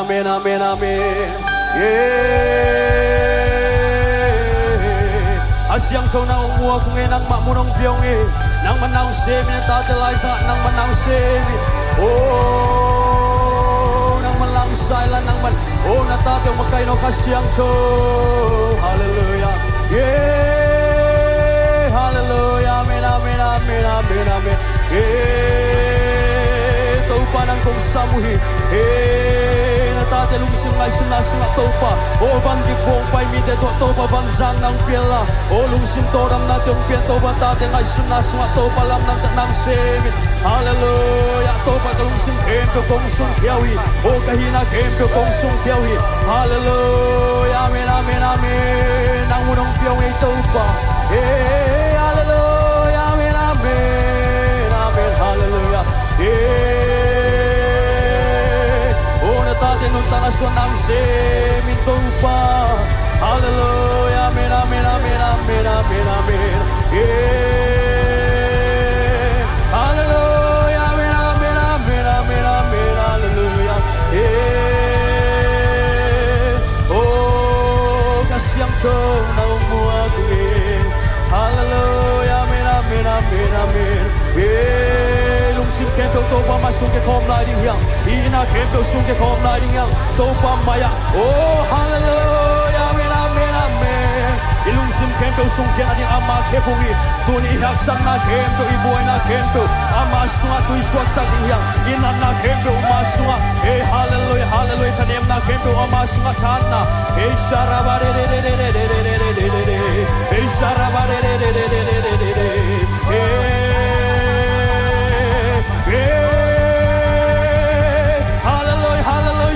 amen, amen, amen. Asyang châu na ong mua kung nang mamunong piyong nang manang semi na tatalay sa nang manang semi. Oh, nang malang sailan nang man. Oh, natatong magkaino kasyang châu. Hallelujah. Yeah, hallelujah. Amen, amen, amen, amen, amen. Yeah, taupa ng kong samuhi. Natatong singay sinasing at taupa. Oh, vanggipong pay mide to taupa vansang ng pila. Oh, lungsing toram na tiyong piento batate ngay sinasing at taupa lam ng tanang semi. Hallelujah. Taupa kalungsing kempo kong sung kiawi. Oh, kahina kempo kong sung kiawi. Hallelujah. Amen, amen, amen. Ang unang piyong ay taupa. Hallelujah. Amen, amen, amen. Hallelujah. Oh, natatong nung tangasyon ng semin taupa. Hallelujah. Amen, amen, amen, amen, amen, amen. Hallelujah. Amen, amen, amen, amen, amen. Hallelujah. Oh, kasyang chong na umuha ko Hallelujah. Amen, amen, amen, amen. Lungsing kempo taupa masung ke kom lai ding yang. Ina kempo sung ke kom lai ding yang. Taupa maya. Oh, hallelujah. Amen, amen, amen. Ilungsing kempo sung ke ading ama kepungi. Tuni hak sang na kempo ibuay na kempo. Ama sunga tu isuak sang ding yang. Ina na kempo ama sunga. Hallelujah, hallelujah. Tanem na kempo ama sunga tana. Sharabare de de de de de de de de de de. Sharabare de de de de de de de de. Hallelujah, hallelujah.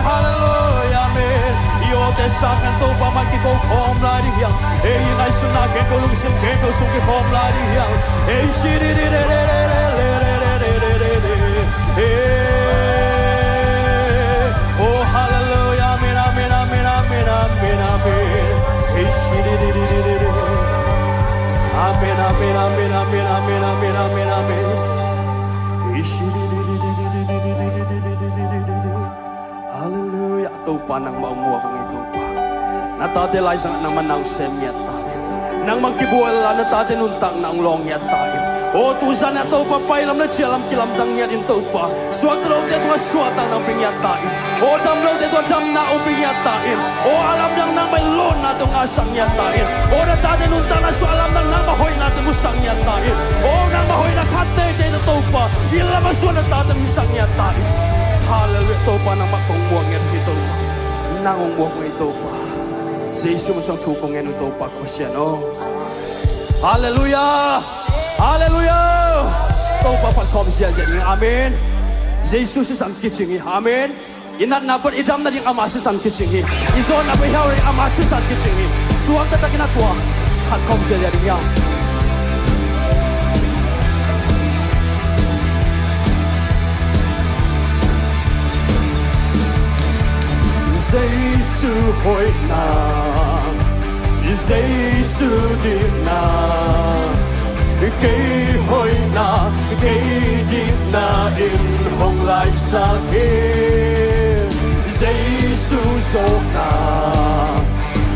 Hallelujah, amen. Yo te sakan to pa makiko kom la di yang. Ingai suna ke kolung sim ke ko sung ke kom la di yang. Oh, hallelujah, amen, amen, amen, amen, amen, amen. Amen, amen, amen, amen, amen, amen, amen, amen. Hallelujah. Taupa nang maumuha kong itupa. Natatelay sa nang manang semyat tayo. Nang magkibuwala natatinuntang nang longyat tayo. O tusan na taupa pailam na chialam kilam tangyat in taupa. Suat lo te tua suatang nang pingyat tayo. O dam lo te tua dam na upingyat tayo. O alam nang nang may lon na itong asang yat tayo. O natatinuntang na su alam nang mahoy na itong usang yat tayo. O nang mahoy na kate te na taupa. Ilamaswa na tatang isang yat tayo. Hallelujah. Taupa nang makungmuang yat ito. Nangungmuang mo ito pa. Sa isu mo siyang chupong yan ito pa ko siya, no? Hallelujah! Hallelujah! Taupa pagkom siya dyan. Amen. Jesus is ang kitching. Amen. Inat na pa idam na ding amasis ang kitching. Iso na pa hiyaw rin amasis ang kitching. Suwag na ta ginatwa. Pagkom siya dyan. Giêsu hội na, Giêsu điệp na, cây hội na, cây điệp na in hồng lại sa kia. Giêsu dỗ na,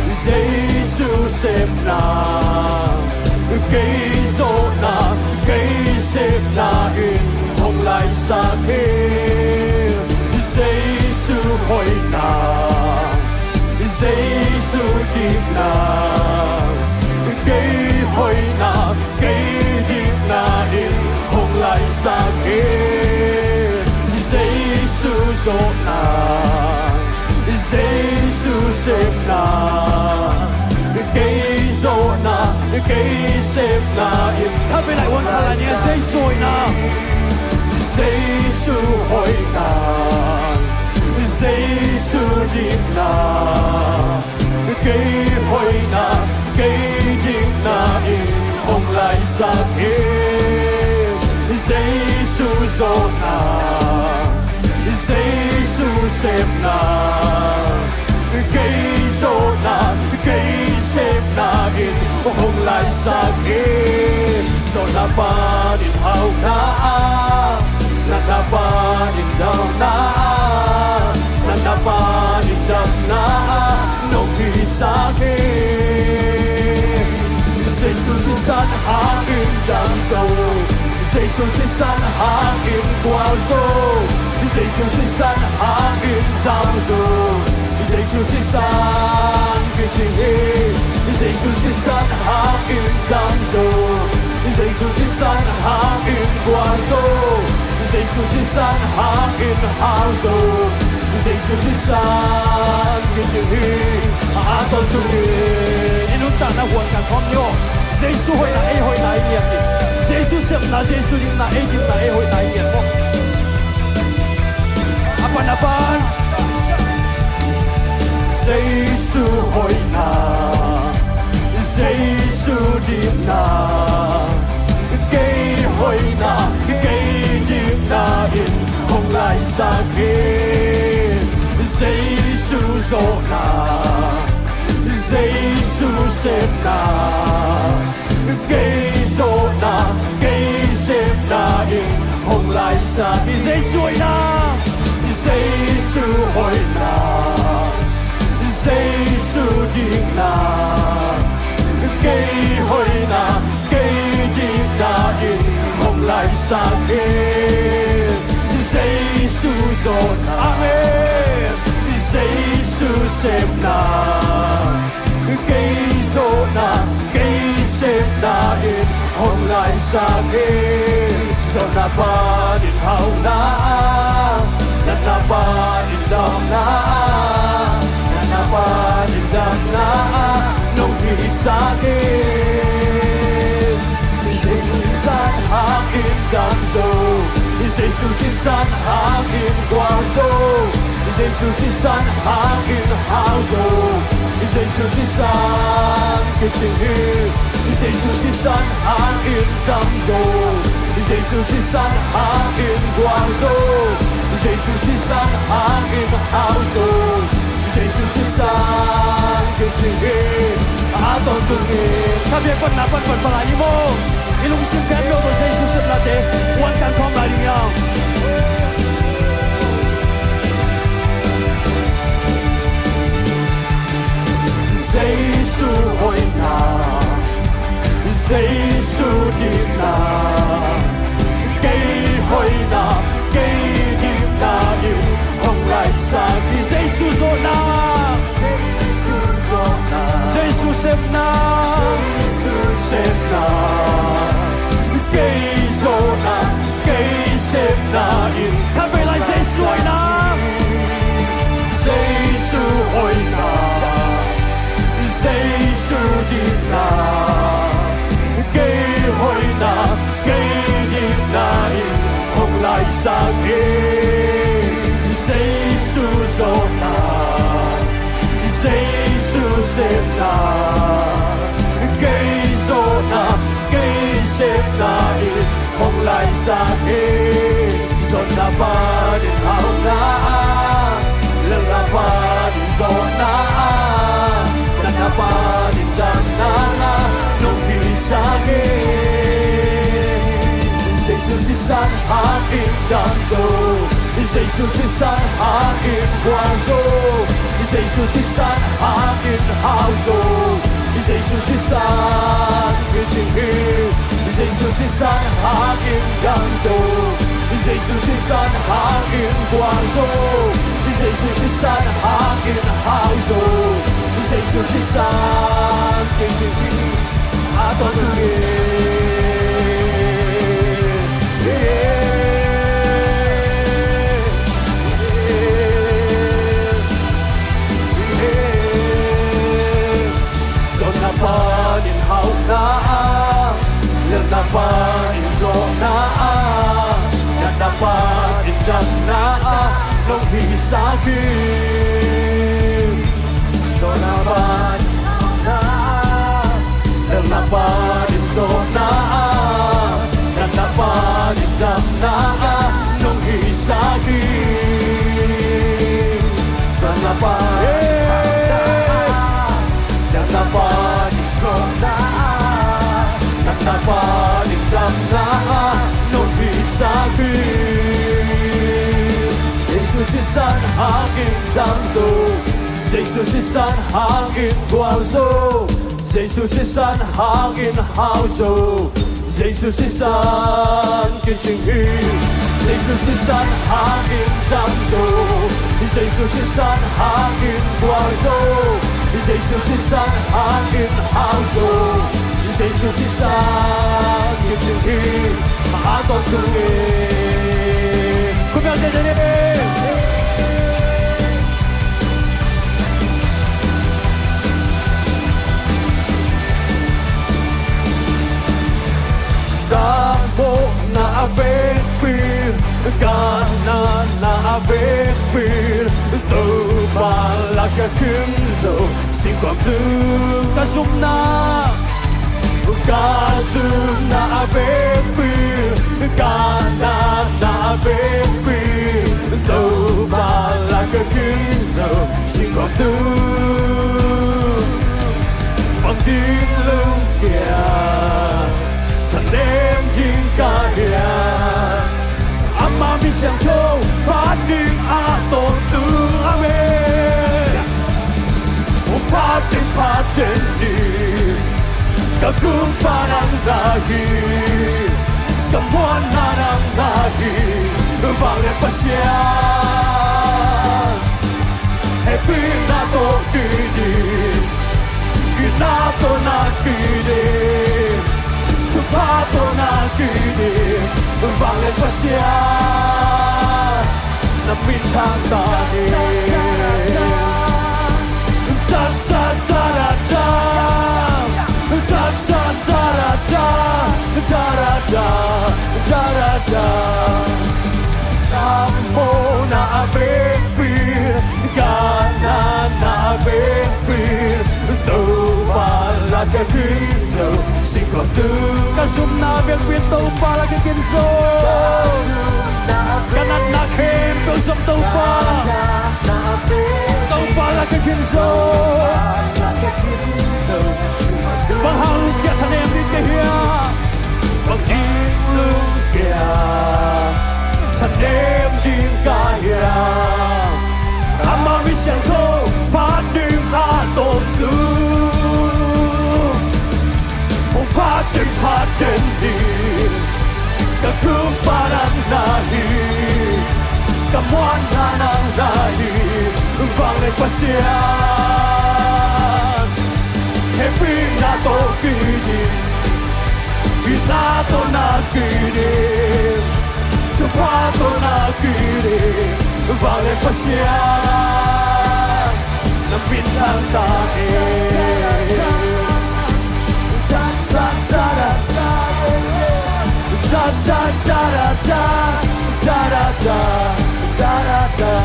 Giêsu xếp na, cây dỗ na, cây xếp na in hồng lại sa kia. Giêsu hội na, Giêsu điệp na, cây hội na, cây điệp na in hồng lại sa kia. Giêsu dỗ na, Giêsu xếp na, cây dỗ na, cây xếp na in. Thắp với lại quân thà là nhé Giêsu hội na. Giêsu hội na, Giêsu điệp na, cây hội na, cây điệp na in hồng lại sa kia. Giêsu dỗ na, Giêsu xếp na, cây dỗ na, cây xếp na in hong lại sakit so napanin hau na napanin daw na napanin daw na nung sakit Jesus is an hangin dam so Jesus is an hangin quao so Jesus is an hangin dam so Jesus is an kitchen Jesus is an hangin dam so Jesus is an hangin quao so Jesus is an hangin house so Jesus is an kitchen aton tungin inunta na huwag kang komyo Jesus hoy na hoy na iyan Jesus siyang na Jesus din na hoy na iyan mo apan Jesus hoy na Jesus din na kay hoy na kay din na in hong lai sakit Jesus o na Jesus em na kay so na kay sem na in hong lai sakit Jesus hoy na Jesus hoy na Jesus din na kay hoy na kay din na in hong lai sakit Jesus o na Amen Jesus em na kay so na kay sem na in hong lai sakit so napanin hau na napanin daw na napanin daw na nung sakit Jesus is an hangin dam so Jesus is an hangin quao so Jesus is an hangin house so Jesus is an kitchen Jesus is an hangin dam so Jesus is an hangin quao so Jesus is an hangin house so Jesus is an kitchen aton tungin kabiyak panapan pagpalagi mo ilungsim kayo to Jesus em nate huwag kang komlaringang Jesus hoy na Jesus din na kay hoy na kay din na in hong lai sakit Jesus o na Jesus o na Jesus em na Jesus em na kay so na kay sem na in kafe lai Jesus hoy na Jesus hoy na Jesus din na kay hoy na kay din na in hong lai sakit Jesus o na Jesus em na kay so na kay sem na in hong lai sakit so napanin hau na lalapanin so na napanin dan na nung sakit Jesus is an hangin dam so Jesus is an hangin quao so Jesus is an hangin house so Jesus is an kitchen Jesus is an hangin dam so Jesus is an hangin quao so Jesus is an hangin house so Jesus is an kitchen aton tungin so napanin hau na napanin so na napanin dam na nung sakit so napanin hau na napanin so na napanin dam na nung sakit so napanin hau na napanin so na sa akin. Jesus isan aking damso, Jesus isan aking guarzo, Jesus isan aking hauso, Jesus isan kichingin, Jesus isan aking damso, Jesus isan aking guarzo, Jesus isan aking hauso, Jesus isan kichingin, atong tungin. 구명제 되네. Damo na avekpir, kana na avekpir, tu palaka kunzo, singkwam tu kasumna, kasumna avekpir, kana na avekpir, tu palaka kunzo, singkwam tu, bằng tiếng lưng kia. Thần em tin ca địa Amma mi sang châu phát điên a tôn tư amen. Phát trên đi Cả cương pa năng nahi Cả muan na năng nahi Vang lên pasian Happy na to kidi Gina to na kidi Chupato na kidi vang lên pasian na bintang tadi da da da da da da da da da da da da da da Namo na avekpir Gana na avekpir Tu palaka kinso Singkwam tu kasum na avekpir Tu palaka kinso Kanat na kem tu som tu pa Tu palaka kinso Bahal kya tanem din kahya Pag dinglung kya Tanem din kahya Amma mi siyang to Phát điên atong tu Phát trên đi Cả cương pa năng nahi Cả muan na năng nahi Vang lên pasian Happy na to kidi Gina to na kidi Chupa to na kidi Vang lên pasian Ng bintang tae Da da da da da da da da da da da da da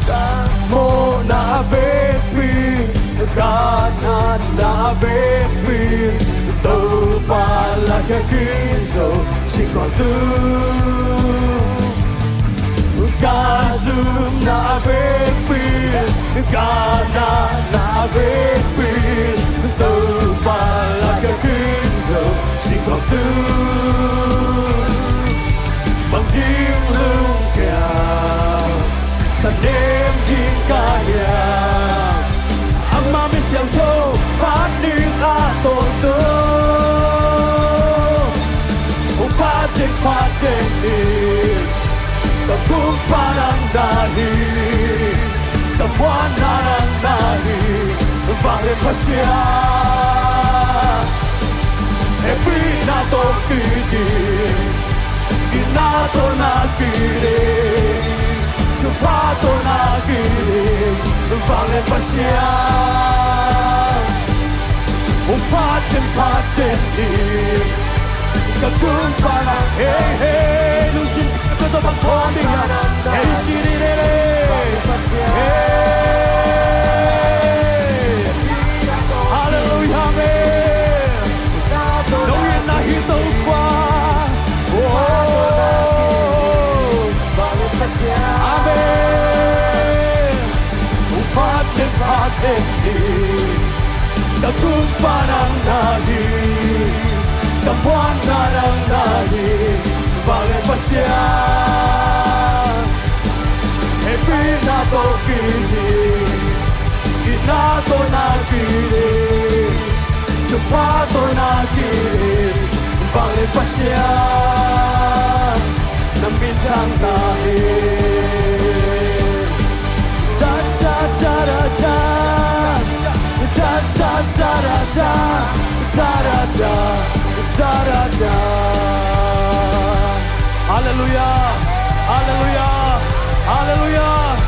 da Mo na avekpir Gana na avekpir Tu palaka kinso Singkwam tu Kasum na avekpir Gana na avekpir Tu palaka kinso Singkwam tu Bằng tiếng lưng kìa Thần đêm tiếng ca nhà Amma mi siang châu Phát điên a tôn tư Phát trên đi Cả cung pa năng nahi Cả muan na năng nahi Vang lên pasian Happy na to kidi Gina to na kidi Chupa to na kidi Vang lên pasian Phát trên đi Cả cung pa năng Hey hey Nung sin ko to bang kong di yan Hey shiri re re Hey Hallelujah amen Nung yun na hito pa Amen Upatin di Cả cung pa năng nahi Cả muan na năng nahi vale pasya e pinato kiti kinato na kiri chupato na kiri vale pasya ng bintang dahil da da da da da da da da da da da da da da da Hallelujah Hallelujah Hallelujah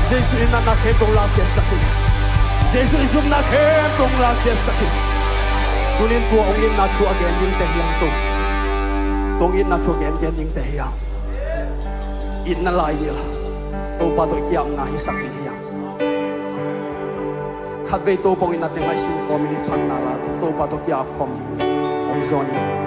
Giêsu in na kem tong lakia sakit Giêsu isum na kem tong lakia sakit Tunin tua ong in na chu again ning te hiang tu Tong in na chu again ning te hiang In na lai ni la To pa to kiam na hi sak ni hiang Khat ve to pong in na te mai sin community phan na la to pa to kiam khom ni om zoni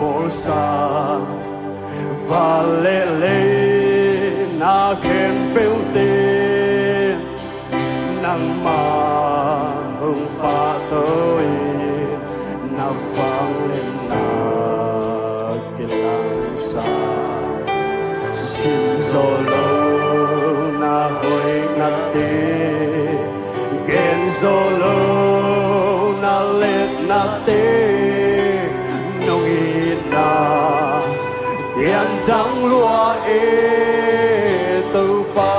Bolsa valele na kempeute nang mahung patoi na vanglen na kilangsa simzolo na hoy nate genzolo na let nate Tiền trắng lúa từ pa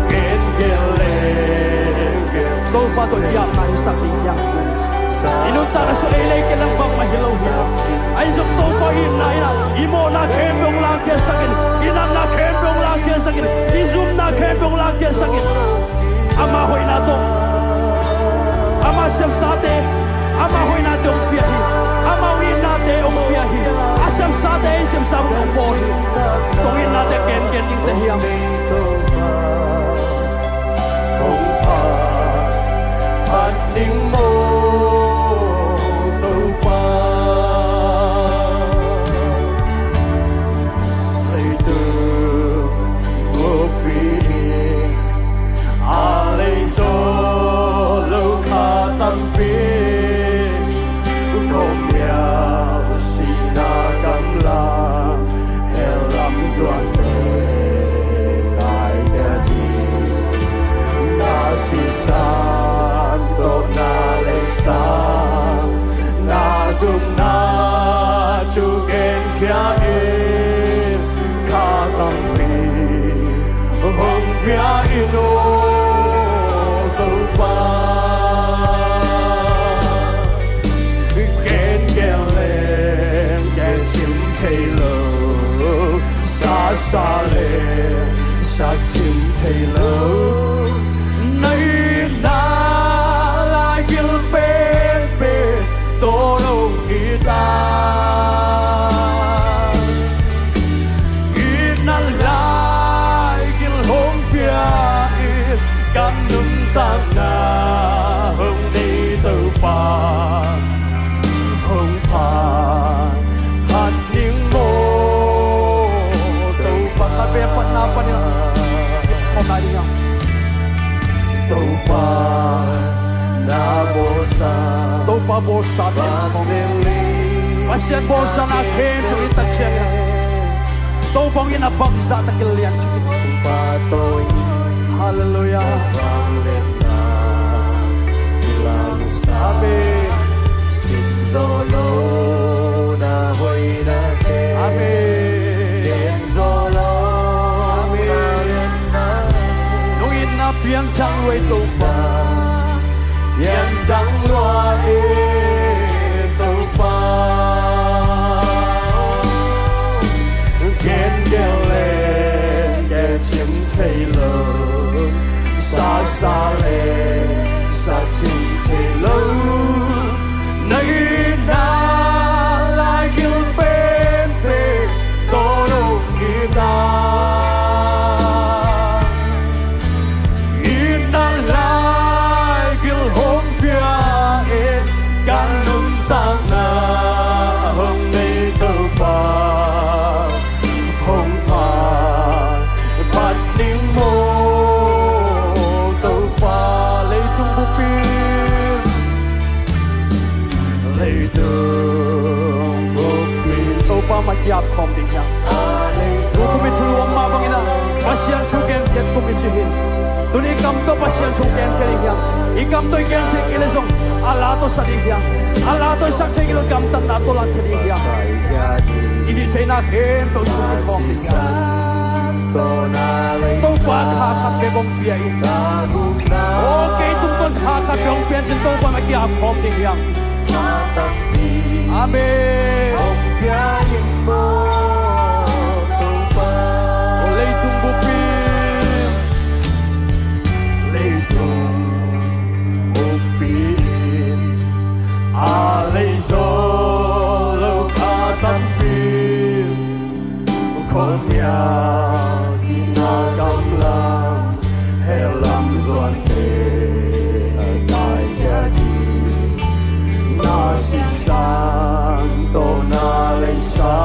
Kên kên lên Sâu pa tôi diam này sắc đi yang Inun sana so elay ke lang bang mahilaw hilaw Ay zok to pa in na ina Imo na kempong lang kaya sakin Inan na kempong lang kaya sakin Izum na kempong lang kaya sakin Ama hoy na to Ama siyam sate Ama hoy na to piyahi Amawin natin ang piyahin Asam sa atin, siyam sa mga bohi Tungin natin ken-ken yung tahiyang Hong pa Paning mo Tau pa Ito Gopi Alay solo katampi Doan te kai dia ti na si santo na lesa na gum na chu gen kya e ka tam pi hong pya ino to pa gen gen len gen chim tailor Sa sa le sa chim thầy lâu nay na la gil pe pe to lo kita ina la gil hong pia in kan num tang na hong đi từ pa hong pa than ning mo Pe pat na pa nila Kung na niya Tau pa na bosa Tau pa bosa Pasyan bosa na ken Kung itak siya niya Tau pang inabagsa Takilian siya Patoy Hallelujah Vanglen na Ilang sabi Sinzolo na hoy na ken Amen Sinzolo Piang trăng quay tàu pa Piang trăng loa tàu pa Kén kêu lên kẻ chim thầy lơ Xa xa lên xa chim thầy lơ Nay na lại kêu bên bên Tô đâu kịp ta Like you'll home lấy đường bốc pin tàu pa mà kiap khom đi nhang Ru kumi chulu amma bangina pasian chu ken ket kumi chihi tuni kam to pasian chu ken keri yang ikam to ken che ilezong ala to sadi yang ala to sak che ilo kam tan na to la keri yang i chena hen to su khom yang to pa kha khat be bong pia in okay tum ton kha khat bong pia chen to pa ma kiap khom đi yang amen Solo katampil Konya sinagamblang Helam zuante Agay yati Nasisanto nalaysa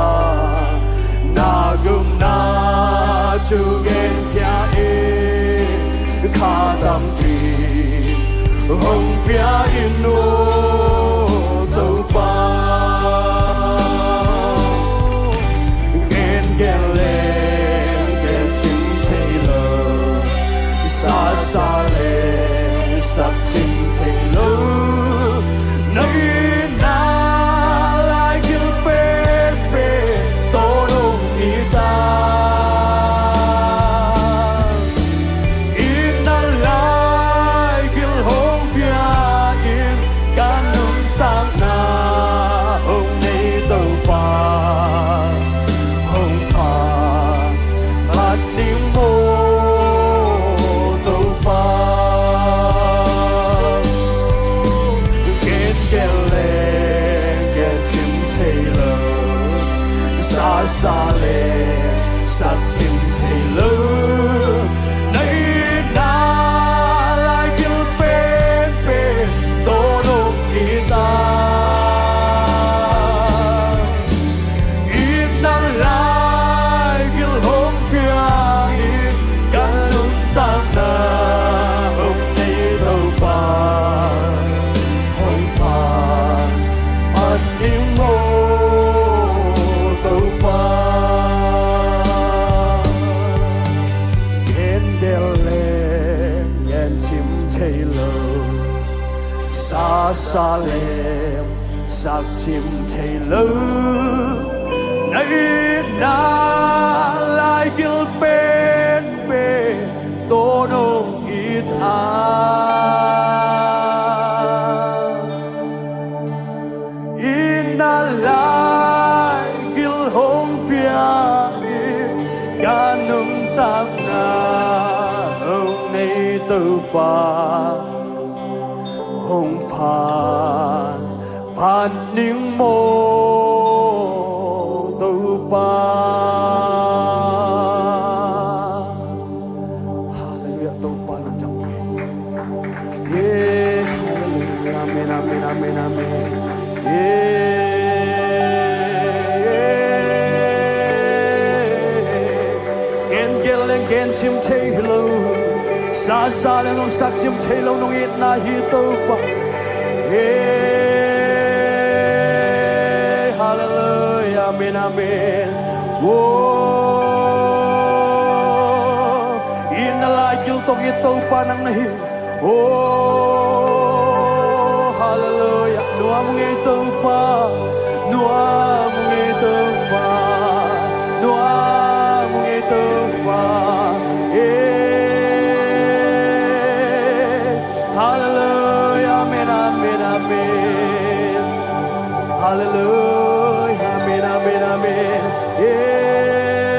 Nagum na tugen kya Katampil Hong pia ino Sa lên sắp chinh thầy lũ nơi na lại kêu bên bên tô đông y ta in na lại kêu hông pia in cả nông tăng na hông nay tàu pa hông pa hạt niềm mô Sa lên sắp chim thầy lũ nơi na lại kêu bên bên tô đông y ta ít na lại kêu hông pia in cả nông tăng na hông nay đâu pa hông pa hạt niềm mô Sa lem sak chim thầy lũ nơi na lại kêu bên bên tô đông ít in na lại kêu hông pia in cả nông tăng na hông nay từ pa hông pan ning mo tu pa hallelujah tu pa lang jang yeah hallelujah amen amen amen amen gen geleng gen chim chei lo sa le nong sak chim chei lo nong it na hi tu pa hallelujah, amen, amen. Oh, inalagil tong ito pa nang nahi. Oh, hallelujah. Nuha mong ito pa, nuha mong ito pa, nuha mong ito pa. Hallelujah, amen, amen, amen. Hallelujah, amen, amen, amen. Yeah,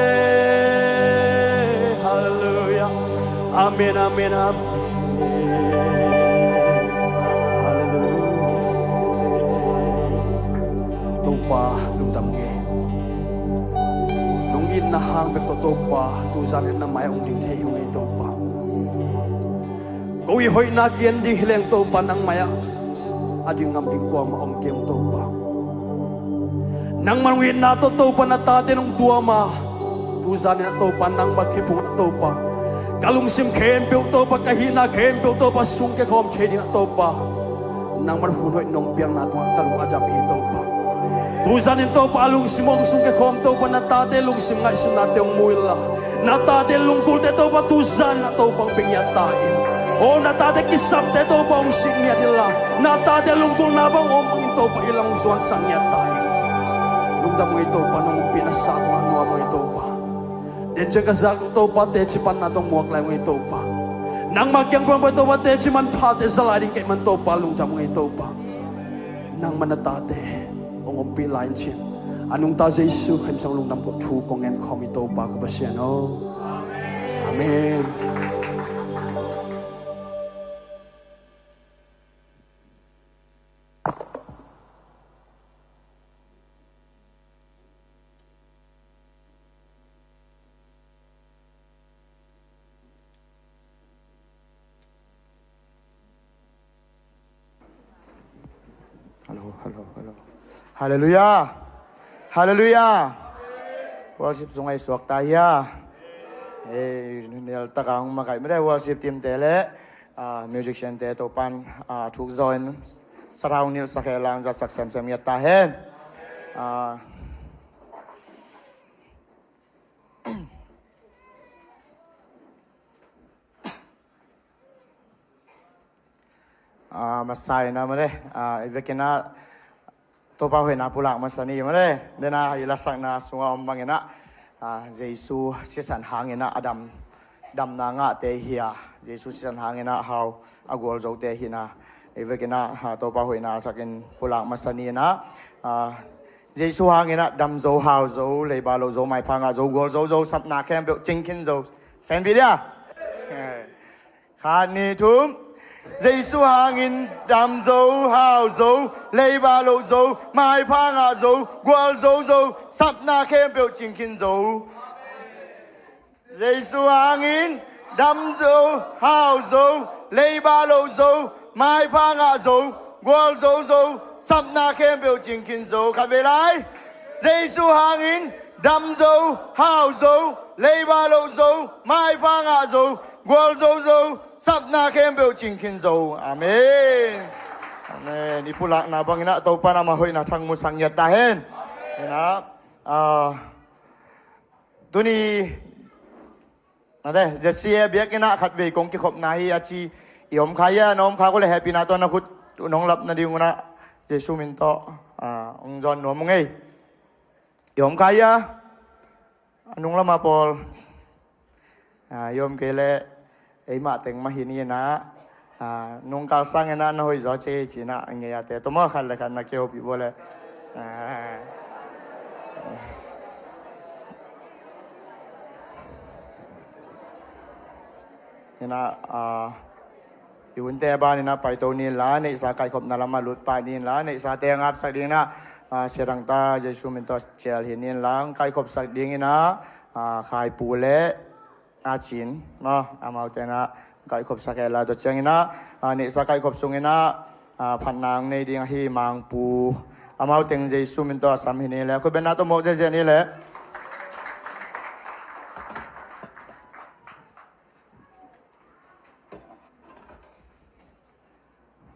hallelujah, amen, amen, amen. Hallelujah. Tupa, lundam nge. Nungin na hang bek to tupa, tuzanin na may ungding te yung tupa. Kau ihoi na kian di hileng tupa nang maya. Ading ngambing kwa maong kiyang tupa. Nang manwin na to pa na tate nung tuwa Tuzan na to pa nang magkipong na to pa Kalungsim kempil to pa kahina kempil to pa sungke kom chedi na to pa nang man hunoi nong piang na tuang kalung ajam ito pa Tusan ito pa alung simong sung ke kom to pa natate lung sim ngai sun nate ong muila natate lung kul te to pa tusan na to pang pingyatain o natate kisap te to pa ong simya nila natate lung kul na bang omang ito pa ilang suan sangyatain nung damo ito pa nung pinasato ano mo ito pa den je kazak to pa te chipan na tong muak lai mo ito pa nang magyang pang to pa te chiman pa te salaring kay man to pa lung damo ito pa nang manatate ong pilain chin anong ta Jesu khem sang lung nam ko thu kong en khom ito pa ka basiano amen Hallelujah. Hallelujah. Worship sungai suak taya. Nil takang makaiไม่ได้ worship team tele musician te topan thuk join sarau nil sakhelang za saksam samyat ta hen masai na mare ivekena topa hoi na pulak masani mare dena ilasak na sunga ombangena Jesu sisan hangena adam dam na nga te hia Jesu sisan hangena how agol zo te hina ivekena topa hoi na sakin pulak masani na Jesu hangena dam zo how zo lebalo zo mai phanga zo gol zo sapna kem be chingkin zo sen bidia khani thum Jesu hangin dam zo hao zo lei ba lo zo mai pa nga zo gwal zo sap na khem biểu ching kin zo Jesu hangin dam zo hao zo lei ba lo zo mai pa nga zo gwal zo sap na khem biểu ching kin zo khát về lại Jesu hangin dam zo hao zo lei ba lo zo mai pa nga zo gwal zo sắp na khem biểu trình kinh dầu amen amen ipulak na bang ina to pa na mahoy na thang musang yat ta hen na tuni na de jesia biak ina khat ve kong ki khop na hi achi iom khaya nom kha ko le happy na to na khut nong lap na ding na jesu min to ong jon no mong ei iom khaya anung lama pol yom kele ấy mà tiếng mà hiện nhiên na nông cao sang na nó hơi gió chế chỉ na nghe ya thế tôi mới khăn lại khăn na kêu bị vô lại na yun te ba ni na pai to ni la ni sa kai khop na lama lut pa ni la ni sa te ngap sak ding na serang ta Jesu min to chel hin ni lang kai khop sak ding na khai pu le chin no amau te na kai khop sakela to changina ni sa kai khop sungina phanang nei ding hi mang pu amau teng Jesu min to sam hi ni le ko bena to mo je ni le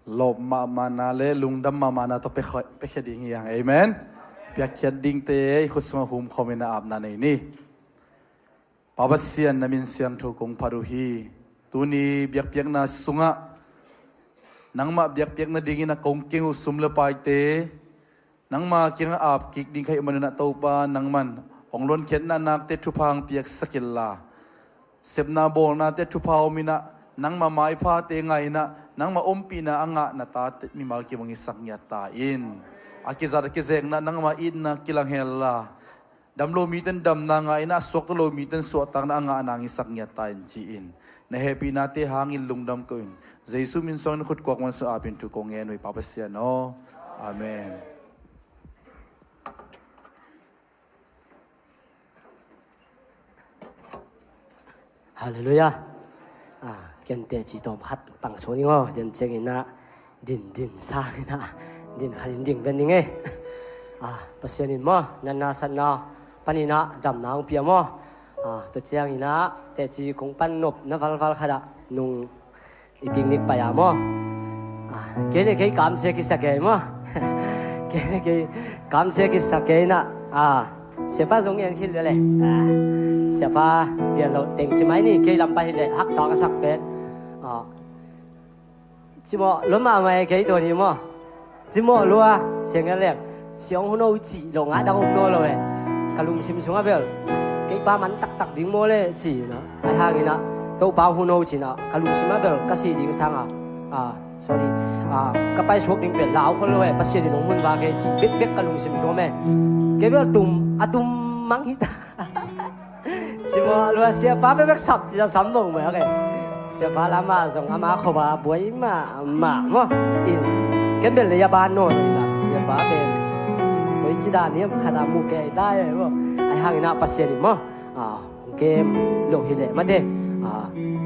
lop ma na le lungdam ma na to pe khading yang amen pya khading te khusma hum khomina ap na nei ni Pabasian namin siang thukong paruhi tuni biak na sunga nang ma biak na dingin na kong king usumla paite nang ma king ap kik ding kay manuna taupa nang man onglon ket na nak te thupang piak sakilla sepna bol na te thupao mina nang ma mai pha te ngai na nang ma ompi na anga na ta mi mal ki mangi saknya ta in akizar ki zeng na nang ma id na kilang hella dam lo miten dam na nga ina sok to lo miten so tang na nga anang isak nya tan chi in na happy na te hangin lungdam ko in Jesu min song khut kok man so apin tu kong en oi papasya no amen Hallelujah ken te chi tom khat pang so ni ngo den cheng ina din sa ina din khalin ding ben ni nge pasien in mo nan na san na panina dam naung pia mo to chiang ina te chi kong pan nop na val khada nung iping nik pa ya mo cái này cái cảm giác cái sắc mà cái cảm giác cái sắc na sẽ phát giống như khi này sẽ phát điện lộ tiếng chỉ máy này cái làm bài này hắc sao cái sắc bén chỉ mà lúc mà mày cáiตัวนี้mà chỉ mà lúc sẽ nghe lẹ xiong hôn âu chỉ lồng ngã đang hôn nô rồi cả lùng chim xuống á bây cái ba mắn tắc tắc tiếng mô lên chỉ nó ai hàng cái nó tàu bao hôn âu chỉ nó cả lùng chim á bây cái gì tiếng sang sorry cái bài số tiếng biển lão không rồi bác sĩ thì nó hôn vào cái chỉ biết cả lùng chim xuống mẹ cái bây tùm mắng hít chỉ mà lúc sẽ phá biết sập chỉ là sắm bông mà cái sẽ phá làm mà dùng ama khâu bà bưởi mà in cái bên này ban nồi là sẽ phá bên bưởi chỉ đàn niệm khá là mua cái tai rồi không ai hàng nào bác sĩ thì mà cái lồng hi lệ mà đây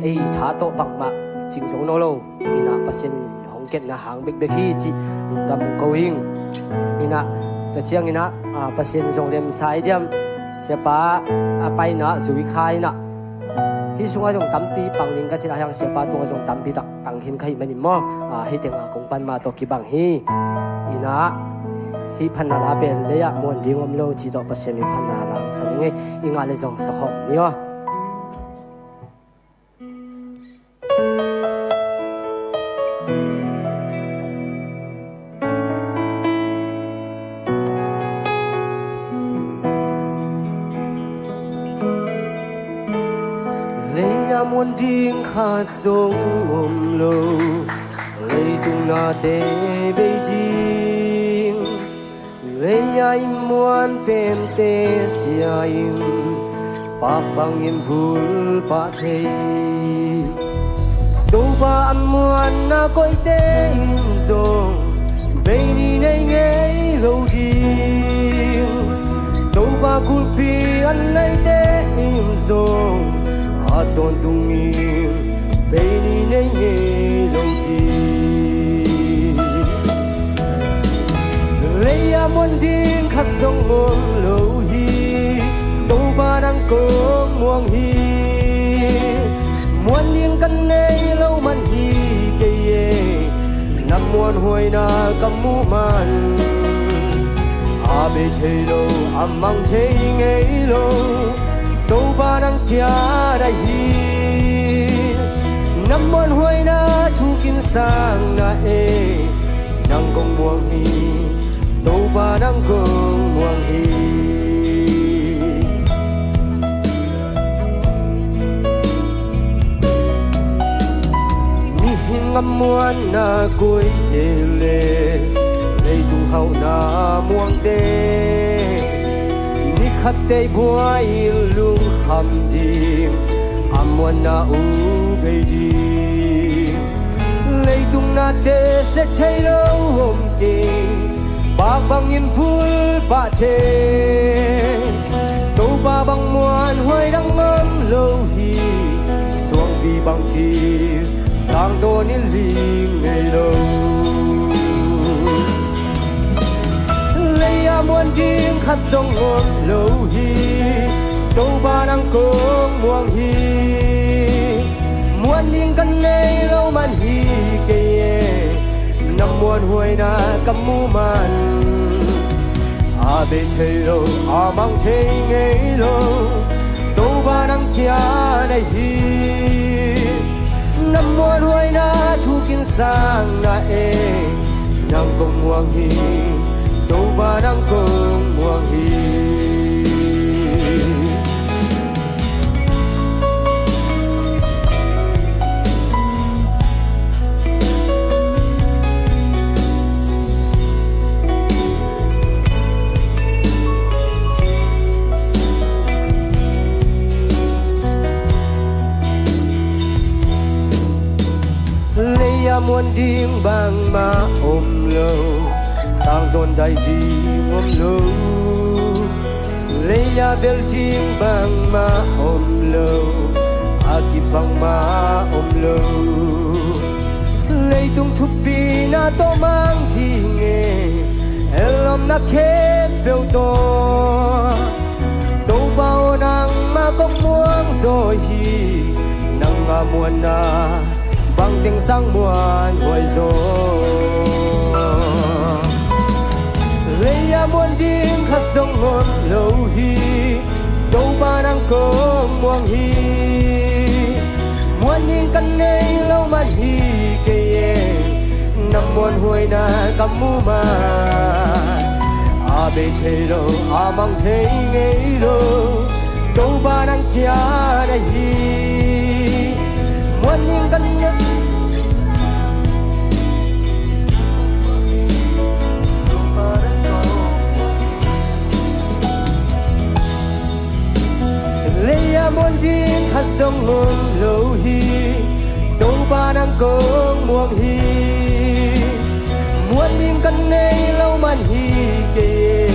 ai thả tổ bằng mà chính sống nó lâu ina bác sĩ hong kết na hàng big hi chỉ đam câu hình ina cái chiang ina bác sĩ dùng đem sai đem sẽ phá bay na rủi khai na hi sungai jong tampi pangling ka sila yang siapa tunga jong tampi tak tanghin kai manin mo hi tenga kong pan ma to ki bang hi ina hi phanna la ben le ya mon dingom lo chi do pasemi phanna lang saninge inga le jong sa khom ni wa muôn điên khát giống ôm lâu lấy tung na tê bê điên lấy ai muôn bên tê xia im bạc bằng im vul bạc thề đâu ba ăn muôn na coi tê in dòng bê đi nay nghe lâu điên đâu ba kulpi ăn lấy tê in dòng Adon tungin beni nenge loti Leia mondin khát sông mong lâu hi Tô ba đang cong muang hi Muan niên căn nay lâu man hi keye Nam muan huay na kamu man Abe thei lo amang thei ngei lo đâu ba đang kia đại hi năm mòn huay na thu kinh sang na e đang công muang hi đâu ba đang công muang hi ni hin ngam muan na cuối de le lấy tung hậu na muang te khát tê buai lung kham ding amwan na u be ding lấy tung na tê sẽ thấy lâu hôm kì ba bang in phul ba chê đâu ba bang muan hoài đang ngâm lâu hi xuông vì bang kỳ đang tô nín ling ngày lâu lấy muôn điên khát sông ngom lâu hi đâu ba đang cong muang hi muôn điên căn nay lâu man hi keye năm muôn huay na kamu man abe thei lo amang thei ngei lo đâu ba đang kia nay hi năm muôn huay na thu kinh sang na e nang kong muang hi đâu ba đang cong muang hi lấy muôn điên bang ma ôm lâu tang don dai di ngom lo leya bel ting bang ma om lo aki bang ma om lo lei tung thup pi na to mang thi nge elom na khem pel to to bao nang ma kong muang zo hi nang nga muan na bằng tiếng sang muôn hồi rồi lấy ya muôn tiếng khát sông ngôn lâu hi đâu ba đang có muang hi muôn những căn này lâu man hi kê nằm muôn hồi na cầm mu ma a bê chơi đâu a mang thấy ngay đâu đâu ba đang kia đây hi muôn những căn nhất lấy ya muôn tiếng khát sông ngôn lâu hi đâu ba đang có muang hi muôn những căn này lâu man hi kê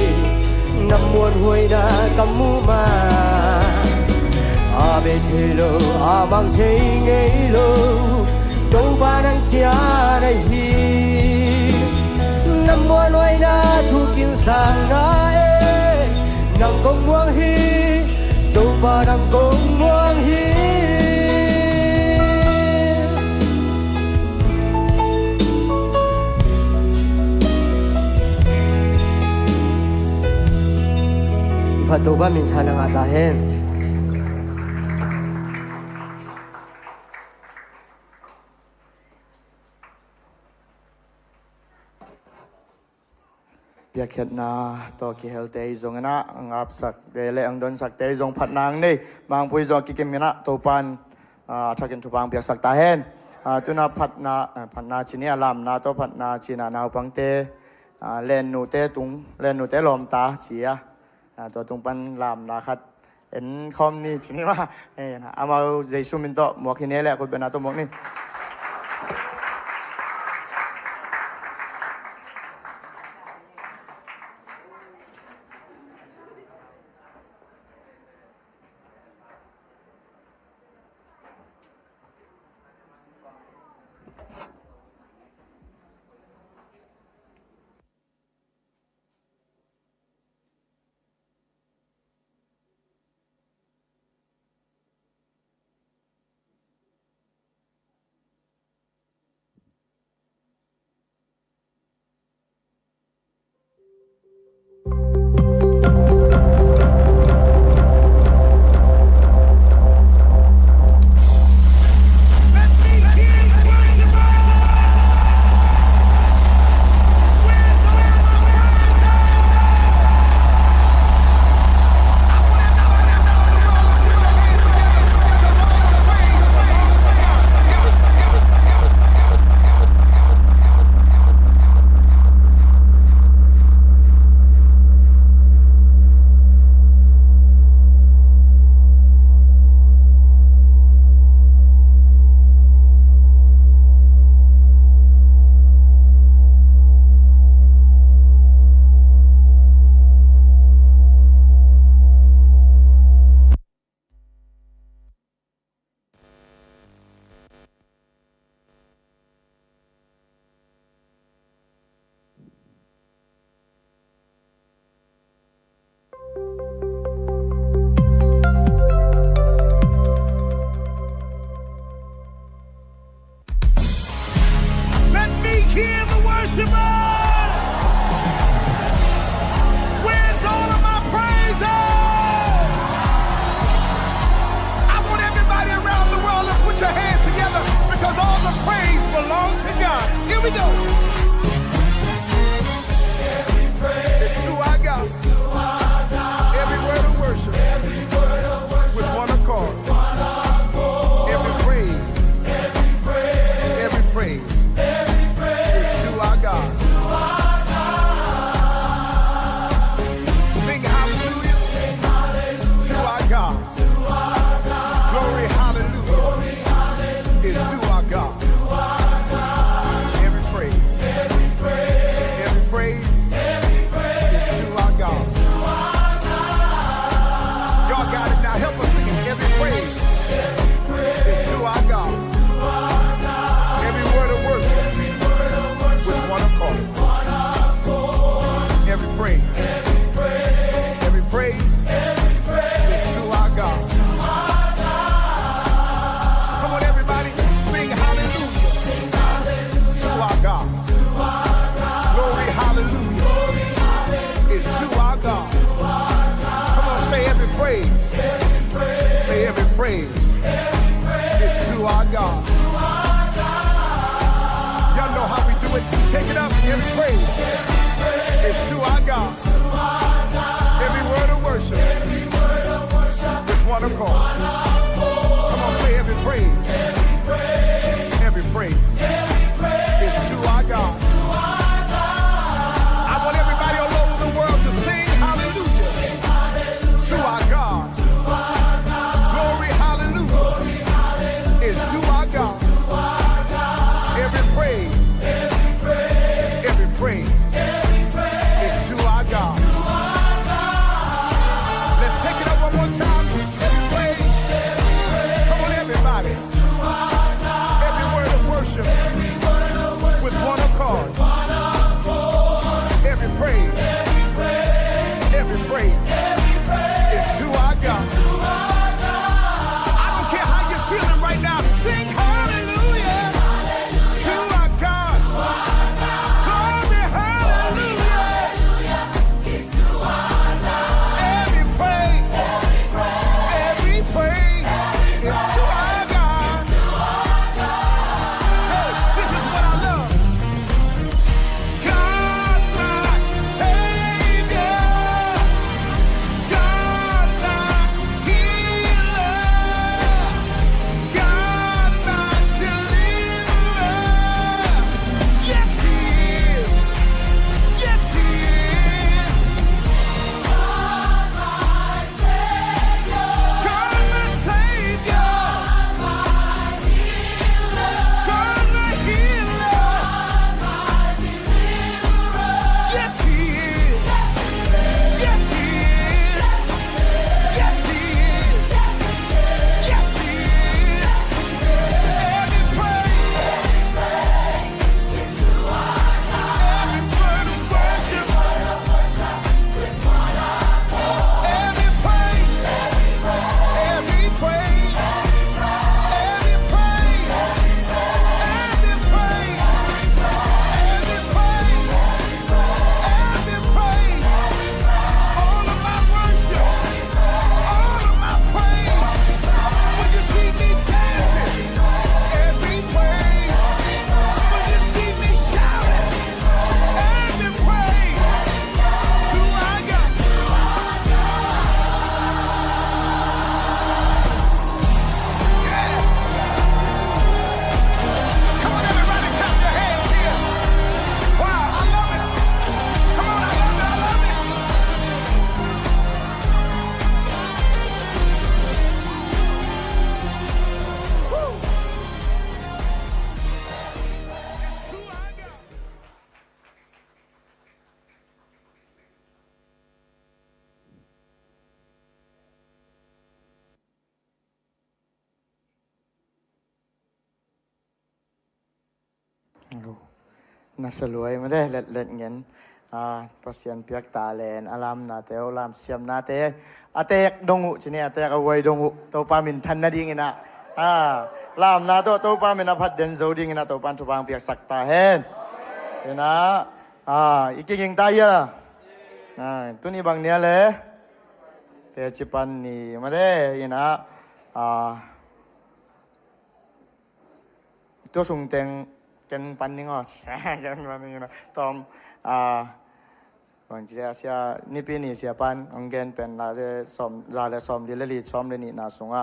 nằm muôn hồi na cầm mu ma a bê chơi lâu a mang thấy ngay lâu đâu ba đang kia đây hi nằm muôn hồi na thu kinh sang na e nằm công muang hi đâu ba đang công muang hi và tôi vẫn mình thay năng ta hen việc hiện na to kỳ hel tây zong na ngap sak de le ang don sak tây zong phat nang ni mang pui zong ki kim na to pan thakin chupang biak sak ta hen tu na phat na chini alam na to phat na china na pang te len nu te lom ta chiaตัวตรงปันลามนะครับเห็นคอมนี่ชิ้นนี้ว่าเอามาเจสุมินโตหมวกที่นี้แหละคุณเป็นนาตัวหมวกนี่ Is to our God. Every praise. น่าสลวยมาได้เล็ดเงินประเสียนเปียกตาเลนอารามนาเตอลามเสียมนาเตอาเตกดงอุชเนี่ยอาเตกเอาไว้ดงอุตัวปามินทันนาดิ่งนะลามนาตัวปามินอภัดเดนโซดิ่งนะตัวปันทุบางเปียกสักตาเห็นนะอีกเก่งตายอะตัวนี้บางเนี้ยเลยเตจิปันนี่มาได้นะตัวสุงเต็งกันปันนี่ก็ใช่กันปันนี่นะตอมบางทีเสียนี่ปีนี้เสียปันองเกนเป็นลาเดสอมลาเดสอมดิเลลีสอมเลนี่นาสุงะ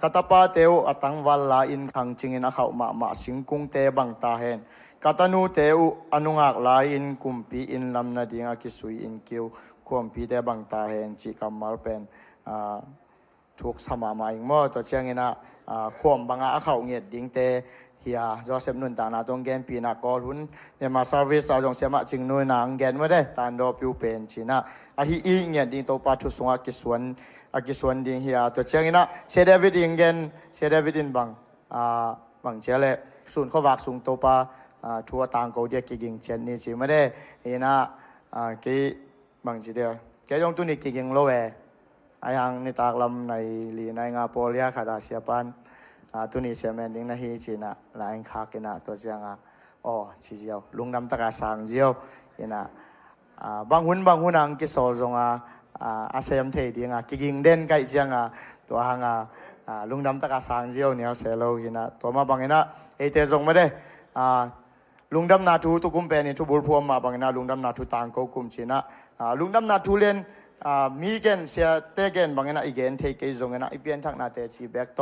กตาปาเตวอตังวัลลาอินขังจิงอินอาเขามาสิงกุงเตบังตาเฮนกตานูเตวอนุงักลาอินกุมปีอินลำนาดิงอากิสุยอินคิวควมปีเตบังตาเฮนจิกัมมาลเป็นถูกสมามาอิงมอตัวเชียงอินะควมบังอาเขาเงียดดิงเตเฮียจอเซมนุนตานาตรงแกนปีนากอลุนเนี่ยมาซาร์วิสเอาจงเสียมาจิงนุยนางแกนมาได้ตานดอปิวเป็นชีนะอาฮิอีเงียดิงโตปาทุสงอากิสวนดิงเฮียตัวเชียงอินะเซเดวิดอิงเกนเซเดวิดอินบังเจเลศูนย์เขาวักสูงโตปาทัวต่างเขาเดียกิกิงเชนนี่ชีไม่ได้เห็นนะกี่บังจีเดียวแกยงตุนิกิกิงโลเวไอยังนิตากลำในลีในงาโปเลียขาดาเสียปันตุนิเสียแมนดิ้งนะฮีจีนะลายขากินะตัวเจียงอ๋อชีเจียวลุงดำตะกาสังเจียวเห็นนะบางหุ่นอังกิโซจงอาเซียมเทดิ้งกิกิงเด่นไก่เจียงตัวหางลุงดำตะกาสังเจียวเนี่ยเสโลเห็นนะตัวมาบางเห็นนะเอเตจงไม่ได้ลุงดำนาทูตุกุมเป็นทุบุลพวมมาบางนะลุงดำนาทูต่างก็กุมชีนะลุงดำนาทูเล่นมีเกนเสียเตเกนบางนะอีเกนเทเกจงนะอีเปียนทักนาเตชีแบกโต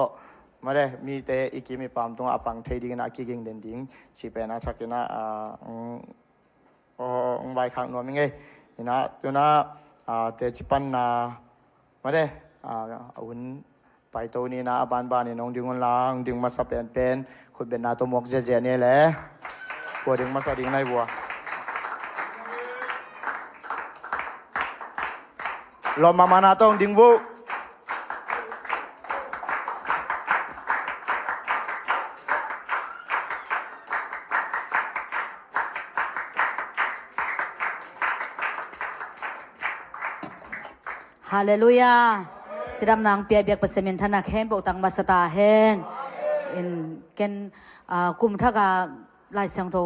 มาได้มีเตอีกิมีปามตรงอปังเทดิ้งนะกิกิงเด่นดิ้งชีเป็นนะทักนะใบขังนวลมิงเงนะตัวนะเตจิปันนะมาได้อุ่นไปตัวนี้นะบ้านนี่น้องดึงวันลางดึงมาสับเป็นคุณเป็นนาตัวหมกเจเนี่ยแหละบัวดึงมาสะดิ้งในบัวลมมานาต้องดึงวุฮาเลลูยาสิดำนางเปียเบียกเปเสมินธนาแคมปตังมาสตาเฮนอินเกนกุมทักลายเสียงโต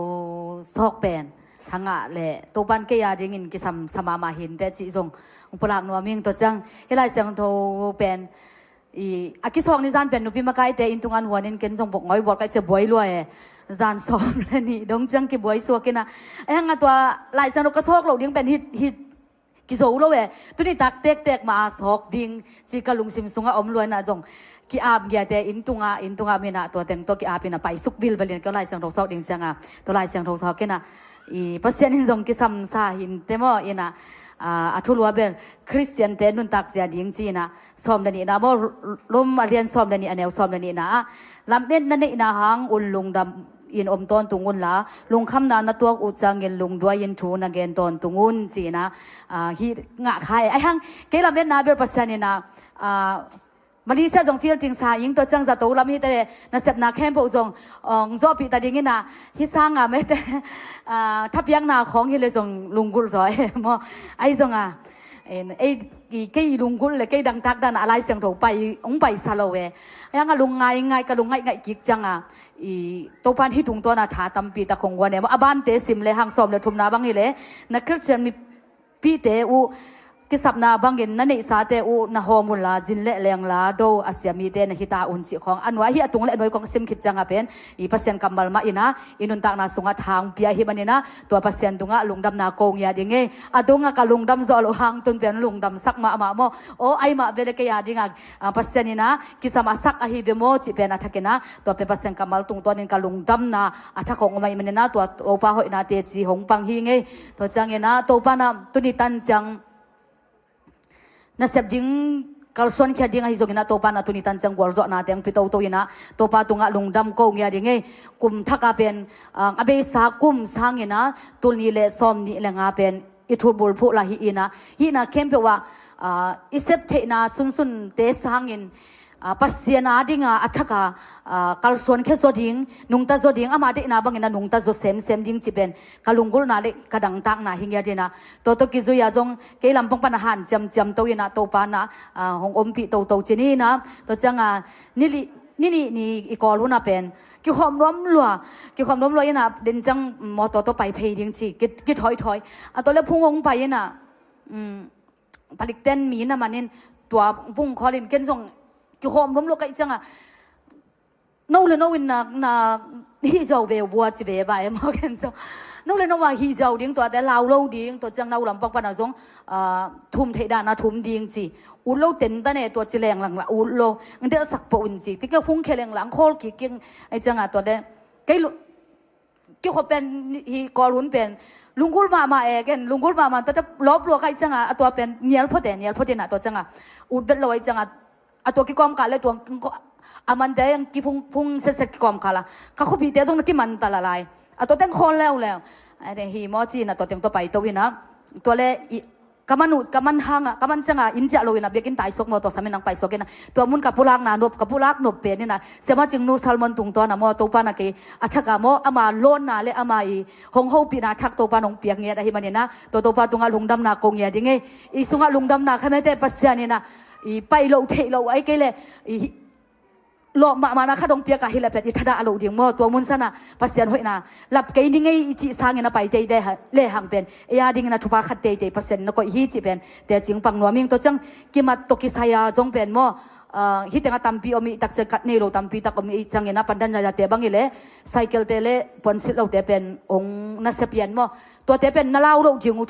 ซอกเป็นทั้งแหละตัวปันเกียร์จิงินกิสมามาหินแต่จีจงอุปลักนัวมิงตัวจังลายเสียงโตเป็นอากิซอกนี่จานเป็นนุพิมาไกแต่อินตุงันหัวนินเกนจงบกง่อยบอกไกจะบวยรวยจานซ้อมเลยนี่ดงจังกิบวยสัวกินนะไอ้ฮังตัวลายเสียงโตก็ซอกเราดิ้งเป็นฮิตกิโซโลเวตัวนี้ตักเตกมาสอกดิ้งจีกะลุงซิมซุงอมรวยนะจงกิอาบเกียแต่อินตุงามีนะตัวเต็งตัวกิอาบินะไปสุกบิลเบลินก็ลายเสียงโตซอกดิ้งจังตัวลายเสียงโตซอกกินนะภาษาหินจงกิสัมซาหินเตมออินะทุลวาเบนคริสเตียนเตนุนตักเสียดิ้งจีนะซ้อมเดนี่นะบ่ลมเรียนซ้อมเดนี่อันเอวซ้อมเดนี่นะลำเน็ตนั่นนี่นะหังอุลลุงดำอินอมตอนตุงุนละลุงคำนาตัวอุจังเงินลุงด้วยยินทูนักเงินตอนตุงุนจีนะฮีงะใครไอ้ฮังเกลาเมนนาเบลปัสยานีนะมาดีเสียจงฟิลจริงสายิงตัวจังจะตัวลำฮีแต่น่าเสพนาแคมป์จงจอบปีตาดิ้งนะฮิสร้างไม่แต่ทับยังนาของฮิเลยจงลุงกุลสอยมอไอ้จงไอ้กี่ลุงกุลเลยกี่ดังทักดันอะไรเสียงโถไปองไปซาโลเวยังลุงไงกับลุงไงกิกจังตัวพันที่ถุงตัวน่ะถาตำปีตะคงวันเนี่ยว่าบ้านเตสิมเลยหังสอมเลยทุมนาบังนี่เลยนักคริสเตียนมีพี่เตอูกิสับนาบังเงินนั่นเองสาเตอูนาโฮมุลลาจินเละเลียงลาโดอาเซียมีเตนฮิตาอุนสิของอันว่าฮีตุงเละหน่วยของซิมคิดจังเป็นพัศยันกัมบัลมาอินะอินุนตักนาสุงะทางเปียฮิบันนี่นะตัวพัศยันตุงะลุงดำนาโกงยาดิงเงอตุงะกับลุงดำจอลหังตุนเป็นลุงดำสักมาโมโอไอมาเวลเกียดิงะพัศยันนี่นะกิสมาสักอหิเวโมจิเป็นอัฐกินะตัวเป็นพัศยันกัมบัลตุงตัวนี้กับลุงดำนาอัฐของอมัยมันนี่นะตัวโอปาหอยนาเตจีหงปังฮิงเงตัวจังเงนะตัวปานะตุนิตันจังน่าเสพดิ้งกัลส่วนแค่ดิ้งให้จงนะตัวปานาตุนิตันจังกวลจอนาเตียงพิโตตัวนะตัวปาตุงะลุงดำโกงยาดิ้งกุมทักอาเป็นอเบสากุมสังนะตุลนีเลซอมนี่เลงอาเป็นอิทุบุลฟุละฮีนะเข้มเปว่าอิเซปเทนะสุนเตสังอิน pasiana dinga athaka kalson khe zoding nungta zoding ama de na bangena nungta zo sem ding chipen kalungul na le kadang tak na hingya dina to ki zu ya jong ke lampong pan han cham to ina to pa na hong ompi to chini na to changa ni ikol huna pen ki khom rom lua ina den chang mo to pai phei ding chi ki thoi a to le phungong pai ina palik ten mi na manin tua phung kholin ken jong ki khom rom lo kai changa no in na hi zo ve wa chi ve ba em ken so no wa hi zo ding to te lao lo ding to chang nau lam pak pa na jong thum thei da na thum ding chi u lo ten ta ne to chi leng lang la u lo nde sak po un chi ti ka phung kheleng lang khol ki king ai changa to de kai ki kho pen hi kol hun pen lungul ma e ken lungul ma to te lop lo kai changa a to pen nial phote na to changa u bet lo ai changa a to ki kom ka le to aman de yang ki phung se ki kom kala ka khu bi te jong na ki man ta la lai a to teng khol leo ai de hi mo chi na to teng to pai to wi na to le kaman hanga kaman changa inja lo ina bekin tai sok mo to samen nang pai sok na to mun ka pulak nop pe ni na sema ching nu salmon tung to na mo to pa na ke athaka mo ama lon na le ama I hong ho pi na thak to pa nong piak nge da hi mani na to pa tunga lungdam na kong ya dinge I sunga lungdam na khame te pasya ni na I pai lo thei lo ai ke le lo ma na khadong pia ka hila pet ithada lo ding mo to mun sana pasien hoina lap ke ni ngai chi sang na pai te de le hang pen ya ding na thupa khat te pasien na ko hi chi pen te ching pang no ming to chang ki mat to ki saya jong pen mo hi tenga tampi omi tak che kat nei lo tampi tak omi chang na pandan ja te bang ile cycle te le ponsil lo te pen ong na se pian mo to te pen na lau lo jing u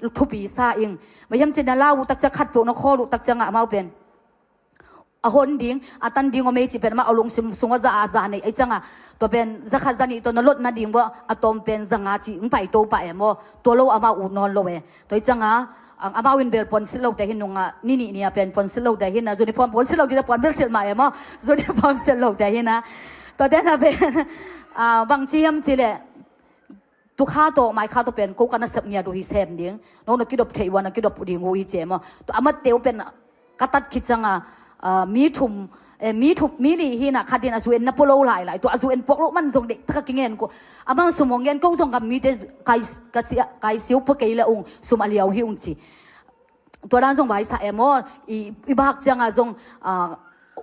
thupi sa ing ma yam chin na lau tak che khat to na kho lu tak changa mau pen a hon ding atan ding ome chi pen ma alung sim sunga za nei ai changa to pen za khazani to na lot na ding bo atom pen zanga chi pai to pa emo to lo ama u non lo we to changa ang ama win bel pon silo te hinunga ni pen pon silo te hin na zuni pon silo ti pon bel sil ma emo zuni pon silo te hin na to den na pen bang chi ham chi le tu kha to mai kha to pen ko kana sap nya do hi sem ding no na kidop thei wana kidop ding ho hi che mo to amat teu pen katat khichanga mi li hi na khadin azuen na polo lai to azuen poklo man zong de taka kingen ko amang sumongen ko zong kam mi te kai siu po ke la ung sum aliau hi ung chi to dan zong bai sa emo I bak changa zong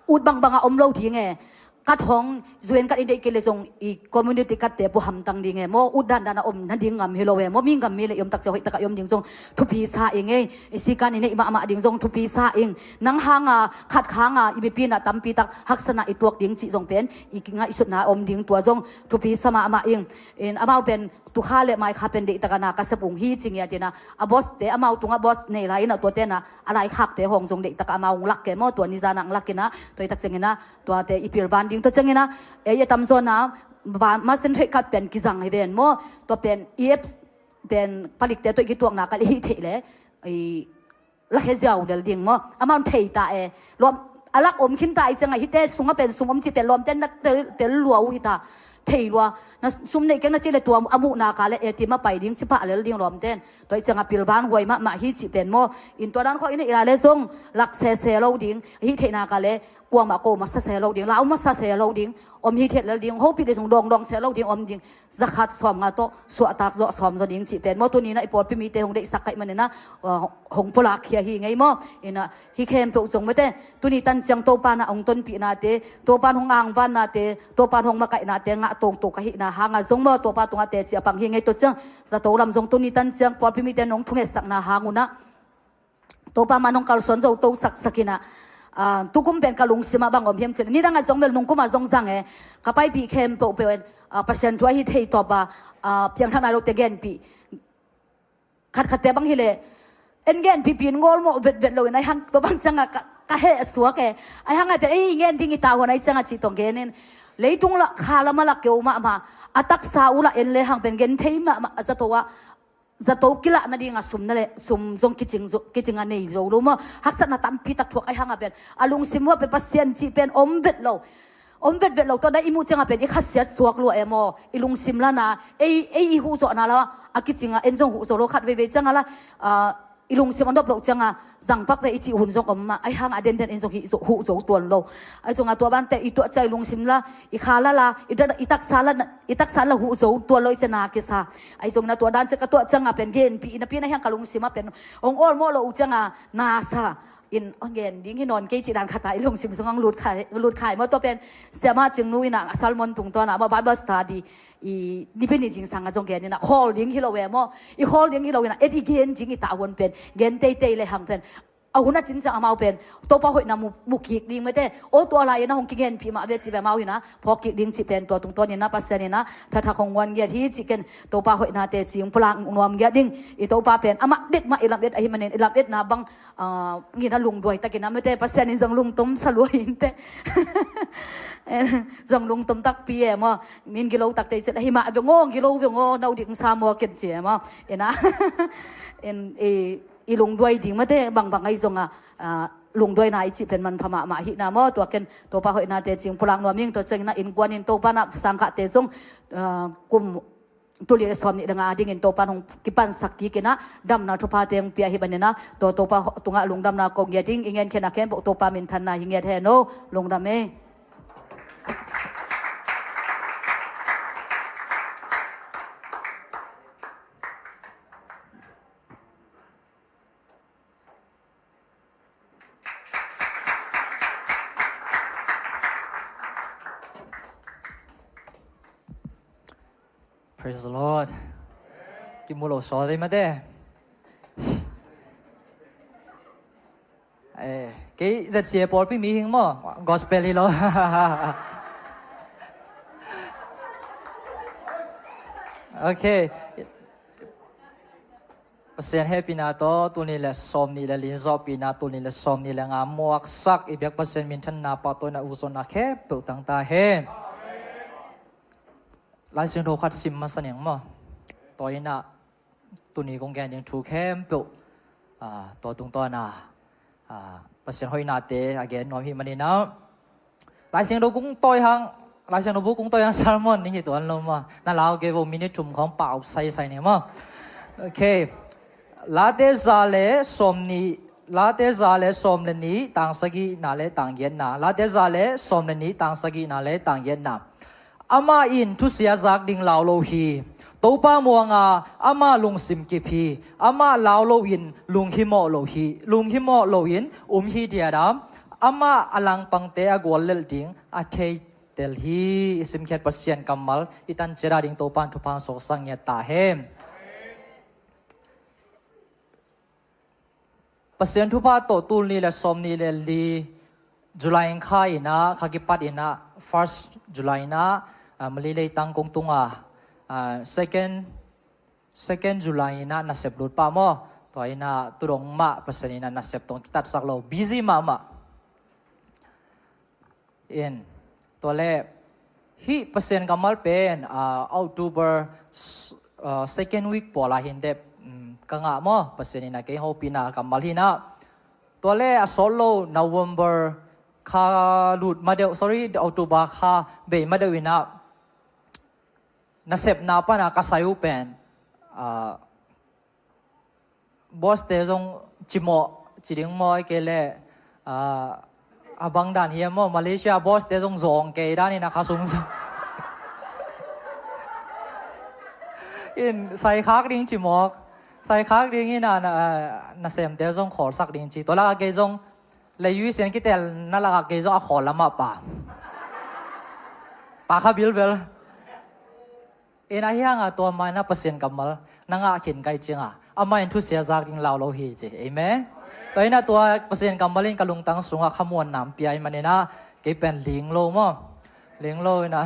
ut bang om lo thi nge kat hong zuen kat inde ke le zong I community kat te po ham tang ding mo udan dana om na ding ngam helo we mo ming ngam mi le yom tak choi tak yom ding zong thupi sa enge isikan ine ima ding zong thupi sa ing nang hanga khat khanga ibipi na tampi tak haksana ituak ding chi zong pen ikinga isut na om ding tua zong thupi sama ama ing in amau pen tu kha le mai kha pen de takana ka sapung hi ching ya tina a boss te amau tunga boss nei lai na to te na alai khak te hong zong de tak amau lak ke mo to ni jana lakina to tak chengena to te ipil ban ding to chengena e tam zo na ma sen thei khat pen ki jang even mo to pen ef pen palik te to ki tuang na ka hi thei le I la khe jaw del ding mo amau thei ta e lom alak om khin ta I changa hi te sunga pen sungom chi pen lom ten na te luau ita thei lua na sum nei keng na chile tuam amu na ka le eti ma pai ding chi pa le ding lom ten to changa pil ban hoi ma hi chi pen mo in to dan kho in ila le song lak se lo ding hi thei na ka le kwang ma ko ma sa se lo ding lau ma sa se lo ding om hi thet le ding ho pi de song dong se lo ding om ding zakhat som nga to su atak zo som zo ding chi pen mo tu ni na ipor pi mi te hong de sakai man na hong pola khia hi ngai mo ina hi khem to song me te tu ni tan chang to pa na ong ton pi na te to pan hong ang van na te to pan hong ma kai na te nga to ka hi na hanga zong mo to pa tunga te chi apang hi ngai to chang za to lam zong tu ni tan chang por pi mi te nong thunge sak na hanguna to pa manong kal son zo to sakina tukum pen kalung sima bang om hem chen ni danga zong mel nung kuma zong zang e kapai pi khem po pe pasien tua hi thei to ba piang thana ro te gen pi khat te bang hi le en gen pi pin ngol mo vet lo nai hang to bang changa ka he suak e ai hang ai pe ai ngen ding ta ho nai changa chi tong gen leitung la khala ma la ke ma atak sa ula en le hang pen gen thei ma za to wa zato kila na dinga sum na le sum zong kiching anei zo lo ma haksat na tampi tak thuak ai hanga ben alung simwa pe pasien chi pen ombet lo to da imu chenga pen I khasiat suak lo emo ilung simla na ei hu zo na la akichinga enjong hu zo lo khat ve changa la ilung sim andop lo changa zang pak ve ichi hun zong amma ai hang aden den in zong hi hu zo tuan lo ai zonga to ban te i to chai lung sim la i khala la itak sala hu zo tuan lo i chana ke sa ai zong na to dan che ka to changa pen gen pi na pi na hang kalung sim pen ong ol mo lo changa na sa in again ding hi non ke chi dan khata ilung sim zong ang lut khai mo to pen sema chingnu ina salmon tung to na ma bible study i ni pen ni jing sang a jong gen na hall ding hi lo we mo i hall ding hi lo na et again jing i ta won pen gen te le hang pen ahuna chin sa amau pen to pa hoi na mu ki ding mete o to la ina hong ki gen pi ma ve chi be mau ina phok ki ding chi pen to tung to ni na pasen ina tha khong wan ge hi chicken to pa hoi na te ching pulang nuam ge ding i to pa pen ama det ma ilam et ahi manen ilam et na bang ngi na lung doi ta ki na mete pasen in jong lung tom salua in te jong lung tom tak pi e mo min gi lo tak te chet hi ma ve ngo nau ding sa mo ken che mo ina en ilung doi ding mate bang ai zonga lung doi na ichi pen man phama ma hi na mo to ken to pa hoi na te ching pulang no ming to cheng na in kwan in to pa na sangka te zong kum tuli som ni danga ding in to pa hong kipan sakki kena dam na thopa teng pia hi banena to pa tunga lung dam na ko nge ding ingen kena kem to pa min than na hi nge the no lung dam e Praise the Lord. Kimulo sorry mate. Cái giật xìa bort pi mi hing mo gospel hi lo. Okay. Pasien happy na to tuni le som ni le lin zo pi na tuni le som ni le nga muak sak ibyak pasien min than na pa to na uson na khe pu tang ta he. Lai sinh thô khát sim mà sanh yang mà tôi na tụi này công gen yang thu kem biểu tôi tung tôi na bác sĩ hỏi na te again nói hi mình na lai sinh thô cũng tôi hang lai sinh thô cũng tôi hang salmonนี่ตัวนั้นmàนั่นเราเก็บไว้minute จุ่มของเปล่าใส่เนี่ยมั้งโอเคลาเตซาเลสมนีลาเตซาเลสมเลนี้ต่างสกีนาเลต่างเย็นนาลาเตซาเลสมเลนี้ต่างสกีนาเลต่างเย็นนาama in thu sia zak ding lao lo hi to pa muanga ama lung sim ki phi ama lao lo in lung hi mo lo in hi dia dam ama alang pangte agol lel ding a thei tel hi isim khet pasien kamal itan chera ding to pan thu pang sok sang ya ta hem pasien thu pa to tul ni la som ni le li July kha ina khagipat ina 1st July na Malilay tang kong tunga 2nd July na nasep lut pa mo to ay na turong ma pasani na nasep tong kitat saklo busy mama in to le hi pasen kamal pen October 2nd week pola hinde kanga mo pasani na kay hopi na kamal hina to le solo November kha lut madeu sorry October kha be madeu ina nasep na pa na kasayu pen boss te jong chimo chiding mo ke le abang dan hiam mo Malaysia boss te jong zong ke dan ni na khasung in sai khak ding chimo sai khak ding ina nasem te jong khol sak ding chi to la ke jong le yu sen ki tel na la ke jong a khol lama pa kha bil bel ina hiang a to ma na pasien kamal nanga khin kai chinga ama in thu sia zak ding lao lo hi che amen to ina to pasien kamal in kalung tang sunga khamon nam pi ai manena ke pen ling lo mo ling lo ina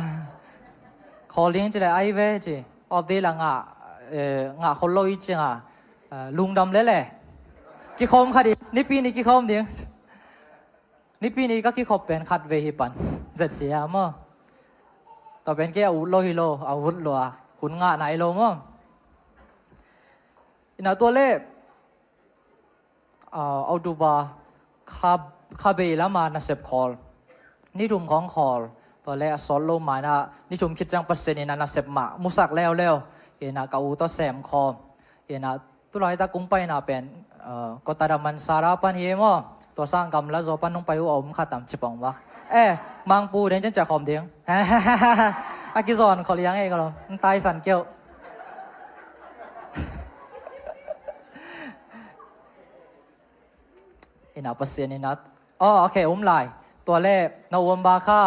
calling che ai ve che of de la nga khol lo i chinga lung dam le le ki khom khadi ni pi ni ki khom ding ni pi ni ka ki khop pen khat ve hi pan zet sia moต่อเป็นแค่อาวุธโลหิโลอาวุธหลัวคุณงาไหนโลมั้งอินาตัวเล่เอาดูบาคาเบลมานาเซบคอลนี่ถุมของคอลตัวเล่สอนโลมานะนี่ถุมคิดจังเปอร์เซ็นต์นะนาเซบมามุสักแล้วเอ็นะกาอูตัวแซมคอเอ็นะตัวไรตากุ้งไปนะเป็น ก็ตาดมันสาราปันเฮมอตัวสร้างกำละโจปันนุ่งไปอมข้าตามจิปองวะมังปูเดินจังจะขอมเดียงอากิซอนขอเลี้ยงเองก็หรอตายสันเกียวอินาปัสเซียนินัทโอเคไลตัวแรกนวมบาค่า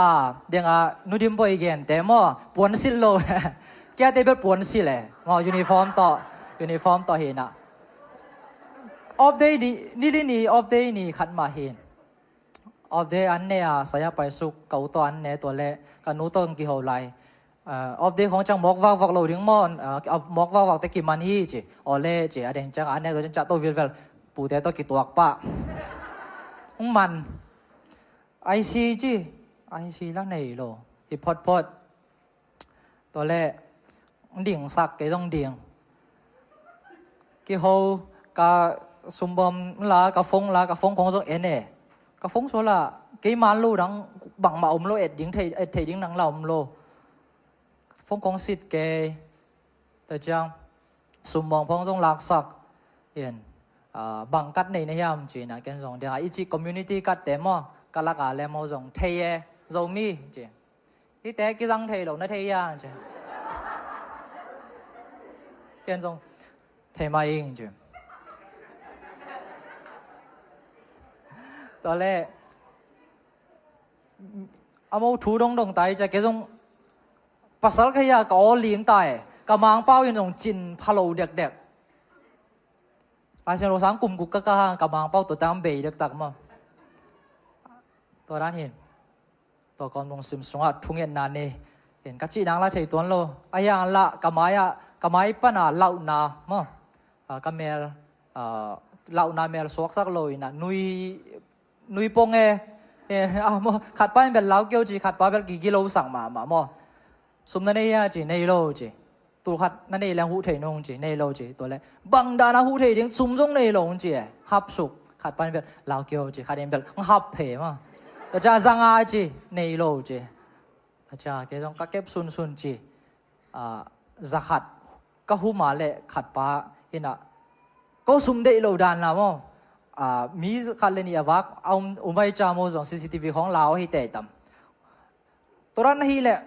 เดียงนูดิมบอยเกนแต่มอปวนสิโลแกได้เป็นปวนสิเลยยูนิฟอร์มต่อเห็นออฟเดย์นี่ออฟเดย์นี่ขัดมาเห็นออฟเดย์อันเนี้ยสายไปสุกเก่าตัวอันเนี้ยตัวแรกกันนู้ต้นกี่หัวไหลออฟเดย์ของจังบอกว่าเราถึงมอนบอกว่าแต่กี่มันฮีจีออเล่จีอันเดงจังอันเนี้ยเราจะตัววิลปูแต่ตัวกี่ตัวปะมันไอซีแล้วไหนโลอีพอดตัวแรกดิ่งสักก็ต้องดิ่งกี่หัวกาสมบูรณ์กาฟงของตัวเอ็นกาฟงโซล่ากี่มันลูดังบังมาโลเอ็ดดิ่งเทดิ่งนังเราโลฟงของสิทธิ์เกแต่จังสมบูรณ์ของตรงหลักสักเอ็นบังกัดในยามจีน่ะแกนส่งเดี๋ยวอีจีคอมมูนิตี้กัดแต่มอกาลากาเลมอส่งเทียโจมีจีอีแต่กี่จังเทียหลงนั่นเทียจีแกนส่งเทียมาเองจีตอนแรกอามาถูดงตายจะแกส่งภาษาขยะก็เลี้ยงตายกำมังเป้ายังส่งจินพะโลเด็กอาเซียนเราสังกลุ่มกุกกะห่างกำมังเป้าตัวตามเบย์เด็กตักมาตัวนั้นเห็นตัวกำลังซึมสงบทุ่งเงินนานเห็นกัจจินังละเทตัวโลอายังละกำไม้ปนาเหล่านามั้งกำเมลเหล่านาเมลสวกสักเลยนะนุยปงเห็นขัดป้ายเป็นเหล่าเกี่ยวจีขัดป้ายเป็นกี่กิโลสั่งมามั้งสมนั่นเองจีในโลจีตัวขัดนั่นเองแรงหูเทนงจีในโลจีตัวเล็กบังดานาหูเทดิ้งซุ่มจงในโลจีฮับสุกขัดป้ายเป็นเหล่าเกี่ยวจีขัดเองเป็นฮับเพมั้งแต่จะสังอาจีในโลจีแต่จะแกต้องกักเก็บซุนจีจะขัดก็หูมาเละขัดป้าเห็นอ่ะก็ซุ่มได้โลดานละมั้งมีขัดเลยนี่วักเอาไม่จามส่ง CCTV ของเราให้เตะต่ำตัวนั้นให้แหละ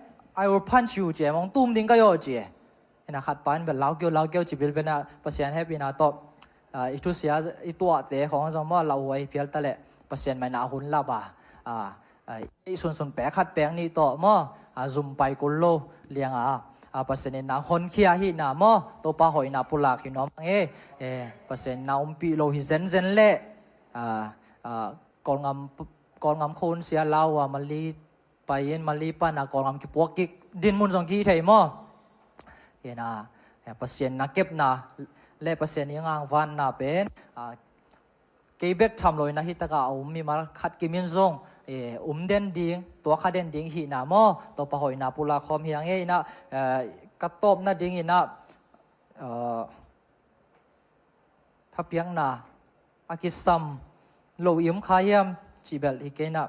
I will punch you เจมองตุ้มดิ้งก็โยเจเห็นอ่ะขัดป้าเป็นเหล่าเกี่ยวจีบิลเป็นอ่ะภาษาให้เป็นอ่ะตบอีทุเสียอีตัวเตะของสมมติเราไว้เพียงแต่ละภาษาไม่น่าหุ่นละบ่าส่วนแปะขัดแปงนี่ต่อมอซุ่มไปกุลโลเลี้ยงภาษาเนี่ยน่าคนเขียหิน่ามอตัวป้าหอยน่าปุลากหิน้องภาษาน่าปีโลหิเซนเล่กองงำคนเสียเล่ามาลีไปเย็นมาลีป้าน่ากองงำกี่พวกกิดินมุนสองกี่ไทยมอภาษาน่าเก็บน่าเล่ภาษาเนี่ยงางวันน่าเป็นเก็บเบ็กทำเลยนะฮิตกามีมาขัดกิมินซงเด่นดิ้งตัวขัดเด่นดิ้งหินามอตัวปะหอยนาปุลาคอมเฮียงนะกระตบนะดิ้งหินะถ้าเพียงนะอากิซัมโลยิมขายมจีเบลฮิเกนะ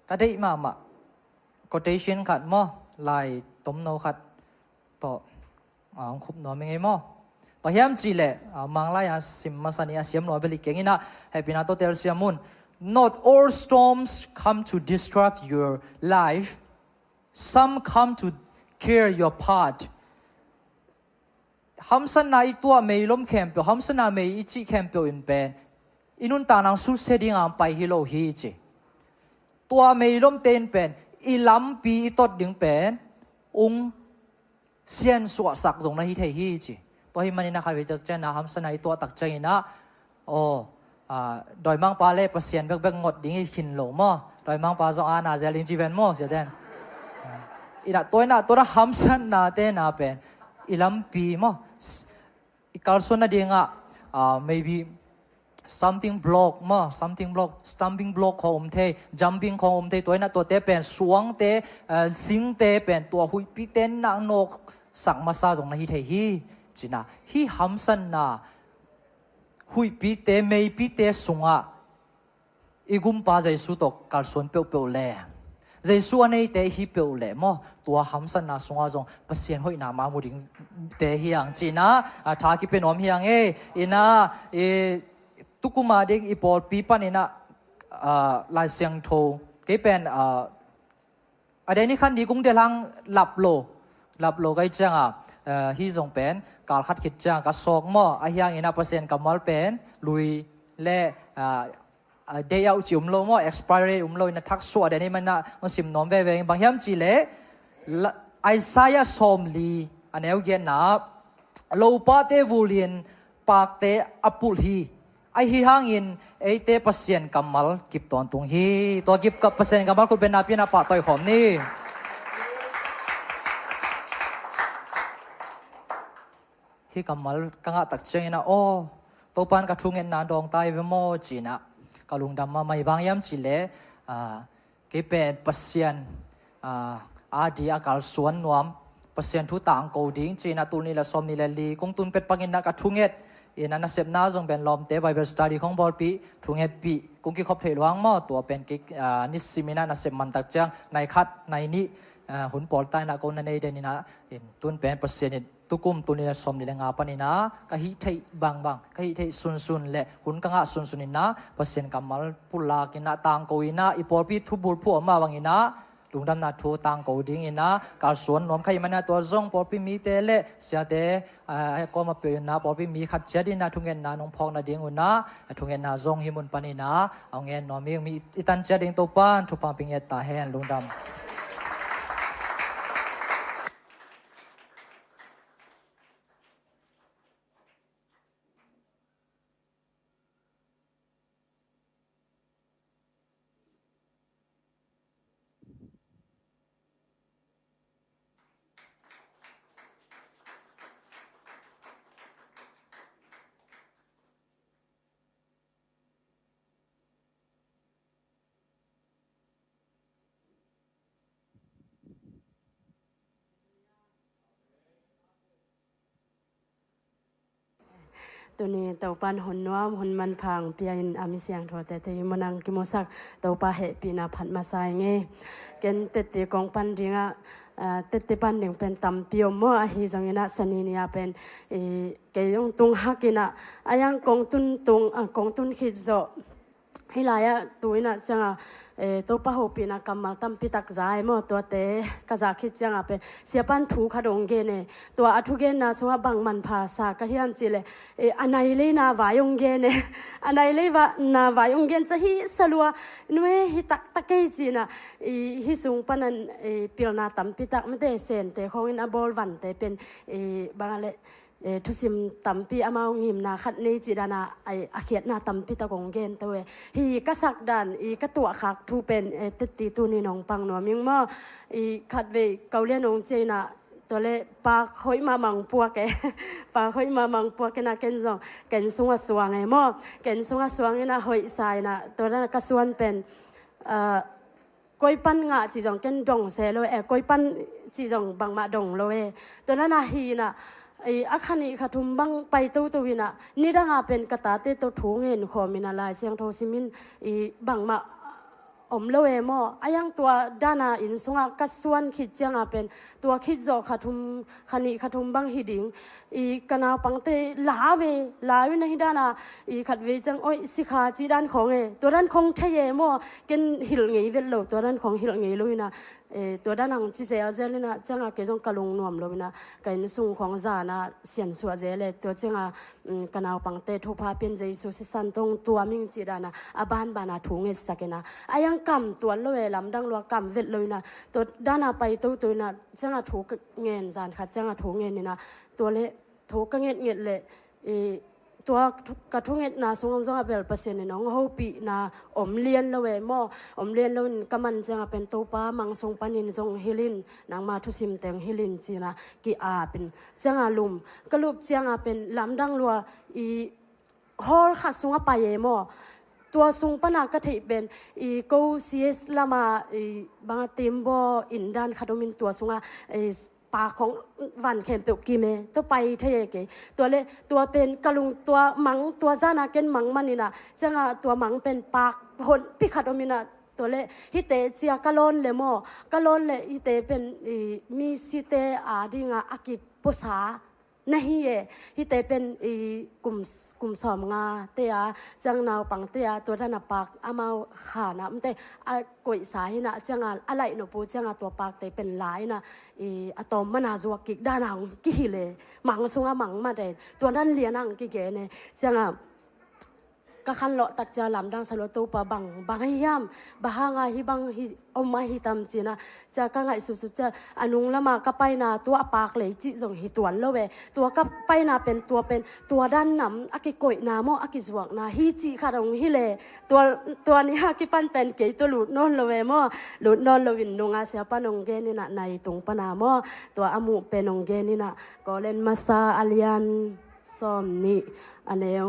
ก็ได้มาquotation ขัดมอลายต้มโนขัดต่อคุบหนอไม่ไงมอพยายามจีเล่มังลายสิมมาสันยาเสียมหน่อยเบลิกอย่างนี้นะให้พี่น้าตัวเตลเซียมุน Not all storms come to disrupt your life. Some come to carry your part. ฮัมสันนาอีตัวไม่ล้มแคมเปียวฮัมสันนาไม่อีจีแคมเปียวอินเป็นอินุนตานังสุดเสดิ้งไปฮิโลฮีจีตัวไม่ล้มเต้นเป็นอีล้ำปีอีตดดึงเป็นเซียนสวสักตรงนั้นฮิเทฮีจีตัวที่มันนี่นะครับวิจักเจนะฮัมสนายตัวตักใจนะโดยมังปลาเล่ประเสียนเบิกงดดิ้งขินหลงมั่วโดยมังปลาจงอาณาเจลินจีเวนมั่วเสียแดนอีน่ะตัวนั้นฮัมสันนาเตน่าเป็นอีลำปีมั่วอีการส่วนนั้นดิ้งmaybe something block มั่ว something block stumbling block ของเท jumping ของเทตัวนั้นตัวเตเป็นสวงเตสิงเตเป็นตัวหุยปีเตนนางนกสังมาซาจงนั้นฮิเทฮีจีน่ะฮีฮัมสันนาหุยปีเตไม่ปีเตสุงอีกุมปาใจสุตกการส่วนเปียวเล่ Jesu anei te hi pe le mo tua hamsan na sunga jong pasien hoi na ma muding te hiang china tha ki pe nom hiang ina tukuma ding ipol pi panina lai siang tho ke pen adeni khan di kung de lang lap lo kai changa hi jong pen kal khat khit chang ka sok mo a hiang ina pasien kamal pen lui le day out chi lo mo expiry lo ina thak so adeni mana sim nom ve ve bang hiam chi le Isaiah somli aneu gen na lo pa te vulin pak te apul hi ai hi hangin ei te pasien kamal kip ton tung hi to kip ka pasien kamal ko ben apina pa toy khom ni hi kamal kanga tak chengina o to pan ka thungen na dong tai ve mo china kalung dam ma mai bang yam chi le ke pen pasien adi akal suan nuam pasien thu tang ko ding china tu ni la som ni la li kung tun pet pangin na ka thunget ina na sep na jong ben lom te bible study khong bol pi thunget pi kung ki khop thei luang mo to pen ki ni simina na sep man tak chang nai khat nai ni hun pol tai na ko na nei den na in tun pen pasien tukum tunina som ni nga panina ka hi thei bang ka hi thei sun le hun ka nga sun ina pasien kamal pula kina tang ko ina ipol pi thubul phu ma wangina lungdam na thu tang ko ding ina kal suan nom khai mana to zong por pi mi te le sia te ko ma pe na por pi mi khat chadi na thungen na nong phok na ding una thungen na zong himun panina awngen no mi itan chading to pan thu pa ping ta hen lungdamตัวนี้เต่าปันหุ่นน้อมหุ่นมันพังเปียนอามิเสียงทอแต่ที่มันนังกิโมสักเต่าปลาเหปีนาผัดมาใส่เงี้ยเกณฑ์เตติกองปันดิงะเตติปันดิงเป็นตำเปียวมั่วฮิจังเงินะสนีนี่เป็นเกยงตุงฮักินะอายังกองตุนตุงกองตุนขิดโจฮิลายะตัวน่ะจังตัวป้าหูปีน่ะกำมัลตั้มพิตักใจมั่วตัวเตะกระจาคิดจังเป็นเสียปันถูขดงเกเนตัวอัทุเกนน่ะสว่าบังมันภาษากะเฮียนจิเลอันไหนเลยน่ะวายงเกเนอันไหนเลยว่าน่ะวายงเกนจะฮิสลัวนุ่ยฮิตักตะเกจีน่ะฮิสูงปนันปีลนาตั้มพิตักไม่ได้เซนเตของอินอบอลวันเตเป็นบางอะไรทุสิมตัมปีอามางิมนาขัดนี้จีดานาไออาเขียนาตัมปีตะกงเกนตัวฮีกษักดันอีกตัวขักทูเป็นติตีตัวนี้น้องปังหนัวมิงมาอีขัดเวเกาเลียนองเจนาตัวเล่ปากหอยมามังปัวแกปากหอยมามังปัวแกน่ะเกนซองเกนสุงสวงไงมอเกนสุงสวงนี่น่ะหอยสายน่ะตัวนั้นกระส่วนเป็นก้อยปั้นงะจีจงเกนดงเซโลก้อยปั้นจีจงบังมาดงโลตัวนั้นน่ะฮีน่ะอาคานิขัดทุมบังไปตัววินะนี่ดังอาเป็นกระตาเตตัวถุงเงินขอมินาลายเสียงโทซิมินบังมาอมเลวมออายังตัวด้านาอินสงกัสวนขิดเจียงอาเป็นตัวขิดโจขัดทุมคานิขัดทุมบังฮิดิงกันเอาปังเตลาเวนะฮิดานาขัดเวจังโอ้ยสิขาจีด้านของตัวด้านของเทเยมอกินหิลเงยเวลโลตัวด้านของหิลเงยลุยนะตัวด้านหลังจีเซลเจลินะจังอาเกจงกะลงนวมลุยนะกันสุงของจานะเสียนสัวเจเลตัวจังอากันเอาปังเตทุพาเป็นใจสุสิสันตรงตัวมิงจีดานะอาบ้านบานาถุงสักนะอายังกำตัวเลวยลำดังลัวกำเวทเลยนะตัวด้านไปตัวนะจังอาถูกเงินจานค่ะจังอาถูกเงินนี่นะตัวเละถูกเงินเลยตัวกระทุงเงินนาสงฆ์เปลเปอร์เซ็นต์น้องเขาปีนาอมเลียนเลยมอมเลียนแล้วก็มันจังเป็นตัวป้ามังสงปันินจงฮิลินนางมาทุสิมเตงฮิลินจีนะกีอาเป็นจังอาลุมกลุบจังอาเป็นลำดังลัวฮอลขัดสงไปเยมอตัวสุงปนากระถิเป็นกูซีเอสลามาบางทีมบออินดันคาดมินตัวสุงปากของวันแคมเปลกิเมตัวไปเทเกตัวเล่ตัวเป็นกะลุงตัวมังตัวซานาเกนมังมันนี่นะจังตัวมังเป็นปากหนพิขัดมินะ ตัวเลฮิเตเจียกะลอนเลโมกะลอนเลฮิเตเป็นมีสิเตอาดิงาอากิปุษานะฮีเอฮิเตเป็นกลุ่มสอมงาเตียจังนาวปังเตียตัวด้านปากอามาขานะมันเตกวยสายนะจังอะไรหนูปูจังตัวปากเตเป็นหลายนะอะตอมมนาจวกิกด้านหางกี่เลยมังสุงามังมาเดตัวนั้นเลียนังกี่เกเนจังก็คันเลาะตักจะลำดังสโลตูปะบังให้ย่ำบะฮางาฮิบังฮิอมมาฮิตำจีนะจะก็ไงสุดๆจะอนุงละมาก็ไปนาตัวปากเลยจิส่งฮิตวนแล้วเวตัวก็ไปนาเป็นตัวด้านน้ำอากิโกยนาโมอากิสวกนาฮิจิขาดงฮิเลตัวนี้อากิปันเป็นเกยตัวหลุดนนละเวโมหลุดนนละวินนงอาเสียปนงเกนี่นะในตรงปนาโมตัวอามุเป็นงเกนี่นะก็เล่นมาซาอาลียันซ้อมนี่อันเนว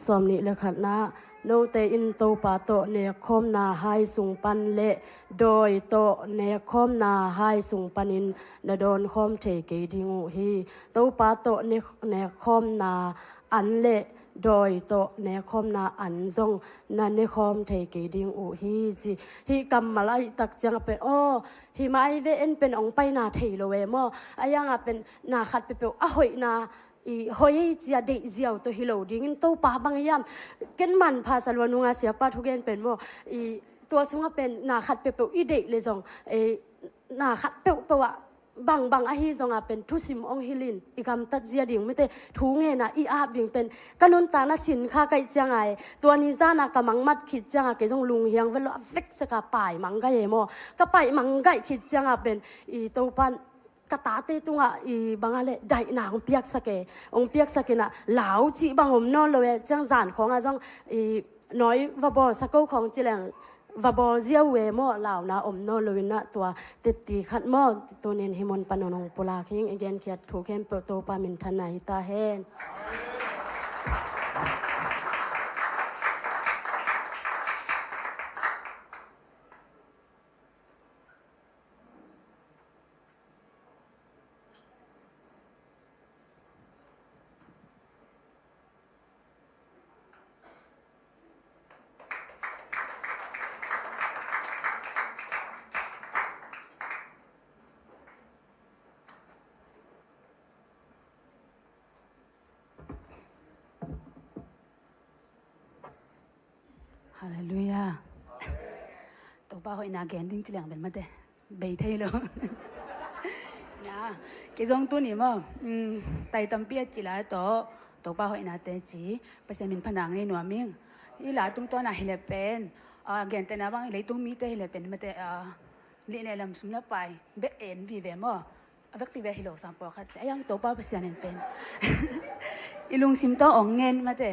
สมนิเลขัดนะโนเตอินโตปาโตเนคอมนาไฮสุงปันเละโดยโตเนคอมนาไฮสุงปันินนดอนคอมเทเกดิงูฮีโตปาโตเนคอมนาอันเละโดยโตเนคอมนาอันจงนันเนคอมเทเกดิงูฮีจีฮีกำมาไลตักจังเป็นโอฮีมาไอเวเอ็นเป็นองไปนาเทโลเวมออายังเป็นนาขัดเปเปออะหอยนาหอยจีเดเจียวตัวฮิโลดิ้งตัวป้าบางยามเกินมันภาษาลวนุงอาเสียป้าทุกเย็นเป็นว่าตัวสุงเป็นนาขัดเปเปอีเด็กเลยจงนาขัดเปเปว่าบางอาฮีจงเป็นทุสิมองฮิลินอีกำตัดเจียดิ่งไม่ได้ทูเงินอีอาบดิ่งเป็นกันนุนตาหน้าสินค้าไก่จังไงตัวนี้จ้านากำมังมัดขิดจังไงจงลุงเฮียงเวลาเฟกสกับป่ายมังไก่เอโมก็ป่ายมังไก่ขิดจังเป็นตัวปันกระตาเตตุงบางอะไรได้หนาองเปียกสักองเปียกสักนะเหลาจีบางผมนอนเลยจังสารของจังน้อยวบอสักของจีแรงวบอเจียวเวมอเหล่านะอมนอนเลยนะตัวติดตีขัดมอตัวเนียนฮิมอนปนนงปุลาคิงเกนเขียดถูกเข้มเปิดโตปามินทันไหนตาเฮนฮาเลลูยาตัวป้าหอยนาแกนดิ้งจิเหลียงเป็นมาเตะเบยเทยเลยนะเกี่ยงตัวนี้มั้งไต่ตำเปียจิลาตัวป้าหอยนาเตจีไปเสมินผนังในหนัวมิงอีหลาตุ้งตัวน่ะเฮเลเป็นแกนแต่นะบางเลยตุ้งมีเตเฮเลเป็นมาเตลีเนลำสมละไปเบเอ็นวีเวมั้งเวกปีเวฮิโลสัมปอคัดแต่ยังตัวป้าไปเสียนเป็นอีลุงซิมต้องอ่องเงินมาเต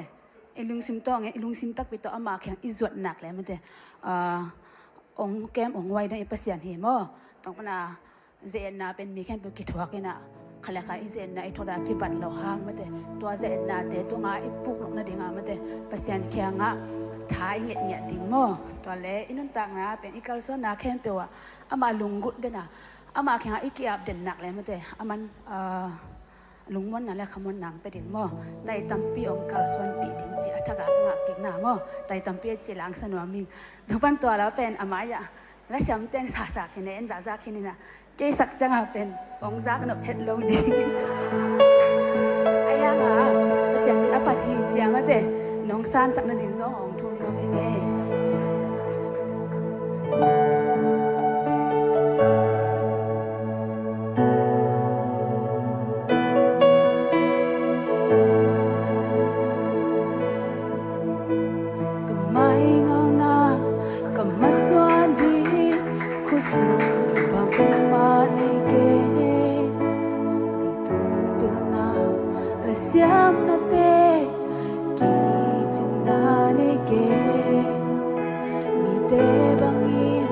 ลุงซิมต้องลุงซิมตักไปต่ออามาแข่งอีจวดหนักแล้วมันจะองแก้มองไว้ได้ประเสียนเหมอต้องปนาเจนนาเป็นมีแค่เป็นกิจวัตรนะขลังอีเจนนาไอทอดาที่บันเราห้างมันจะตัวเจนนาเตตัวงาไอปุกหลงนั่นเองมันจะประเสียนแข่งอ่ะท้ายเงียดิ่งมอตัวเล่อินันต่างนะเป็นอีกาลส่วนนาแค่เปว่าอามาลุงกุดเดนะอามาแข่งอีกียบเด่นหนักแล้วมันจะอามันลุงมันนั่นแหละขมวนหนังไปถึงหม้อไต่ตำปีองกาลส่วนปีถึงจีอัฐกาตั้งหักกิ่งหน้าหม้อไต่ตำปีจีหลังสนวมิงทุกปันตัวแล้วเป็นอามายะและช้ำเต้นสากๆที่เนี่ยจ้าๆที่นี่นะเกสักจังหาเป็นองซักนบเพชรลงดิไอ้ยังอ่ะเสียงเป็นอภัทีเจียมาเตะน้องซานสักนั่นเองเจ้าของทุนรวมเองSiap nate ki jinane ke mi te bangin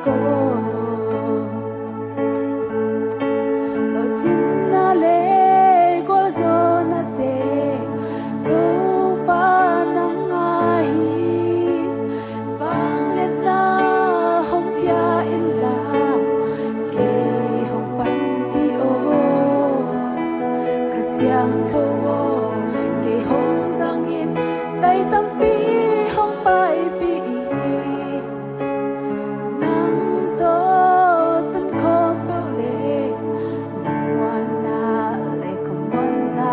go lo chin na le gol zo na te tu pa na ngai vang le na hong pia in la ke hong pan pi o ka siang tho ke hong sang in tay tam pi hong pai pi nang to tun kho pe le wan na le kom wan na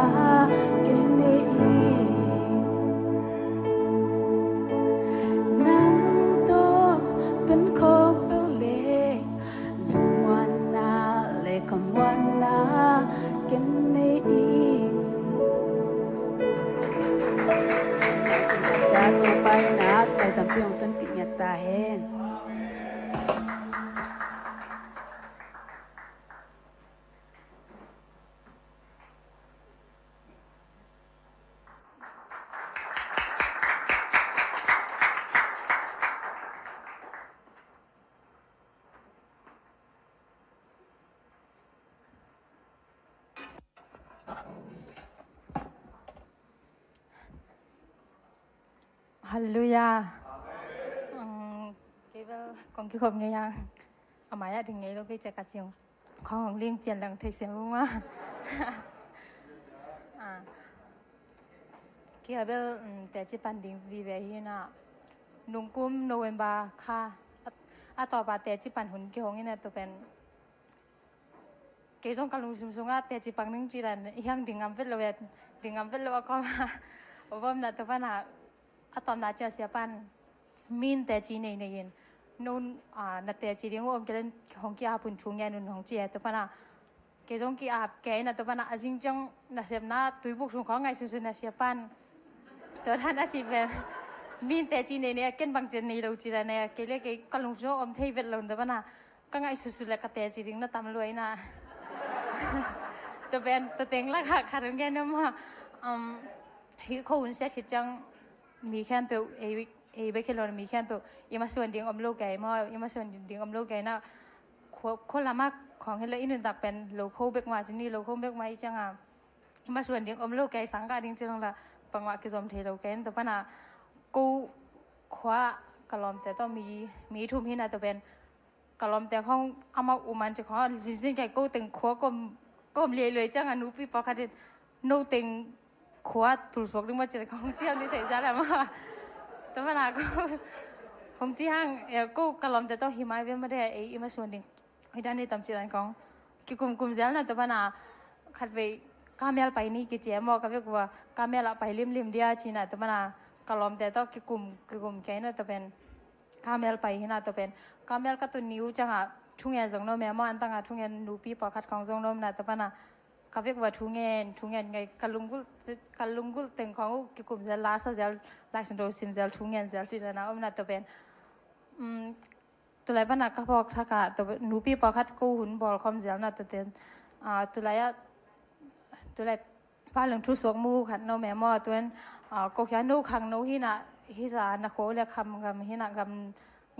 kel ne nang to tun kho pe le wan na le kom wan na kel ne cha tu pai na tay tam pi hong tun pi nya ta hen Hallelujah. Cái bơ con cái hộp nghe yang, à mày á thì nghe lo cái chắc cả chiều, con liên tiền lần thấy xem không á. Cái bơแต่chỉปันดิ่งวิเวหินะนุ่งกุมโนเวมบาค่ะอะต่อไปแต่chỉปันหุ่นกี่หงนี่นะตัวเป็นcái trong cái lùng sum sum áแต่chỉปังนึงจีรันยังดิ่งงามเวทโลเวทดิ่งงามเวทโลก็มาว่ามันตัวเป็นอะตอนนั้นจะเสียปันมินแต่จีในเย็นนู่นนัดแต่จีเรียงว่าอมกันห้องกี่อาปุ่นชุงแกนุ่นห้องจีตัวเป็นเกจงกี่อาแกน่ะตัวเป็นจริงจังนัดเสียบน้าตุยบุกชุงของไงสุดๆนัดเสียปันตัวท่านอาชีพเป็นมินแต่จีในเนี่ยเกินบางเจนในเราจีรันเนี่ยเกลี่ยเกก็ลงช่วงอมเทยเวทลงตัวเป็นก็ไงสุดๆเลยก็แต่จีเรียงน่าตามรวยนะตัวเป็นตัวเต็งละค่ะขาดแกเนี่ยมาฮิเขาหุ่นเสียชิดจังมีแค่เปลวเอเบคเคลอนมีแค่เปลวยังมาส่วนดิ่งอมโลกไก่มายังมาส่วนดิ่งอมโลกไก่นะคนละมากของเฮลอินตักเป็นโลโก้เบกมาจีนี่โลโก้เบกมาอีจังอ่ะยังมาส่วนดิ่งอมโลกไก่สังกัดดิ่งจังละปังว่ากิจอมเทโลแกนแต่ปะนะกูขวากะลอมแต่ต้องมีทุ่มหินนะแต่เป็นกะลอมแต่ของเอามาอุมันจะของจริงๆไก่กูตึงขวก็เลี้ยเลยจังอ่ะนูปีปอคัดนูตึงขวาถูกสวกดึงมาเจอของเจียวนี่เฉยๆแล้วมาแต่เวลาก็ของที่ห้างก็กระลอมแต่ต้องหิมะเว้นไม่ได้ไอ้มาส่วนดิ่งให้ด้านนี้ตามจีรันของกิกลุ่มเจ้าน่ะแต่ว่าน่ะขัดไปกาเมลไปนี่กิจเจมอกกับเพื่อนว่ากาเมลไปริมเดียจีน่ะแต่ว่าน่ะกระลอมแต่ต้องกิกลุ่มแกน่ะแต่เป็นกาเมลไปที่น่ะแต่เป็นกาเมลก็ตัวนิ้วจังอ่ะทุ่งเงินจงโนมแม่มอันตั้งอ่ะทุ่งเงินนูปีปอคัดของจงโนมน่ะแต่ว่าน่ะก็เรียกว่าทุ่งเงินไงกัลลุงกุลเต็งของกิกุมเซลลาสเซลลายสันโดซิมเซลทุ่งเงินเซลจีนะอมนาตัวเป็นตัวไรบ้านนักก็พอทักะตัวนูปีปอคัดกูหุ่นบอลคอมเซลน่ะตัวเต็นตัวไรป้าหลังทุสวกมูขัดโนแม่มอตัวนั้นก็แค่นูขังนูฮินะฮิสานักโขเรียกคำฮินะ